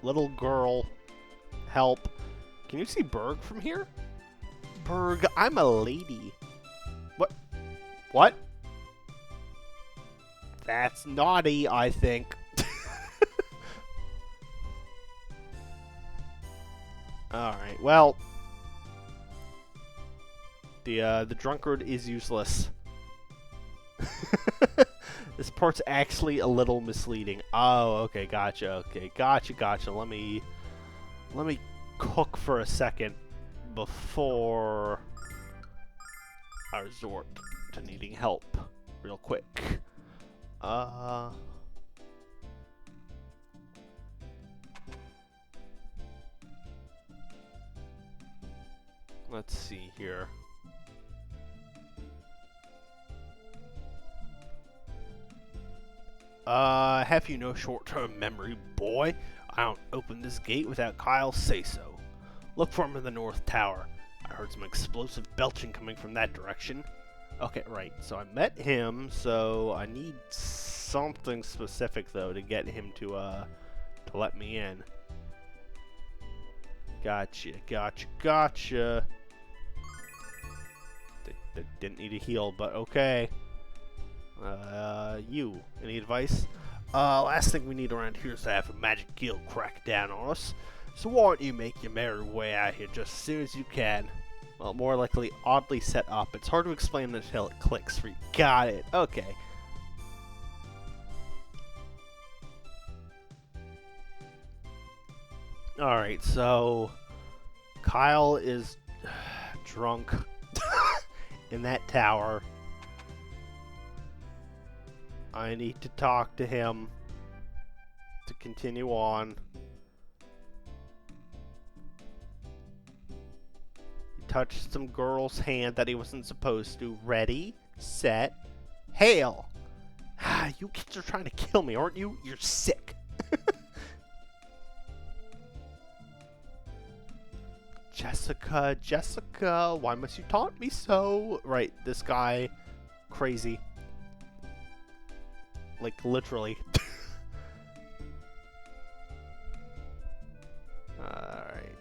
Little girl. Help. Can you see Berg from here? Berg, I'm a lady. What? What? That's naughty, I think. Alright, well. The drunkard is useless. This part's actually a little misleading. Oh, okay, gotcha. Okay, gotcha. Let me cook for a second before I resort to needing help real quick. Let's see here. Have you no short-term memory, boy? I don't open this gate without Kyle's say-so. Look for him in the North Tower. I heard some explosive belching coming from that direction. Okay, right. So I met him, so I need something specific, though, to get him to let me in. Gotcha. Didn't need a heal, but okay. You. Any advice? Last thing we need around here is to have a magic guild crack down on us. So why don't you make your merry way out here just as soon as you can? Well, more likely oddly set up. It's hard to explain until it clicks for you. Got it. Okay. Alright, so Kyle is drunk in that tower. I need to talk to him to continue on. He touched some girl's hand that he wasn't supposed to. Ready, set, hail! You kids are trying to kill me, aren't you? You're sick. Jessica, why must you taunt me so? Right, this guy, crazy. Like, literally. Alright.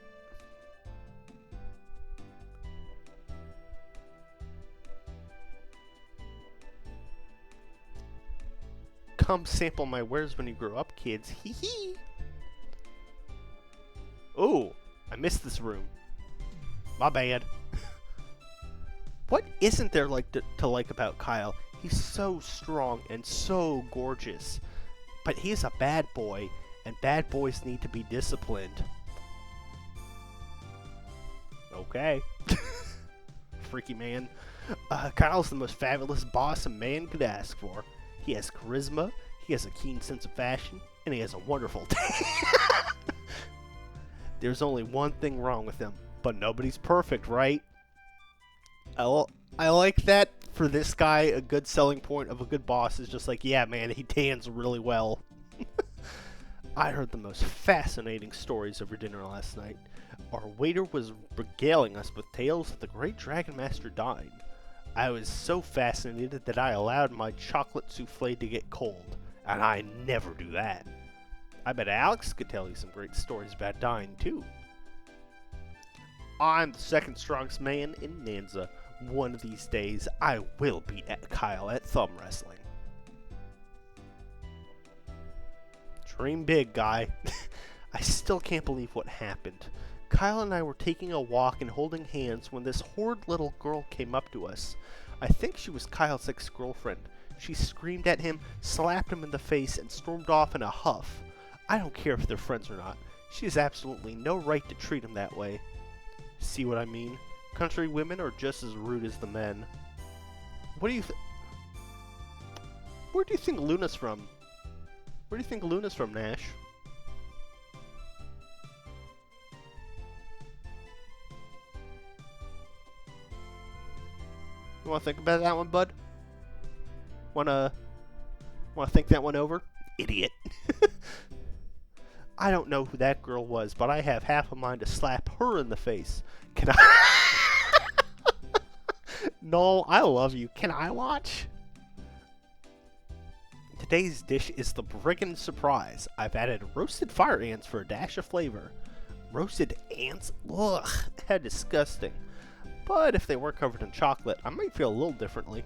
come sample my wares when you grow up, kids. Hee hee. Ooh, I missed this room. My bad. What isn't there to like about Kyle? He's so strong and so gorgeous. But he's a bad boy, and bad boys need to be disciplined. Okay. Freaky man. Kyle's the most fabulous boss a man could ask for. He has charisma, he has a keen sense of fashion, and he has a wonderful There's only one thing wrong with him, but nobody's perfect, right? I like that for this guy. A good selling point of a good boss is just like, yeah, man, he tans really well. I heard the most fascinating stories over dinner last night. Our waiter was regaling us with tales of the great Dragon Master dying. I was so fascinated that I allowed my chocolate souffle to get cold, and I never do that. I bet Alex could tell you some great stories about dying, too. I'm the second strongest man in Nanza. One of these days, I will beat Kyle at thumb wrestling. Dream big, guy. I still can't believe what happened. Kyle and I were taking a walk and holding hands when this horrid little girl came up to us. I think she was Kyle's ex-girlfriend. She screamed at him, slapped him in the face, and stormed off in a huff. I don't care if they're friends or not. She has absolutely no right to treat him that way. See what I mean? Country women are just as rude as the men. What do you Where do you think Luna's from? Where do you think Luna's from, Nash? You wanna think about that one, bud? Wanna think that one over? Idiot. I don't know who that girl was, but I have half a mind to slap her in the face. Can I? No, I love you. Can I watch? Today's dish is the Brigand Surprise. I've added roasted fire ants for a dash of flavor. Roasted ants? Ugh, how disgusting. But if they were covered in chocolate, I might feel a little differently.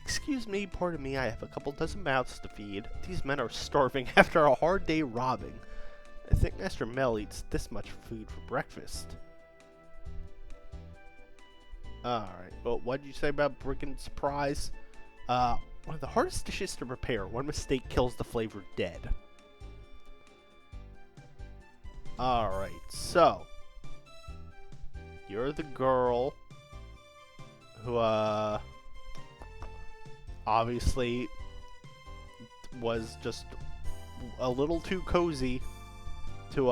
Excuse me, pardon me, I have a couple dozen mouths to feed. These men are starving after a hard day robbing. I think Master Mel eats this much food for breakfast. Alright, well, what did you say about Brigand Surprise? One of the hardest dishes to prepare. One mistake kills the flavor dead. Alright, so you're the girl who, obviously was just a little too cozy to,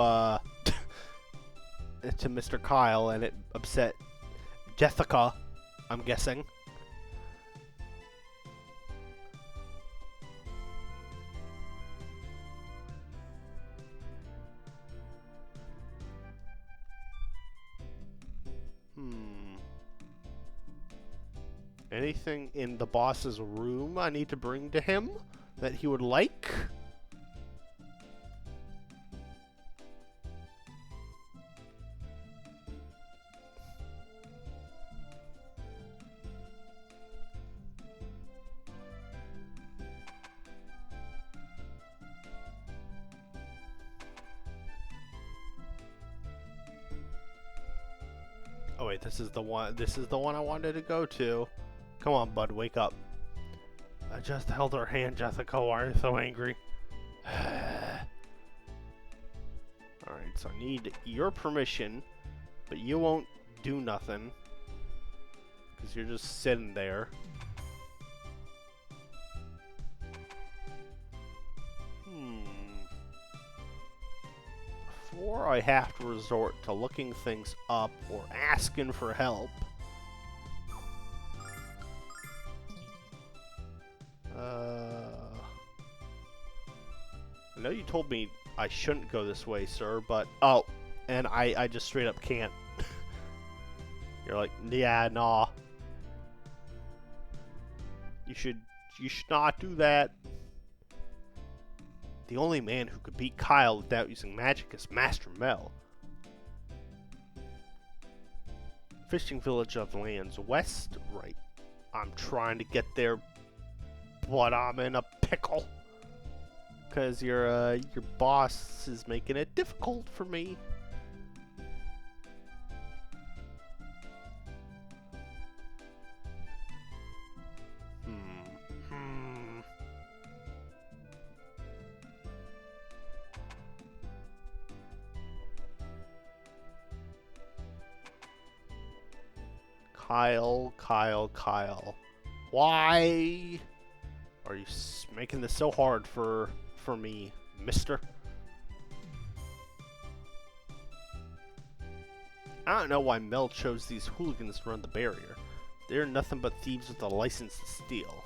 to Mr. Kyle, and it upset Jessica, I'm guessing. Anything in the boss's room I need to bring to him that he would like? Oh wait, this is the one I wanted to go to. Come on, bud, wake up. I just held her hand, Jessica. Why are you so angry? Alright, so I need your permission, but you won't do nothing. Because you're just sitting there. Before I have to resort to looking things up or asking for help, I know you told me I shouldn't go this way, sir, but... Oh, and I just straight up can't. You're like, yeah, nah. You should not do that. The only man who could beat Kyle without using magic is Master Mel. Fishing village of lands west, right. I'm trying to get there. but I'm in a pickle. Because your boss is making it difficult for me. Kyle. Why are you making this so hard for me, mister? I don't know why Mel chose these hooligans to run the barrier. They're nothing but thieves with a license to steal.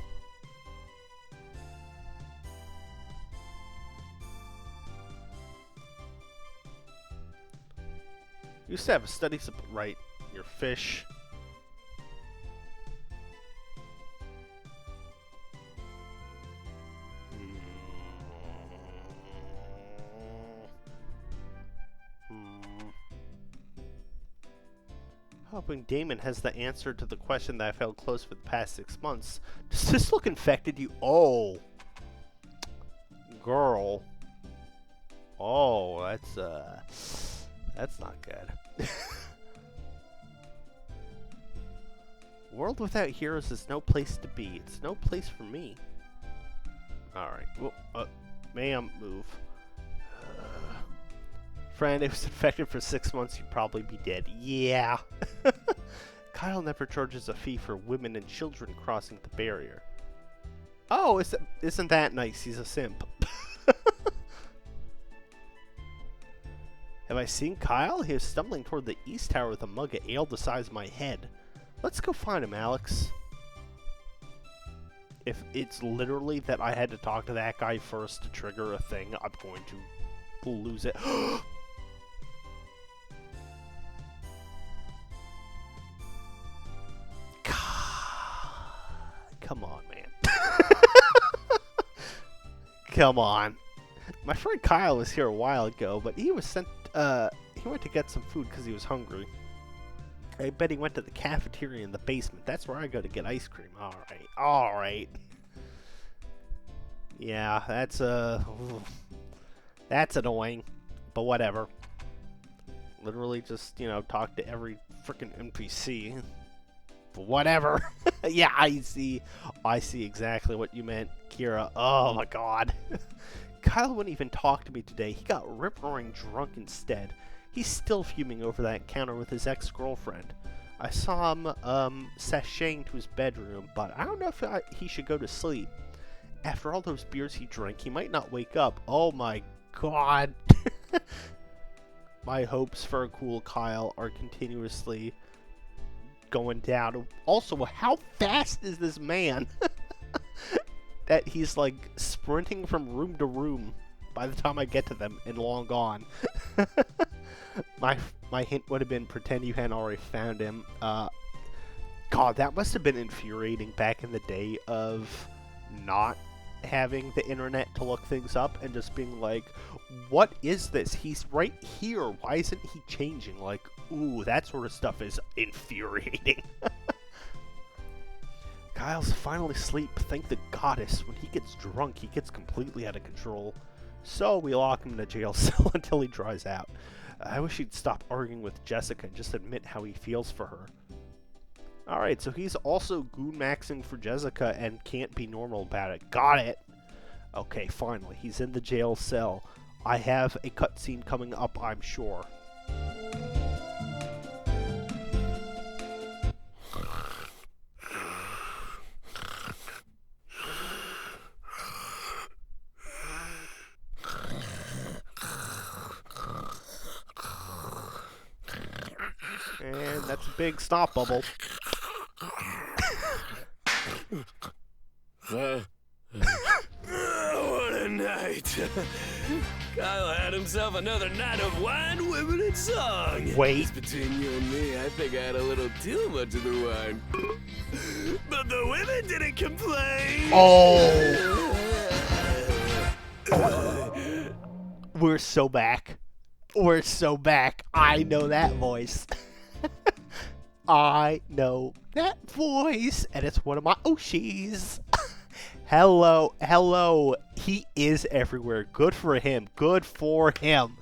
You used to have a study right, your fish. Hoping Damon has the answer to the question that I've held close for the past 6 months. Does this look infected? Oh. Girl. Oh, that's not good. World without heroes is no place to be. It's no place for me. Alright. Well, ma'am, move. Friend, if it was infected for 6 months, you'd probably be dead. Yeah. Kyle never charges a fee for women and children crossing the barrier. Oh, isn't that nice? He's a simp. Have I seen Kyle? He was stumbling toward the east tower with a mug of ale the size of my head. Let's go find him, Alex. If it's literally that I had to talk to that guy first to trigger a thing, I'm going to lose it. Come on, man. Come on. My friend Kyle was here a while ago, but he was sent, he went to get some food because he was hungry. I bet he went to the cafeteria in the basement. That's where I go to get ice cream. Alright. Yeah, that's annoying, but whatever. Literally just, talk to every freaking NPC. But whatever. Yeah, I see exactly what you meant, Kira. Oh my god. Kyle wouldn't even talk to me today. He got rip-roaring drunk instead. He's still fuming over that encounter with his ex-girlfriend. I saw him sashaying to his bedroom, but I don't know if he should go to sleep. After all those beers he drank, he might not wake up. Oh my god. My hopes for a cool Kyle are continuously going down. Also, how fast is this man? That he's like sprinting from room to room by the time I get to them and long gone. My hint would have been pretend you hadn't already found him. God, that must have been infuriating back in the day of not having the internet to look things up and just being like, what is this? He's right here. Why isn't he changing? Like, ooh, that sort of stuff is infuriating. Kyle's finally asleep. Thank the goddess. When he gets drunk, he gets completely out of control. So we lock him in a jail cell until he dries out. I wish he'd stop arguing with Jessica and just admit how he feels for her. Alright, so he's also goon-maxing for Jessica and can't be normal about it. Got it! Okay, finally, he's in the jail cell. I have a cutscene coming up, I'm sure. And that's a big snot bubble. What a night! Kyle had himself another night of wine, women, and song. Wait. It's between you and me, I think I had a little too much of the wine. But the women didn't complain. Oh! We're so back. We're so back. I know that voice. I know that voice, and it's one of my Oshis. Hello, hello. He is everywhere. Good for him. Good for him.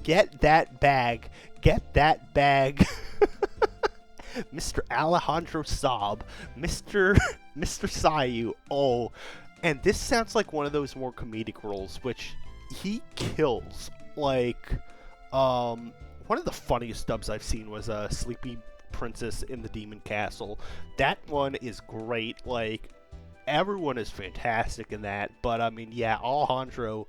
Get that bag. Get that bag. Mr. Alejandro Saab. Mr. Sayu. Oh, and this sounds like one of those more comedic roles, which he kills. Like, one of the funniest dubs I've seen was Sleepy Princess in the Demon Castle. That one is great. Like, everyone is fantastic in that. But, I mean, yeah, Alejandro,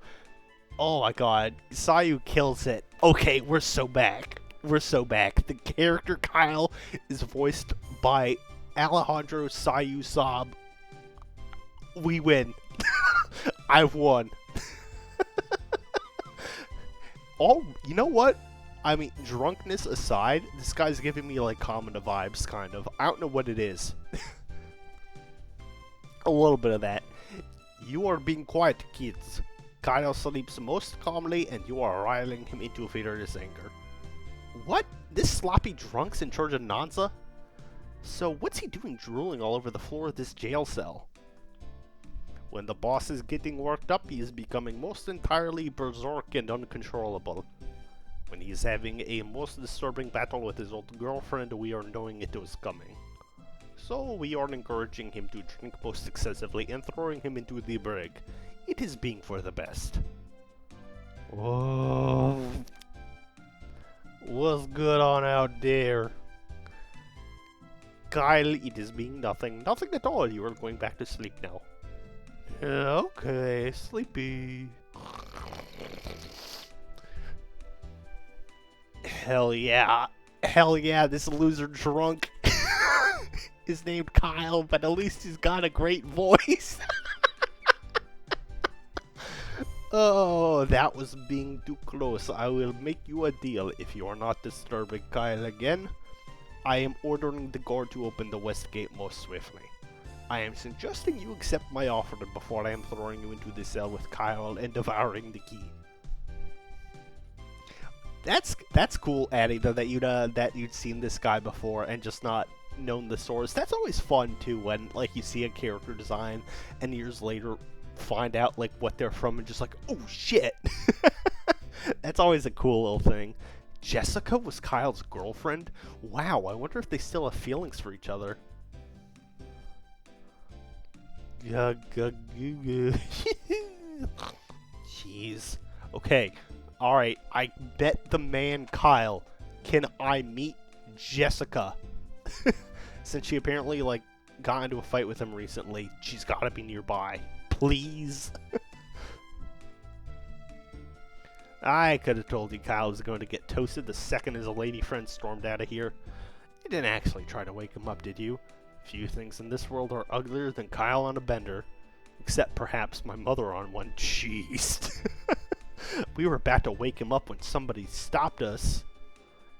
oh my god, Sayu kills it. Okay, we're so back. We're so back. The character Kyle is voiced by Alejandro Sayu Saab. We win. I've won. Oh, you know what? I mean, drunkenness aside, this guy's giving me, like, Kamina vibes, kind of. I don't know what it is. A little bit of that. You are being quiet, kids. Kyle sleeps most calmly, and you are riling him into furious anger. What? This sloppy drunk's in charge of Nanza? So what's he doing drooling all over the floor of this jail cell? When the boss is getting worked up, he is becoming most entirely berserk and uncontrollable. When he is having a most disturbing battle with his old girlfriend, we are knowing it was coming. So we are encouraging him to drink most excessively and throwing him into the brig. It is being for the best. Whoa. What's good on out there? Kyle, it is being nothing. Nothing at all. You are going back to sleep now. Okay, sleepy. Hell yeah. Hell yeah, this loser drunk is named Kyle, but at least he's got a great voice. Oh, that was being too close. I will make you a deal. If you are not disturbing Kyle again, I am ordering the guard to open the west gate most swiftly. I am suggesting you accept my offer before I am throwing you into the cell with Kyle and devouring the key. That's cool, Addy, though, that you'd seen this guy before and just not known the source. That's always fun too, when like you see a character design and years later find out like what they're from and just like, oh shit. That's always a cool little thing. Jessica was Kyle's girlfriend? Wow, I wonder if they still have feelings for each other. Jeez. Okay. Alright, I bet the man Kyle. Can I meet Jessica? Since she apparently, like, got into a fight with him recently, she's gotta be nearby. Please? I could have told you Kyle was going to get toasted the second his lady friend stormed out of here. You didn't actually try to wake him up, did you? Few things in this world are uglier than Kyle on a bender. Except perhaps my mother on one. Jeez. We were about to wake him up when somebody stopped us.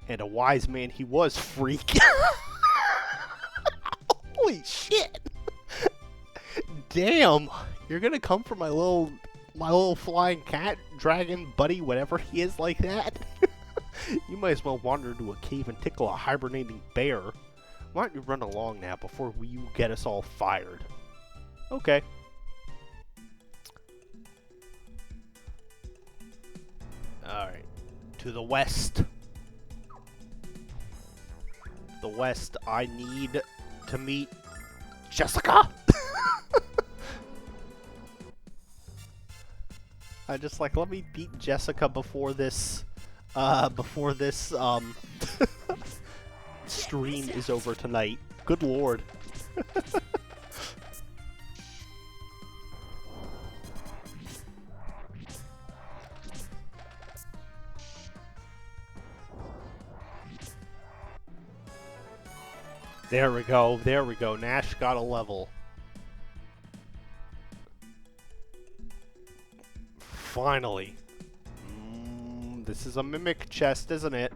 And a wise man he was, freak. Holy shit. Damn. You're gonna come for my little flying cat, dragon, buddy, whatever he is like that? You might as well wander into a cave and tickle a hibernating bear. Why don't you run along now before you get us all fired? Okay. Alright. To the west. The west, I need to meet Jessica! I just like, let me beat Jessica before this stream is over tonight. Good lord. There we go, there we go. Nash got a level. Finally. This is a mimic chest, isn't it?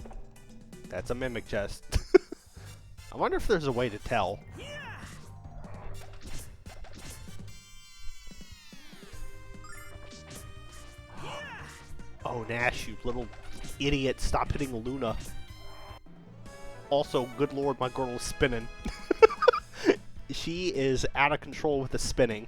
That's a mimic chest. I wonder if there's a way to tell. Oh, Nash, you little idiot. Stop hitting Luna. Also, good lord, my girl is spinning. She is out of control with the spinning.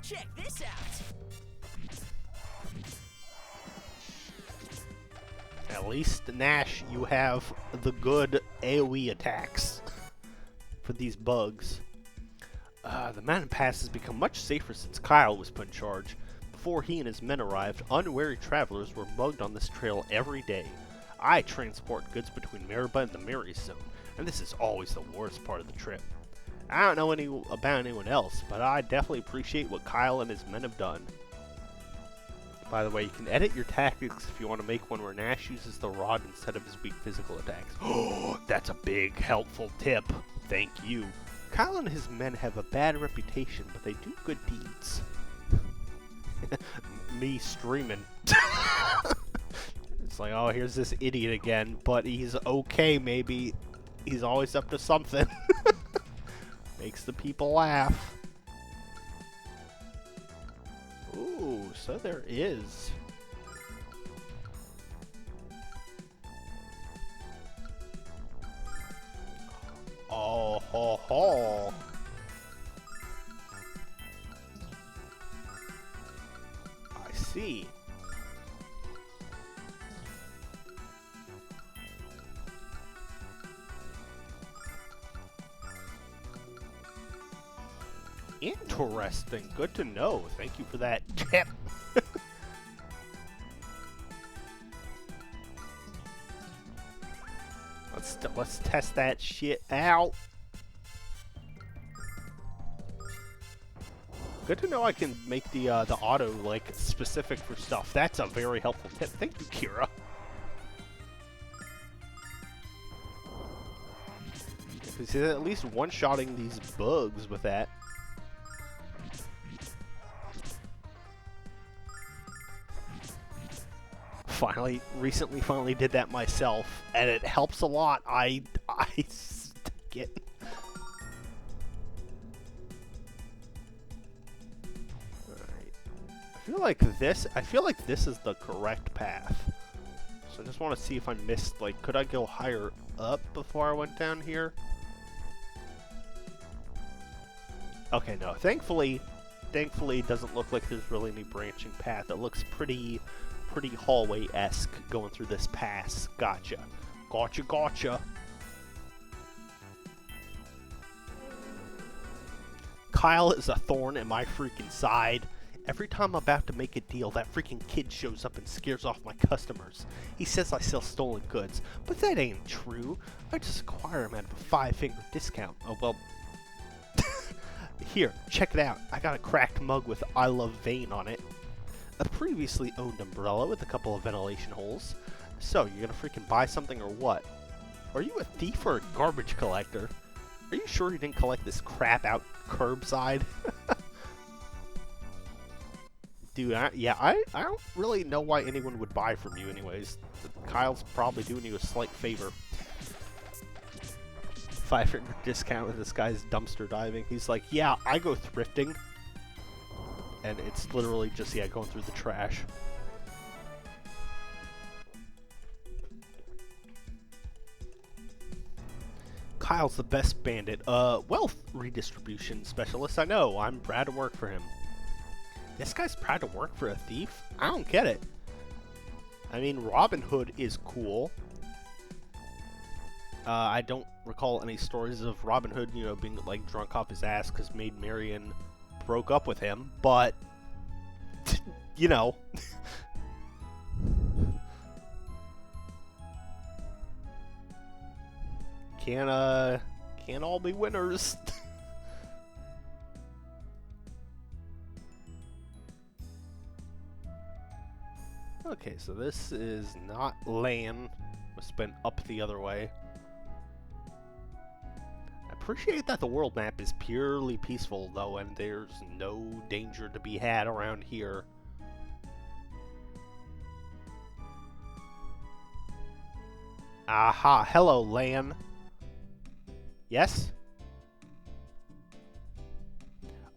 Check this out. At least, Nash, you have the good AoE attacks for these bugs. The mountain pass has become much safer since Kyle was put in charge. Before he and his men arrived, unwary travelers were mugged on this trail every day. I transport goods between Meribah and the Mary's Zone, and this is always the worst part of the trip. I don't know about anyone else, but I definitely appreciate what Kyle and his men have done. By the way, you can edit your tactics if you want to make one where Nash uses the rod instead of his weak physical attacks. Oh, that's a big, helpful tip. Thank you. Kyle and his men have a bad reputation, but they do good deeds. Me streaming. It's like, oh, here's this idiot again, but he's okay, maybe. He's always up to something. Makes the people laugh. Ooh, so there is. Oh, ho, ho. I see. Interesting. Good to know. Thank you for that tip. Let's test that shit out. Good to know I can make the auto like specific for stuff. That's a very helpful tip. Thank you, Kira. Because at least one-shotting these bugs with that. Recently did that myself, and it helps a lot. I stick it. Alright. I feel like this is the correct path. So I just want to see if I missed, like, could I go higher up before I went down here? Okay, no. Thankfully it doesn't look like there's really any branching path. It looks pretty hallway-esque going through this pass. Gotcha. Gotcha. Kyle is a thorn in my freaking side. Every time I'm about to make a deal, that freaking kid shows up and scares off my customers. He says I sell stolen goods, but that ain't true. I just acquire them at a 5-finger discount. Oh, well. Here, check it out. I got a cracked mug with I Love Vane on it. A previously owned umbrella with a couple of ventilation holes. So, you're gonna freaking buy something or what? Are you a thief or a garbage collector? Are you sure you didn't collect this crap out curbside? Dude, I don't really know why anyone would buy from you anyways. Kyle's probably doing you a slight favor. 5-finger discount with this guy's dumpster diving. He's like, yeah, I go thrifting. And it's literally just, yeah, going through the trash. Kyle's the best bandit. Wealth redistribution specialist. I know. I'm proud to work for him. This guy's proud to work for a thief? I don't get it. I mean, Robin Hood is cool. I don't recall any stories of Robin Hood, you know, being, like, drunk off his ass because Maid Marian broke up with him, but, you know. Can't all be winners. Okay, so this is not Lan. Must have been up the other way. I appreciate that the world map is purely peaceful, though, and there's no danger to be had around here. Aha, hello, Lan. Yes?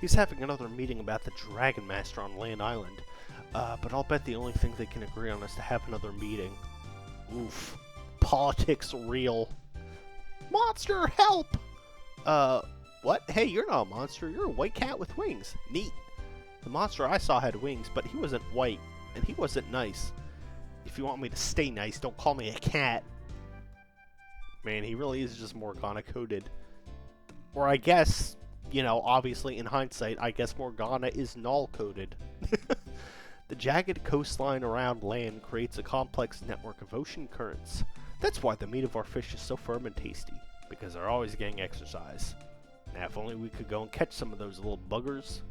He's having another meeting about the Dragon Master on Land Island. But I'll bet the only thing they can agree on is to have another meeting. Oof. Politics real. Monster, help! What? Hey, you're not a monster. You're a white cat with wings. Neat. The monster I saw had wings, but he wasn't white, and he wasn't nice. If you want me to stay nice, don't call me a cat. Man, he really is just Morgana-coded. Or I guess, you know, obviously in hindsight, I guess Morgana is null-coded. The jagged coastline around land creates a complex network of ocean currents. That's why the meat of our fish is so firm and tasty, because they're always getting exercise. Now, if only we could go and catch some of those little buggers.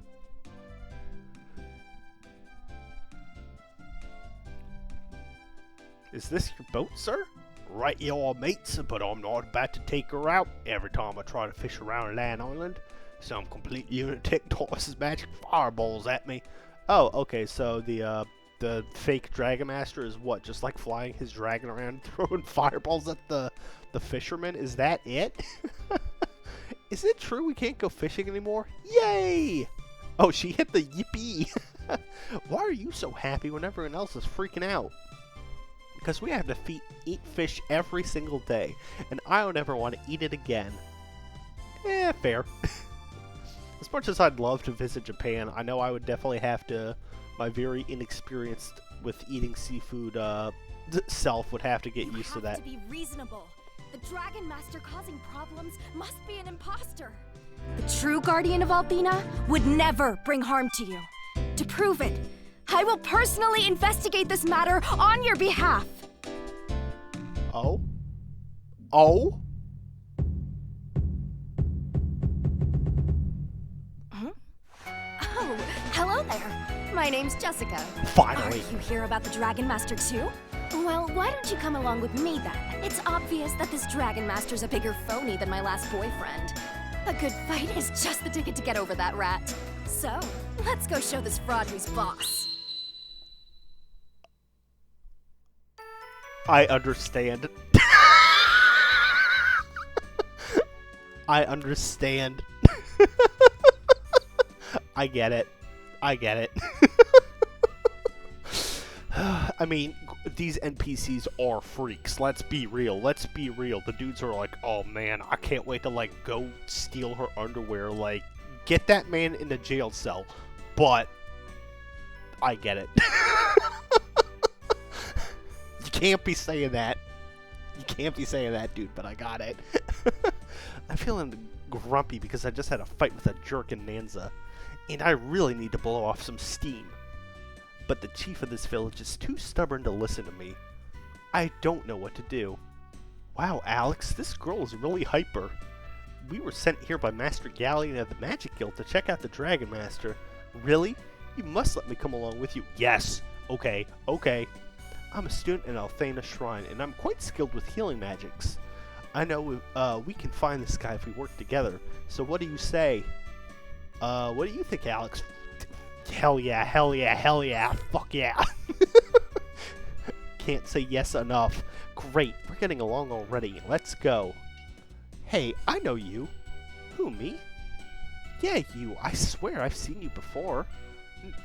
Is this your boat, sir? Right, you are, mates, but I'm not about to take her out. Every time I try to fish around Land Island, some complete lunatic tosses magic fireballs at me. Oh, okay, so the fake Dragon Master is what? Just like flying his dragon around and throwing fireballs at the fishermen? Is that it? Is it true we can't go fishing anymore? Yay! Oh, she hit the yippee! Why are you so happy when everyone else is freaking out? Because we have to eat fish every single day, and I don't ever want to eat it again. Fair. As much as I'd love to visit Japan, I know I would definitely have to, my very inexperienced with eating seafood self would have to get used to that. You have to be reasonable. The Dragon Master causing problems must be an imposter. The true guardian of Althena would never bring harm to you. To prove it, I will personally investigate this matter on your behalf. Oh? Oh? Oh, hello there. My name's Jessica. Finally. Are you here about the Dragon Master too? Well, why don't you come along with me then? It's obvious that this Dragon Master's a bigger phony than my last boyfriend. A good fight is just the ticket to get over that rat. So, let's go show this fraud who's boss. I understand. I understand. I get it. I get it. I mean, these NPCs are freaks. Let's be real. Let's be real. The dudes are like, oh man, I can't wait to like go steal her underwear. Like, get that man in a jail cell. But I get it. You can't be saying that. You can't be saying that, dude, but I got it. I'm feeling grumpy because I just had a fight with a jerk in Nanza, and I really need to blow off some steam. But the chief of this village is too stubborn to listen to me. I don't know what to do. Wow, Alex, this girl is really hyper. We were sent here by Master Galleon of the Magic Guild to check out the Dragon Master. Really? You must let me come along with you. Yes. Okay, okay. I'm a student in Althena Shrine, and I'm quite skilled with healing magics. I know we can find this guy if we work together. So what do you say? What do you think, Alex? Hell yeah, hell yeah, hell yeah, fuck yeah. Can't say yes enough. Great, we're getting along already. Let's go. Hey, I know you. Who, me? Yeah, you. I swear I've seen you before.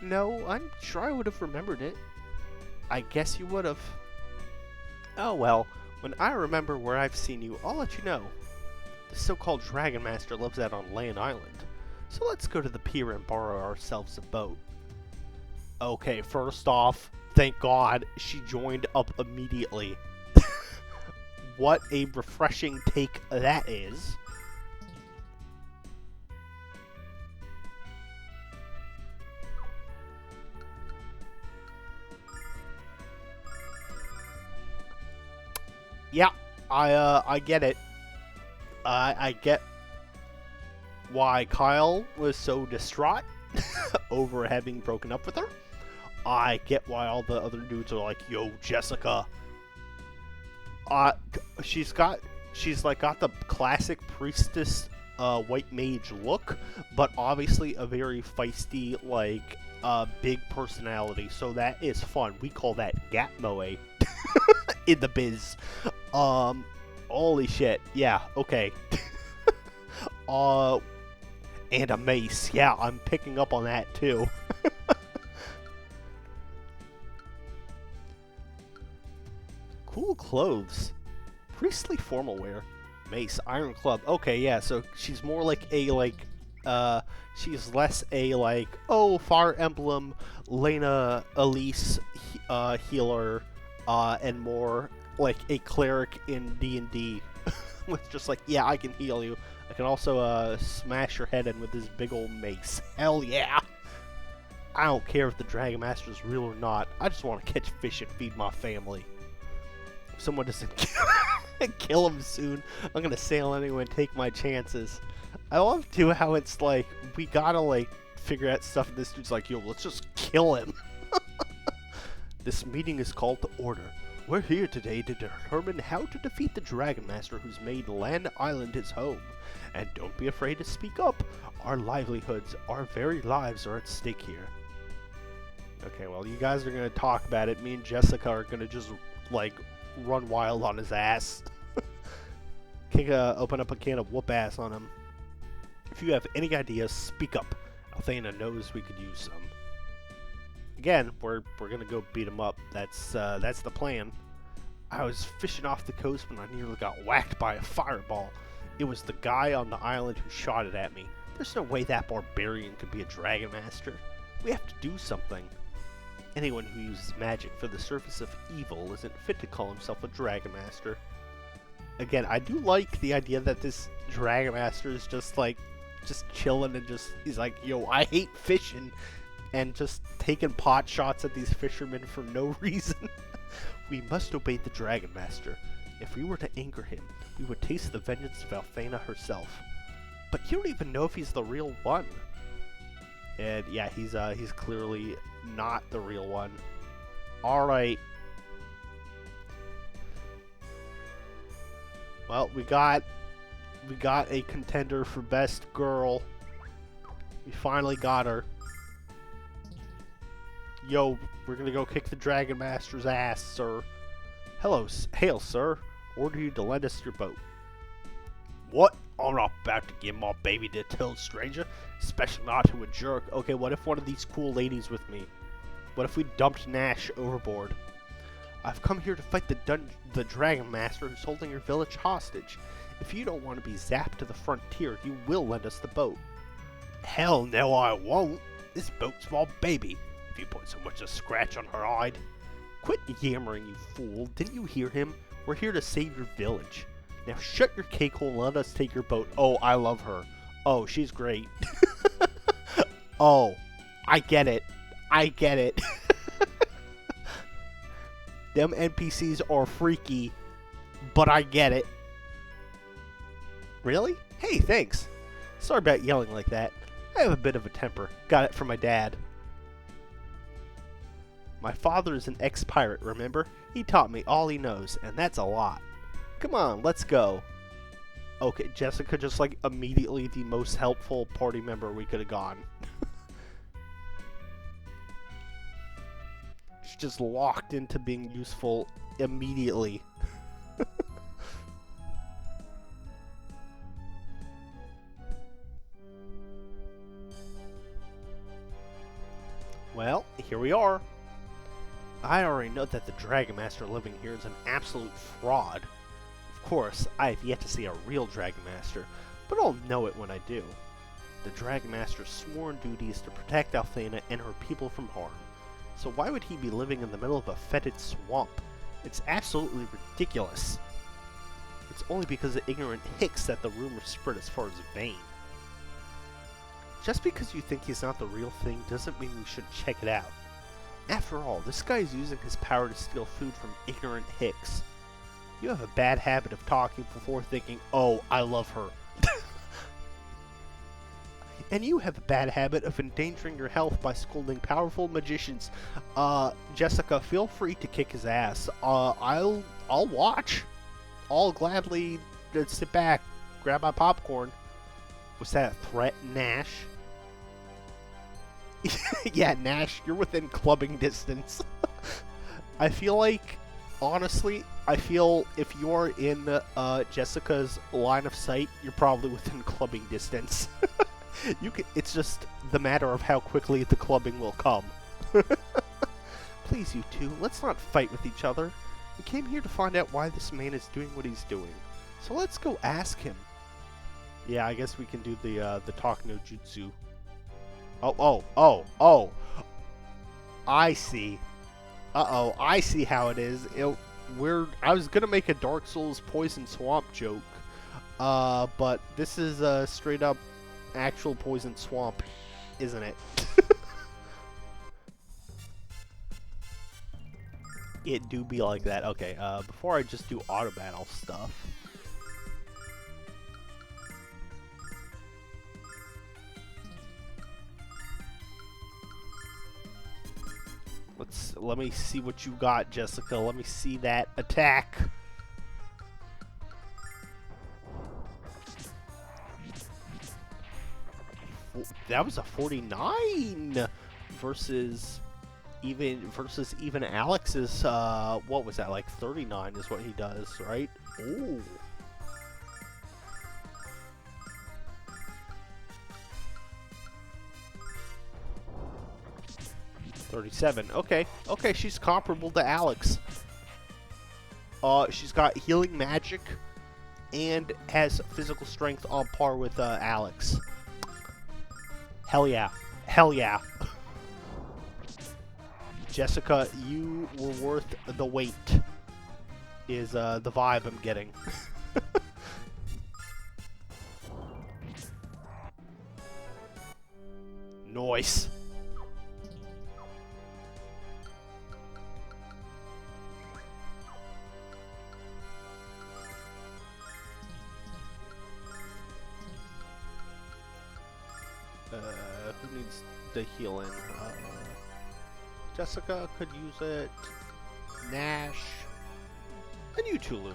No, I'm sure I would have remembered it. I guess you would have. Oh well, when I remember where I've seen you, I'll let you know. The so-called Dragon Master lives out on Land Island. So let's go to the pier and borrow ourselves a boat. Okay, first off, thank God she joined up immediately. What a refreshing take that is. Yeah, I get it. I get why Kyle was so distraught over having broken up with her. I get why all the other dudes are like, yo, Jessica. She's got the classic priestess white mage look, but obviously a very feisty, like, big personality, so that is fun. We call that Gat Moe in the biz. Holy shit. Yeah, okay. And a mace. Yeah, I'm picking up on that too. Cool clothes. Priestly formal wear. Mace, iron club. Okay, yeah, so she's more like a, she's less a, oh, Fire Emblem, Lena, Elise, healer, and more like a cleric in D&D. With just like, yeah, I can heal you. I can also, smash your head in with this big old mace. Hell yeah! I don't care if the Dragon Master is real or not. I just want to catch fish and feed my family. If someone doesn't kill him soon, I'm gonna sail anyway and take my chances. I love, too, how it's like, we gotta, figure out stuff, and this dude's like, yo, let's just kill him. This meeting is called to order. We're here today to determine how to defeat the Dragon Master who's made Land Island his home. And don't be afraid to speak up. Our livelihoods, our very lives are at stake here. Okay, well, you guys are going to talk about it. Me and Jessica are going to just, run wild on his ass. Open up a can of whoop ass on him. If you have any ideas, speak up. Althena knows we could use some. Again, we're gonna go beat him up. That's the plan. I was fishing off the coast when I nearly got whacked by a fireball. It was the guy on the island who shot it at me. There's no way that barbarian could be a Dragon Master. We have to do something. Anyone who uses magic for the surface of evil isn't fit to call himself a Dragon Master. Again, I do like the idea that this Dragon Master is just chilling and he's like, yo, I hate fishing. And just taking pot shots at these fishermen for no reason. We must obey the Dragon Master. If we were to anger him, we would taste the vengeance of Althena herself. But you don't even know if he's the real one. And yeah, he's clearly not the real one. Alright. Well, we got a contender for best girl. We finally got her. Yo, we're gonna go kick the Dragon Master's ass, sir. Hail, sir. Order you to lend us your boat. What? I'm not about to give my baby to a total stranger, especially not to a jerk. Okay, what if one of these cool ladies with me? What if we dumped Nash overboard? I've come here to fight the Dragon Master who's holding your village hostage. If you don't want to be zapped to the frontier, you will lend us the boat. Hell no, I won't. This boat's my baby. If you put so much as a scratch on her hide. Quit yammering, you fool. Didn't you hear him? We're here to save your village. Now shut your cake hole and let us take your boat. Oh, I love her. Oh, she's great. Oh, I get it. I get it. Them NPCs are freaky, but I get it. Really? Hey, thanks. Sorry about yelling like that. I have a bit of a temper. Got it from my dad. My father is an ex-pirate, remember? He taught me all he knows, and that's a lot. Come on, let's go. Okay, Jessica just immediately the most helpful party member we could have gone. She's just locked into being useful immediately. Well, here we are. I already know that the Dragon Master living here is an absolute fraud. Of course, I have yet to see a real Dragon Master, but I'll know it when I do. The Dragon Master's sworn duty is to protect Althena and her people from harm. So why would he be living in the middle of a fetid swamp? It's absolutely ridiculous. It's only because of ignorant hicks that the rumors spread as far as Vane. Just because you think he's not the real thing doesn't mean we should check it out. After all, this guy is using his power to steal food from ignorant hicks. You have a bad habit of talking before thinking, oh, I love her. And you have a bad habit of endangering your health by scolding powerful magicians. Jessica, feel free to kick his ass. I'll watch. I'll gladly sit back, grab my popcorn. Was that a threat, Nash? Yeah, Nash, you're within clubbing distance. I feel like, honestly, if you're in Jessica's line of sight, you're probably within clubbing distance. It's just the matter of how quickly the clubbing will come. Please, you two, let's not fight with each other. We came here to find out why this man is doing what he's doing. So let's go ask him. Yeah, I guess we can do the talk no jutsu. Oh. I see. Uh-oh, I see how it is. I was gonna make a Dark Souls Poison Swamp joke, but this is a straight up actual Poison Swamp, isn't it? It do be like that. Okay, before I just do auto battle stuff. Let me see what you got, Jessica. Let me see that attack. That was a 49 versus even Alex's, what was that, like 39 is what he does, right? Ooh. $37. Okay, she's comparable to Alex. She's got healing magic and has physical strength on par with Alex. Hell yeah. Jessica, you were worth the wait, is the vibe I'm getting. Nice. Who needs the healing? Jessica could use it. Nash. And you too, Luna.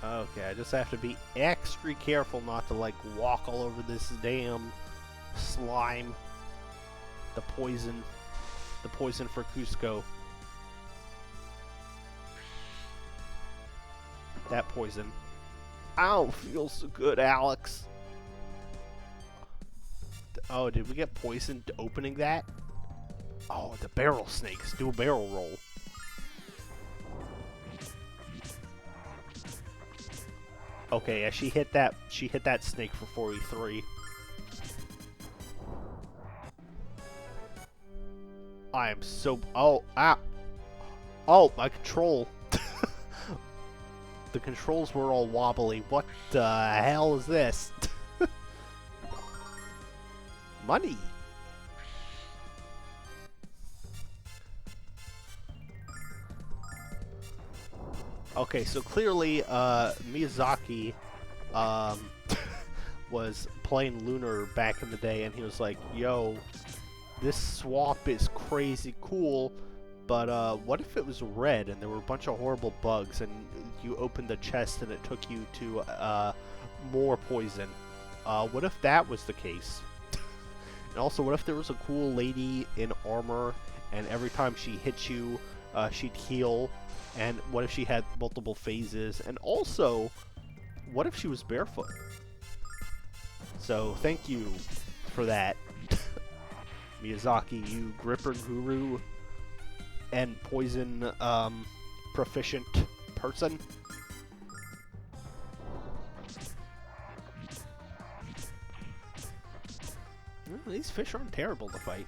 Okay, I just have to be extra careful not to, like, walk all over this damn slime. The poison for Cusco. That poison. Ow, feels so good, Alex. Oh, did we get poisoned opening that? Oh, the barrel snakes. Do a barrel roll. Okay, yeah, she hit that snake for 43. I am so oh, my control. The controls were all wobbly. What the hell is this? Money. Okay, so clearly Miyazaki was playing Lunar back in the day, and he was like, yo, this swamp is crazy cool, but what if it was red and there were a bunch of horrible bugs and you opened the chest and it took you to more poison? What if that was the case? And also, what if there was a cool lady in armor and every time she hit you, she'd heal? And what if she had multiple phases? And also, what if she was barefoot? So, thank you for that, Miyazaki, you gripper guru and poison proficient person. Well, these fish aren't terrible to fight.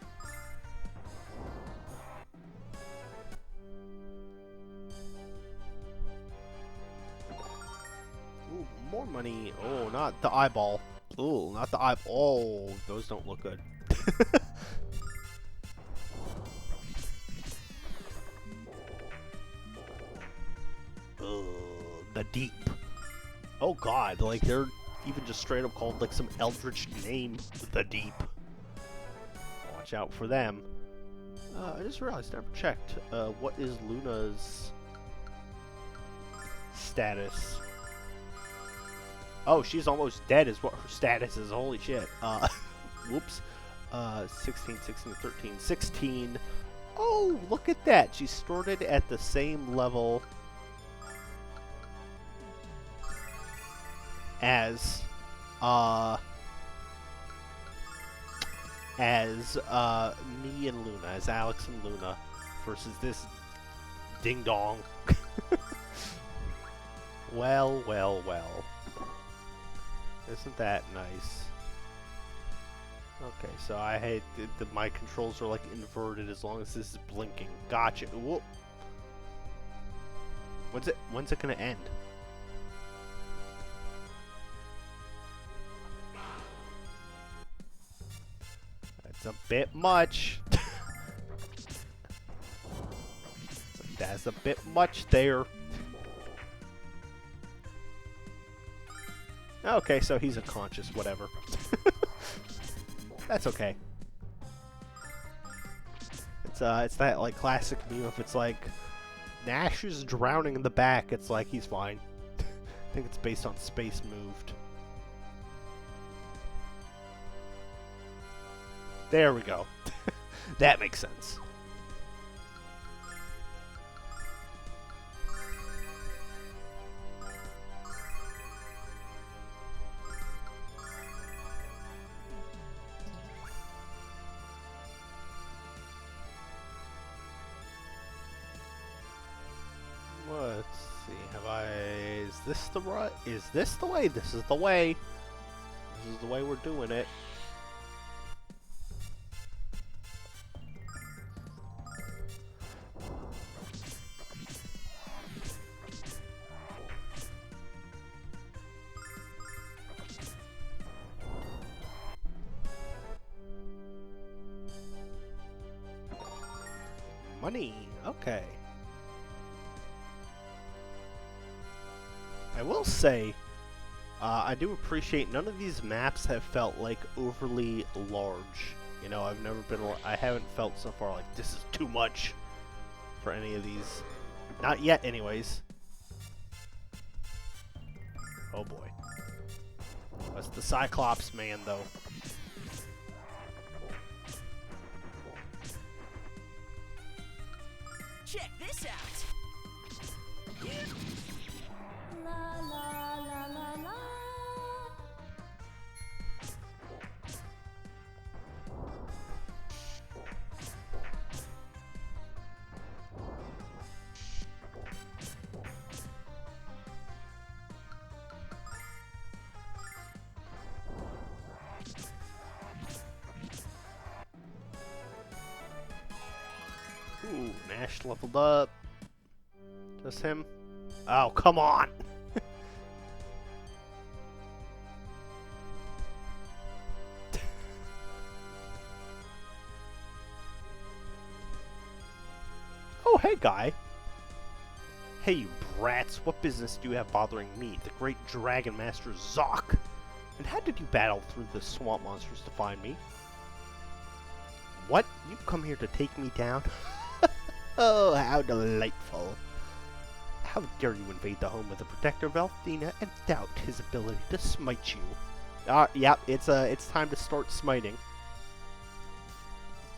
Ooh, more money. Oh, not the eyeball. Ooh, not the eyeball. Oh, those don't look good. The deep. Oh god, like they're even just straight up called like some eldritch name. The deep. Watch out for them. I just realized I never checked. What is Luna's status? Oh, she's almost dead is what her status is. Holy shit. Whoops. 16, 16, 13, 16. Oh, look at that. She started at the same level as me and Luna, as Alex and Luna, versus this ding dong. Well, well, well. Isn't that nice? Okay, so I hate my controls are like inverted as long as this is blinking. Gotcha. Whoop. When's it gonna end? That's a bit much. That's a bit much there. Okay, so he's unconscious, whatever. That's okay. It's that like classic meme if it's like Nash is drowning in the back, it's like he's fine. I think it's based on Space Moved. There we go. That makes sense. Let's see, is this the right, is this the way? This is the way. This is the way we're doing it. Money, okay. I will say, I do appreciate none of these maps have felt like overly large. You know, I haven't felt so far like this is too much for any of these. Not yet, anyways. Oh boy. That's the Cyclops man, though. Check this out. La la la la la. Ooh, Nash leveled up. Just him? Oh, come on! Oh, hey, guy. Hey, you brats. What business do you have bothering me, the great Dragon Master Zoc? And how did you battle through the swamp monsters to find me? What? You've come here to take me down? Oh, how delightful. How dare you invade the home of the protector of Elfdina and doubt his ability to smite you? Yeah, it's time to start smiting.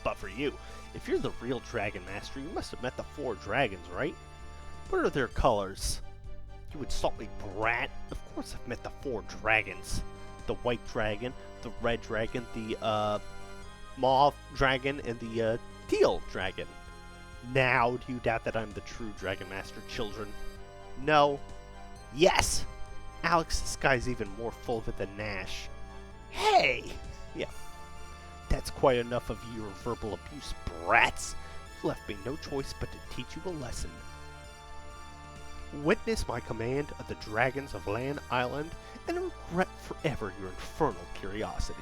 But for you, if you're the real Dragon Master, you must have met the 4 dragons, right? What are their colors? You insult me, brat. Of course I've met the 4 dragons. The white dragon, the red dragon, the, mauve dragon, and the, teal dragon. Now, do you doubt that I'm the true Dragon Master, children? No. Yes! Alex, this guy's even more full of it than Nash. Hey! Yeah. That's quite enough of your verbal abuse, brats. You left me no choice but to teach you a lesson. Witness my command of the dragons of Land Island and regret forever your infernal curiosity.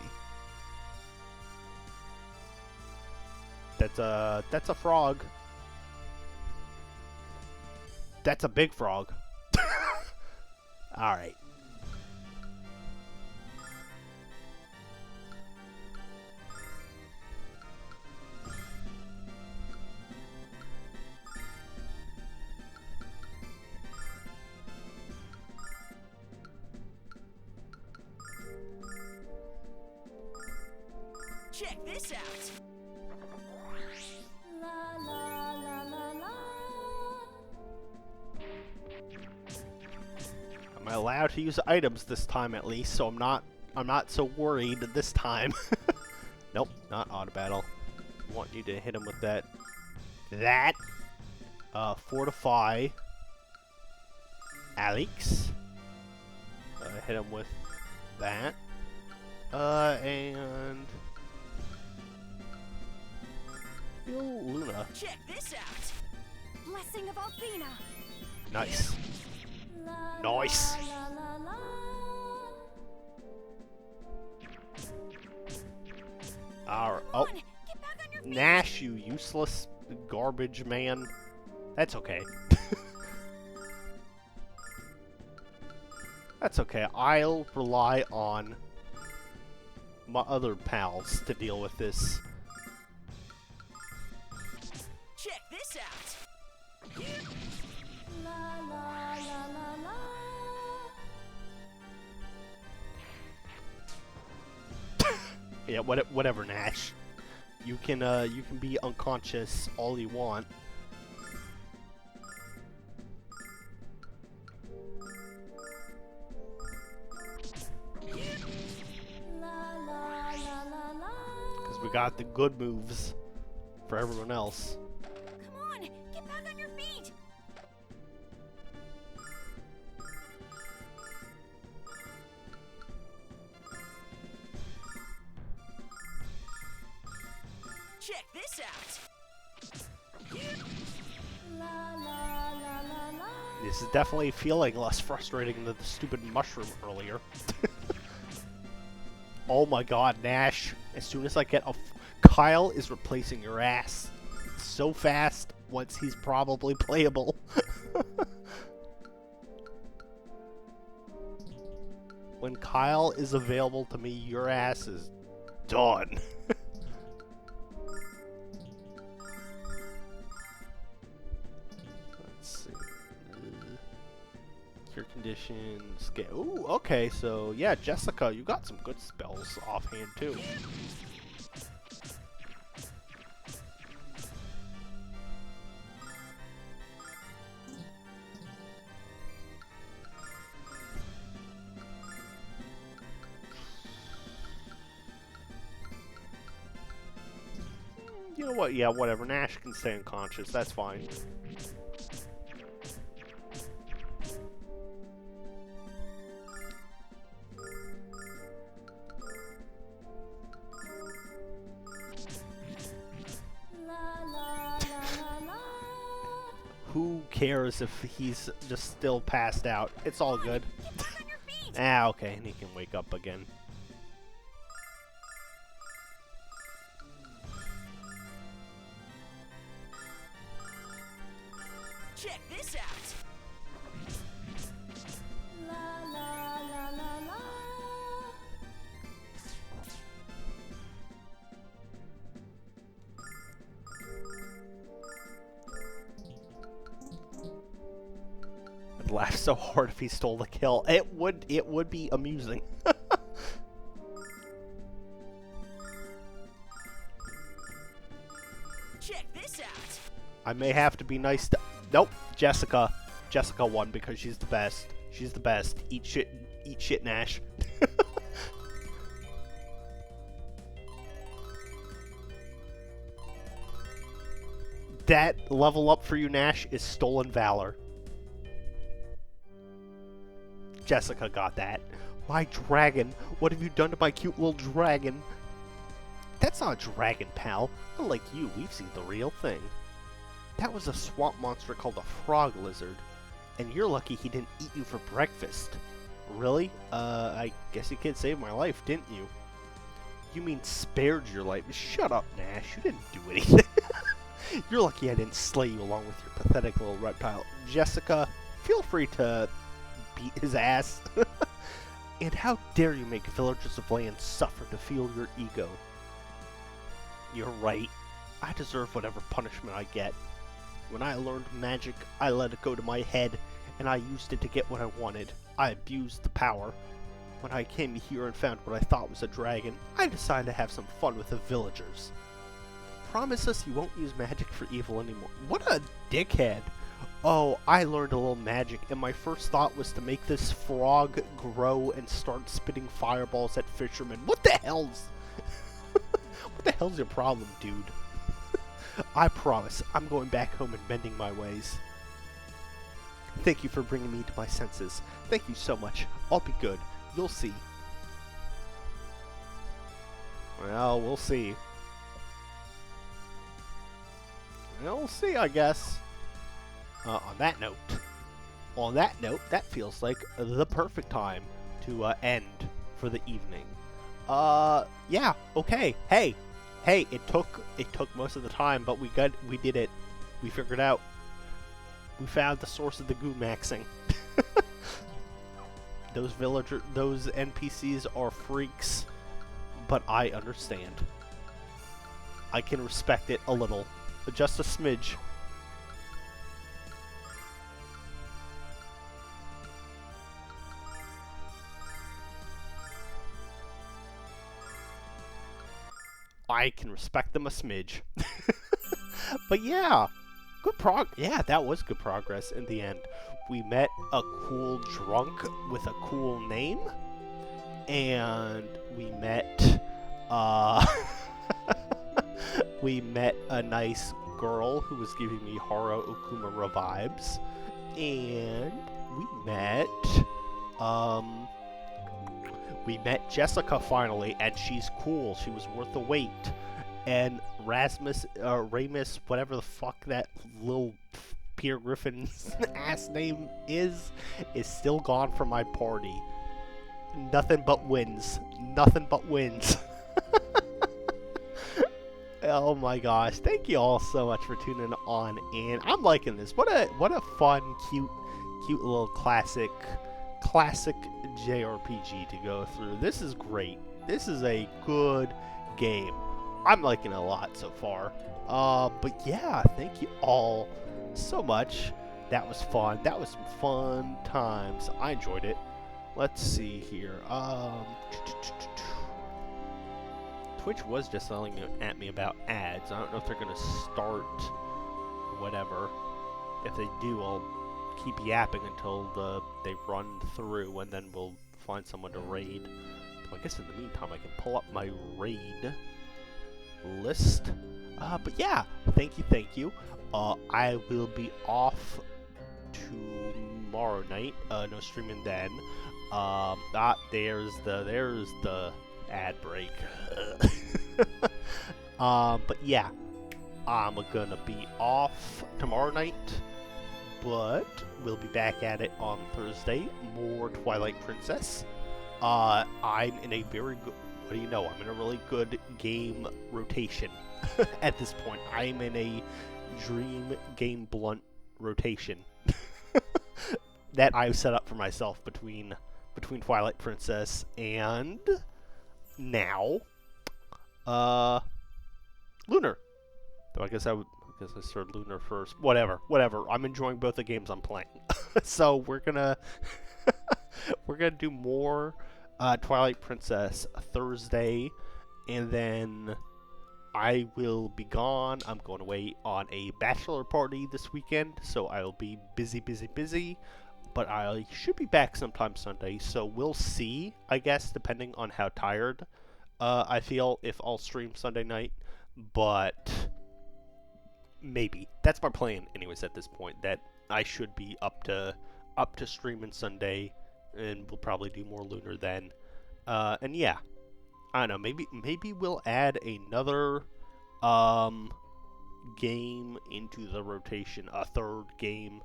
That's a frog. That's a big frog. Alright. Check this out. La la la la la. Am I allowed to use items this time at least, so I'm not so worried this time. Nope, not auto battle. I want you to hit him with that. Fortify. Alex. Hit him with that. And heal Luna. Check this out. Blessing of Althena. Nice. Nice. Alright. Oh. Get back on your feet. Nash, you useless garbage man. That's okay. That's okay. I'll rely on my other pals to deal with this. Check this out. Yeah, whatever, Nash. You can be unconscious all you want. Because we got the good moves for everyone else. Come on, get back on your feet. Check this out. This is definitely feeling less frustrating than the stupid mushroom earlier. Oh my god, Nash. As soon as I get a... Kyle is replacing your ass so fast once he's probably playable. When Kyle is available to me, your ass is done. Let's see. Cure conditions. Ooh, okay, so yeah, Jessica, you got some good spells offhand too. You know what? Yeah, whatever. Nash can stay unconscious. That's fine. Who cares if he's just still passed out? It's all good. Get back on your feet. Ah, okay, and he can wake up again. Check this out. I'd laugh so hard if he stole the kill. It would be amusing. Check this out. I may have to be nice to... Nope, Jessica. Jessica won because she's the best. She's the best. Eat shit, Nash. That level up for you, Nash, is Stolen Valor. Jessica got that. My dragon. What have you done to my cute little dragon? That's not a dragon, pal. Unlike you, we've seen the real thing. That was a swamp monster called a frog lizard. And you're lucky he didn't eat you for breakfast. Really? I guess you can't save my life, didn't you? You mean spared your life? Shut up, Nash. You didn't do anything. You're lucky I didn't slay you along with your pathetic little reptile. Jessica, feel free to beat his ass. And how dare you make villagers of land suffer to fuel your ego? You're right. I deserve whatever punishment I get. When I learned magic, I let it go to my head, and I used it to get what I wanted. I abused the power. When I came here and found what I thought was a dragon, I decided to have some fun with the villagers. Promise us you won't use magic for evil anymore. What a dickhead. Oh, I learned a little magic, and my first thought was to make this frog grow and start spitting fireballs at fishermen. What the hell's... what the hell's your problem, dude? I promise, I'm going back home and mending my ways. Thank you for bringing me to my senses. Thank you so much. I'll be good. You'll see. Well, we'll see. We'll see, I guess. On that note, that feels like the perfect time to end for the evening. Yeah, okay. Hey, it took most of the time, but we did it. We figured out. We found the source of the goo maxing. Those NPCs are freaks, but I understand. I can respect it a little, but just a smidge. I can respect them a smidge. But yeah, yeah, that was good progress in the end. We met a cool drunk with a cool name, and we met we met a nice girl who was giving me Haru Okumura vibes, and we met Jessica finally, and she's cool. She was worth the wait. And Ramus, whatever the fuck that little Peter Griffin's ass name is still gone from my party. Nothing but wins. Nothing but wins. Oh my gosh. Thank you all so much for tuning on in. I'm liking this. What a fun, cute little classic JRPG to go through. This is great. This is a good game. I'm liking it a lot so far. But yeah, thank you all so much. That was fun. That was some fun times. I enjoyed it. Let's see here. Twitch was just yelling at me about ads. I don't know if they're gonna start whatever. If they do, I'll keep yapping until they run through, and then we'll find someone to raid. So I guess in the meantime, I can pull up my raid list. But yeah, thank you. I will be off tomorrow night. No streaming then. There's the ad break. But yeah, I'm gonna be off tomorrow night, but we'll be back at it on Thursday. More Twilight Princess. I'm in a very good... What do you know? I'm in a really good game rotation at this point. I'm in a Dream Game Blunt rotation that I've set up for myself between Twilight Princess and now Lunar. So I guess I started Lunar first. Whatever. I'm enjoying both the games I'm playing. So we're gonna do more Twilight Princess Thursday, and then I will be gone. I'm going away on a bachelor party this weekend, so I'll be busy. But I should be back sometime Sunday, so we'll see, I guess, depending on how tired I feel, if I'll stream Sunday night. But maybe. That's my plan, anyways, at this point, that I should be up to streaming Sunday, and we'll probably do more Lunar then. And yeah, I don't know, maybe we'll add another game into the rotation, a third game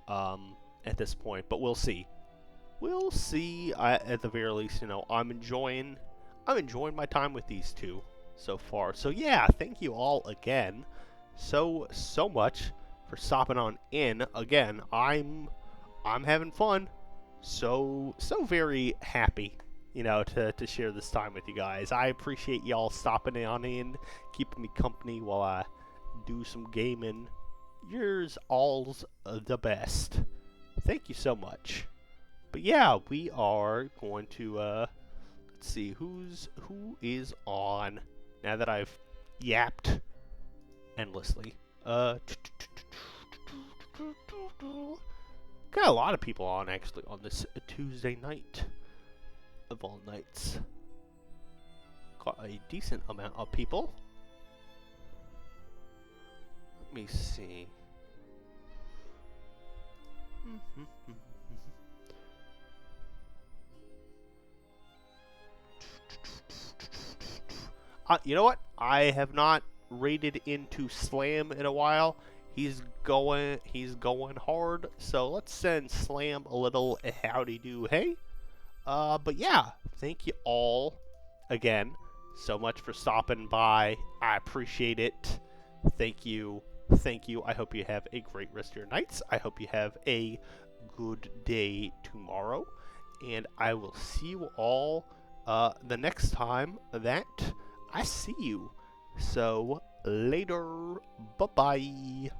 at this point, but we'll see. At the very least, I'm enjoying my time with these two so far. So yeah, thank you all again so much for stopping on in. Again, I'm having fun. So very happy, to share this time with you guys. I appreciate y'all stopping on in, keeping me company while I do some gaming. Yours all's the best. Thank you so much. But yeah, we are going to let's see who is on now that I've yapped endlessly. Got a lot of people on actually on this Tuesday night of all nights. Got a decent amount of people. Let me see. You know what? I have not raided into Slam in a while. He's going hard. So let's send Slam a little howdy do hey. But yeah, thank you all again so much for stopping by. I appreciate it. Thank you. Thank you. I hope you have a great rest of your nights. I hope you have a good day tomorrow. And I will see you all the next time that I see you. So, later. Bye-bye.